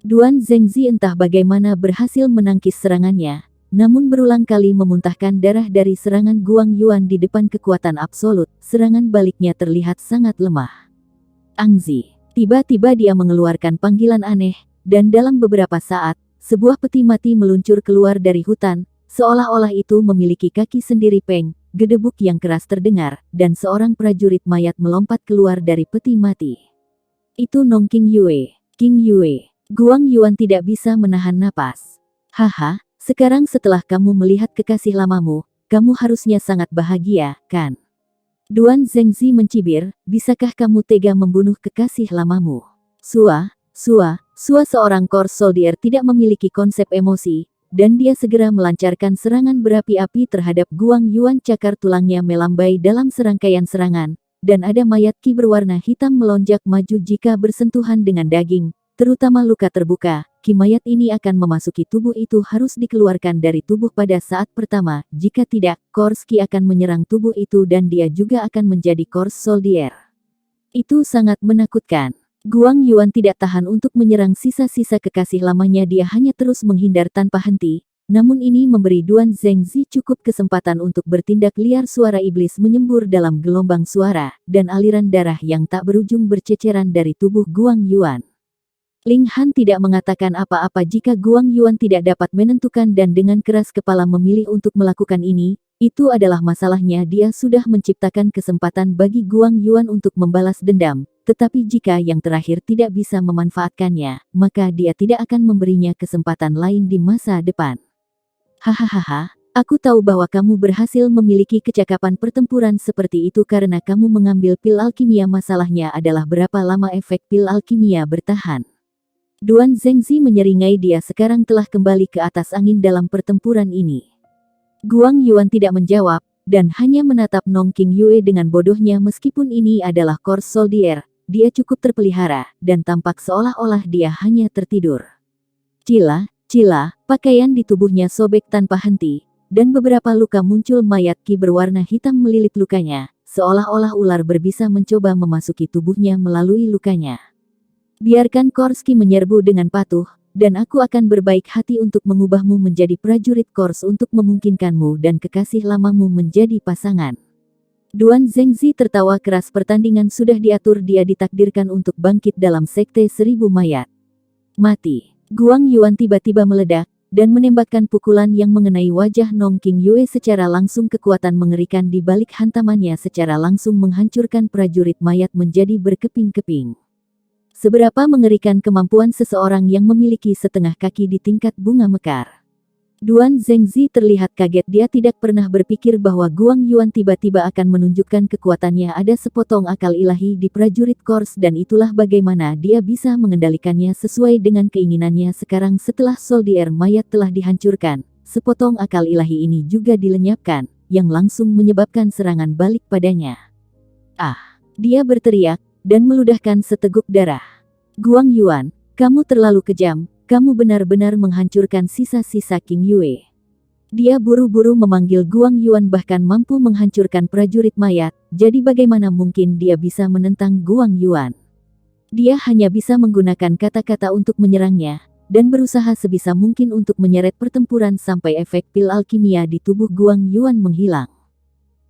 Duan Zhengzi entah bagaimana berhasil menangkis serangannya, namun berulang kali memuntahkan darah dari serangan Guang Yuan di depan kekuatan absolut. Serangan baliknya terlihat sangat lemah. Angzi. Tiba-tiba dia mengeluarkan panggilan aneh, dan dalam beberapa saat, sebuah peti mati meluncur keluar dari hutan, seolah-olah itu memiliki kaki sendiri. Peng, gedebuk yang keras terdengar, dan seorang prajurit mayat melompat keluar dari peti mati. Itu Nong King Yue. King Yue. Guang Yuan tidak bisa menahan napas. Haha. Sekarang setelah kamu melihat kekasih lamamu, kamu harusnya sangat bahagia, kan? Duan Zhengzi mencibir, bisakah kamu tega membunuh kekasih lamamu? Sua seorang Course Soldier tidak memiliki konsep emosi, dan dia segera melancarkan serangan berapi-api terhadap Guang Yuan. Cakar tulangnya melambai dalam serangkaian serangan, dan ada mayat ki berwarna hitam melonjak maju jika bersentuhan dengan daging, terutama luka terbuka. Ki mayat ini akan memasuki tubuh itu harus dikeluarkan dari tubuh pada saat pertama, jika tidak, Course Ki akan menyerang tubuh itu dan dia juga akan menjadi Course Soldier. Itu sangat menakutkan. Guang Yuan tidak tahan untuk menyerang sisa-sisa kekasih lamanya, dia hanya terus menghindar tanpa henti, namun ini memberi Duan Zhengzi cukup kesempatan untuk bertindak liar. Suara iblis menyembur dalam gelombang suara, dan aliran darah yang tak berujung berceceran dari tubuh Guang Yuan. Ling Han tidak mengatakan apa-apa jika Guang Yuan tidak dapat menentukan dan dengan keras kepala memilih untuk melakukan ini. Itu adalah masalahnya. Dia sudah menciptakan kesempatan bagi Guang Yuan untuk membalas dendam, tetapi jika yang terakhir tidak bisa memanfaatkannya, maka dia tidak akan memberinya kesempatan lain di masa depan. Hahaha, aku tahu bahwa kamu berhasil memiliki kecakapan pertempuran seperti itu karena kamu mengambil pil alkimia. Masalahnya adalah berapa lama efek pil alkimia bertahan. Duan Zhengzi menyeringai. Dia sekarang telah kembali ke atas angin dalam pertempuran ini. Guang Yuan tidak menjawab, dan hanya menatap Nong King Yue dengan bodohnya. Meskipun ini adalah Course Soldier, dia cukup terpelihara, dan tampak seolah-olah dia hanya tertidur. Cila, pakaian di tubuhnya sobek tanpa henti, dan beberapa luka muncul. Mayat ki berwarna hitam melilit lukanya, seolah-olah ular berbisa mencoba memasuki tubuhnya melalui lukanya. Biarkan Course Ki menyerbu dengan patuh, dan aku akan berbaik hati untuk mengubahmu menjadi prajurit Course untuk memungkinkanmu dan kekasih lamamu menjadi pasangan. Duan Zhengzi tertawa keras. Pertandingan sudah diatur. Dia ditakdirkan untuk bangkit dalam sekte 1000 mayat. Mati. Guang Yuan tiba-tiba meledak, dan menembakkan pukulan yang mengenai wajah Nong King Yue secara langsung. Kekuatan mengerikan di balik hantamannya secara langsung menghancurkan prajurit mayat menjadi berkeping-keping. Seberapa mengerikan kemampuan seseorang yang memiliki setengah kaki di tingkat bunga mekar. Duan Zengzi terlihat kaget, dia tidak pernah berpikir bahwa Guang Yuan tiba-tiba akan menunjukkan kekuatannya. Ada sepotong akal ilahi di prajurit Kors dan itulah bagaimana dia bisa mengendalikannya sesuai dengan keinginannya. Sekarang setelah soldier mayat telah dihancurkan, sepotong akal ilahi ini juga dilenyapkan, yang langsung menyebabkan serangan balik padanya. Ah! Dia berteriak, dan meludahkan seteguk darah. Guang Yuan, kamu terlalu kejam. Kamu benar-benar menghancurkan sisa-sisa King Yue. Dia buru-buru memanggil Guang Yuan, bahkan mampu menghancurkan prajurit mayat, jadi bagaimana mungkin dia bisa menentang Guang Yuan? Dia hanya bisa menggunakan kata-kata untuk menyerangnya, dan berusaha sebisa mungkin untuk menyeret pertempuran sampai efek pil alkimia di tubuh Guang Yuan menghilang.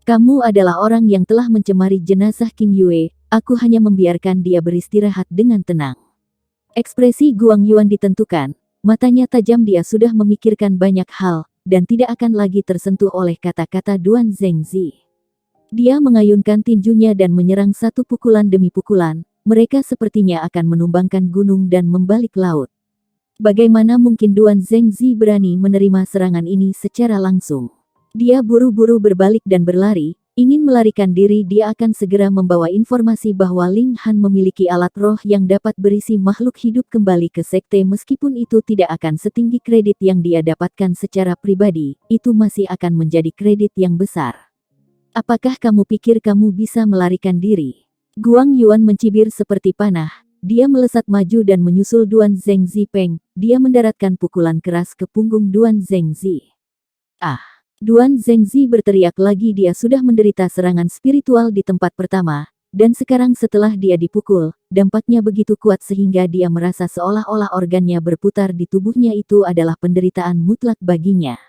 Kamu adalah orang yang telah mencemari jenazah King Yue, aku hanya membiarkan dia beristirahat dengan tenang. Ekspresi Guang Yuan ditentukan, matanya tajam, dia sudah memikirkan banyak hal, dan tidak akan lagi tersentuh oleh kata-kata Duan Zengzi. Dia mengayunkan tinjunya dan menyerang satu pukulan demi pukulan, mereka sepertinya akan menumbangkan gunung dan membalik laut. Bagaimana mungkin Duan Zengzi berani menerima serangan ini secara langsung? Dia buru-buru berbalik dan berlari, ingin melarikan diri. Dia akan segera membawa informasi bahwa Ling Han memiliki alat roh yang dapat berisi makhluk hidup kembali ke sekte. Meskipun itu tidak akan setinggi kredit yang dia dapatkan secara pribadi, itu masih akan menjadi kredit yang besar. Apakah kamu pikir kamu bisa melarikan diri? Guang Yuan mencibir seperti panah, dia melesat maju dan menyusul Duan Zengzi. Peng, dia mendaratkan pukulan keras ke punggung Duan Zengzi. Ah! Duan Zengzi berteriak lagi. Dia sudah menderita serangan spiritual di tempat pertama, dan sekarang setelah dia dipukul, dampaknya begitu kuat sehingga dia merasa seolah-olah organnya berputar di tubuhnya. Itu adalah penderitaan mutlak baginya.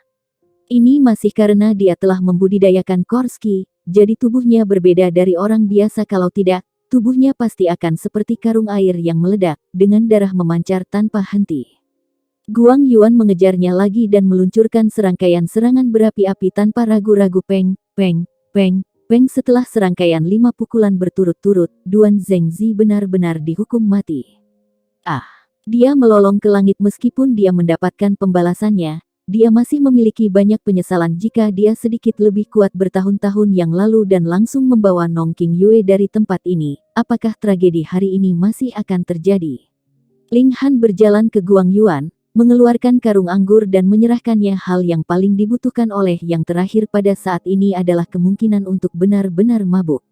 Ini masih karena dia telah membudidayakan Korski, jadi tubuhnya berbeda dari orang biasa. Kalau tidak, tubuhnya pasti akan seperti karung air yang meledak, dengan darah memancar tanpa henti. Guang Yuan mengejarnya lagi dan meluncurkan serangkaian serangan berapi-api tanpa ragu-ragu. Peng, peng, peng, peng. Setelah serangkaian 5 pukulan berturut-turut, Duan Zengzi benar-benar dihukum mati. Ah! Dia melolong ke langit. Meskipun dia mendapatkan pembalasannya, dia masih memiliki banyak penyesalan jika dia sedikit lebih kuat bertahun-tahun yang lalu dan langsung membawa Nong King Yue dari tempat ini. Apakah tragedi hari ini masih akan terjadi? Ling Han berjalan ke Guang Yuan, mengeluarkan karung anggur dan menyerahkannya. Hal yang paling dibutuhkan oleh yang terakhir pada saat ini adalah kemungkinan untuk benar-benar mabuk.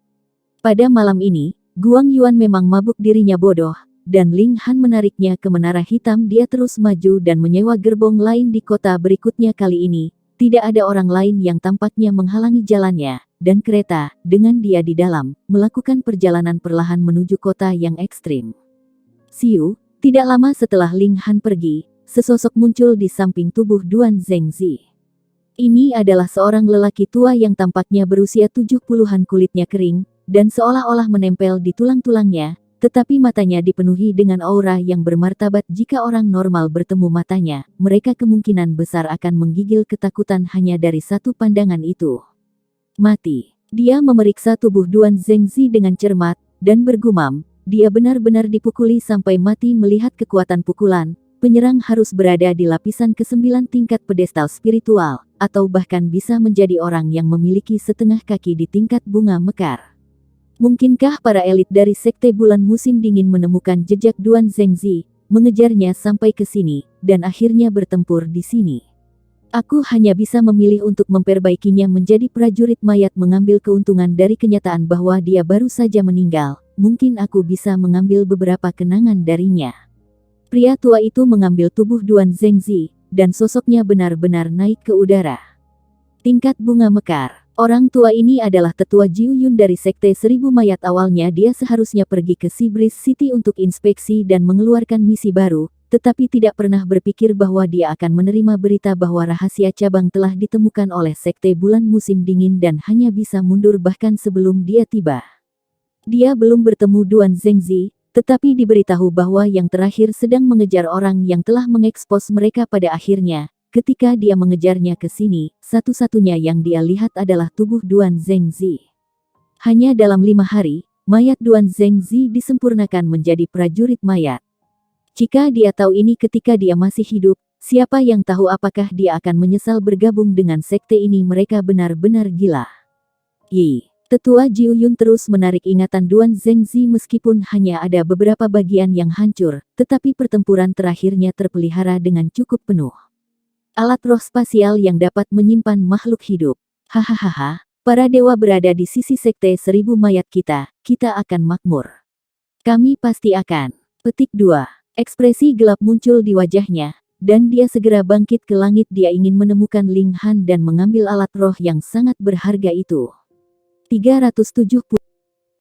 Pada malam ini, Guang Yuan memang mabuk, dirinya bodoh, dan Ling Han menariknya ke menara hitam. Dia terus maju dan menyewa gerbong lain di kota berikutnya. Kali ini, tidak ada orang lain yang tampaknya menghalangi jalannya, dan kereta, dengan dia di dalam, melakukan perjalanan perlahan menuju kota yang ekstrim. Siu, tidak lama setelah Ling Han pergi, sesosok muncul di samping tubuh Duan Zengzi. Ini adalah seorang lelaki tua yang tampaknya berusia 70-an. Kulitnya kering, dan seolah-olah menempel di tulang-tulangnya, tetapi matanya dipenuhi dengan aura yang bermartabat. Jika orang normal bertemu matanya, mereka kemungkinan besar akan menggigil ketakutan hanya dari satu pandangan itu. Mati. Dia memeriksa tubuh Duan Zengzi dengan cermat, dan bergumam, dia benar-benar dipukuli sampai mati. Melihat kekuatan pukulan, penyerang harus berada di lapisan ke-9 tingkat pedestal spiritual, atau bahkan bisa menjadi orang yang memiliki setengah kaki di tingkat bunga mekar. Mungkinkah para elit dari Sekte Bulan Musim Dingin menemukan jejak Duan Zengzi, mengejarnya sampai ke sini, dan akhirnya bertempur di sini? Aku hanya bisa memilih untuk memperbaikinya menjadi prajurit mayat, mengambil keuntungan dari kenyataan bahwa dia baru saja meninggal. Mungkin aku bisa mengambil beberapa kenangan darinya. Pria tua itu mengambil tubuh Duan Zengzi, dan sosoknya benar-benar naik ke udara. Tingkat bunga mekar. Orang tua ini adalah tetua Jiu Yun dari Sekte Seribu Mayat. Awalnya dia seharusnya pergi ke Seabreeze City untuk inspeksi dan mengeluarkan misi baru, tetapi tidak pernah berpikir bahwa dia akan menerima berita bahwa rahasia cabang telah ditemukan oleh Sekte Bulan Musim Dingin dan hanya bisa mundur bahkan sebelum dia tiba. Dia belum bertemu Duan Zengzi, tetapi diberitahu bahwa yang terakhir sedang mengejar orang yang telah mengekspos mereka. Pada akhirnya, ketika dia mengejarnya ke sini, satu-satunya yang dia lihat adalah tubuh Duan Zengzi. Hanya dalam 5 hari, mayat Duan Zengzi disempurnakan menjadi prajurit mayat. Jika dia tahu ini ketika dia masih hidup, Siapa yang tahu apakah dia akan menyesal bergabung dengan sekte ini. Mereka benar-benar gila. Yi. Tetua Jiu Yun terus menarik ingatan Duan Zengzi meskipun hanya ada beberapa bagian yang hancur, tetapi pertempuran terakhirnya terpelihara dengan cukup penuh. Alat roh spasial yang dapat menyimpan makhluk hidup. Hahaha, para dewa berada di sisi sekte 1000 mayat kita akan makmur. Kami pasti akan. Petik 2. Ekspresi gelap muncul di wajahnya, dan dia segera bangkit ke langit. Dia ingin menemukan Ling Han dan mengambil alat roh yang sangat berharga itu. 370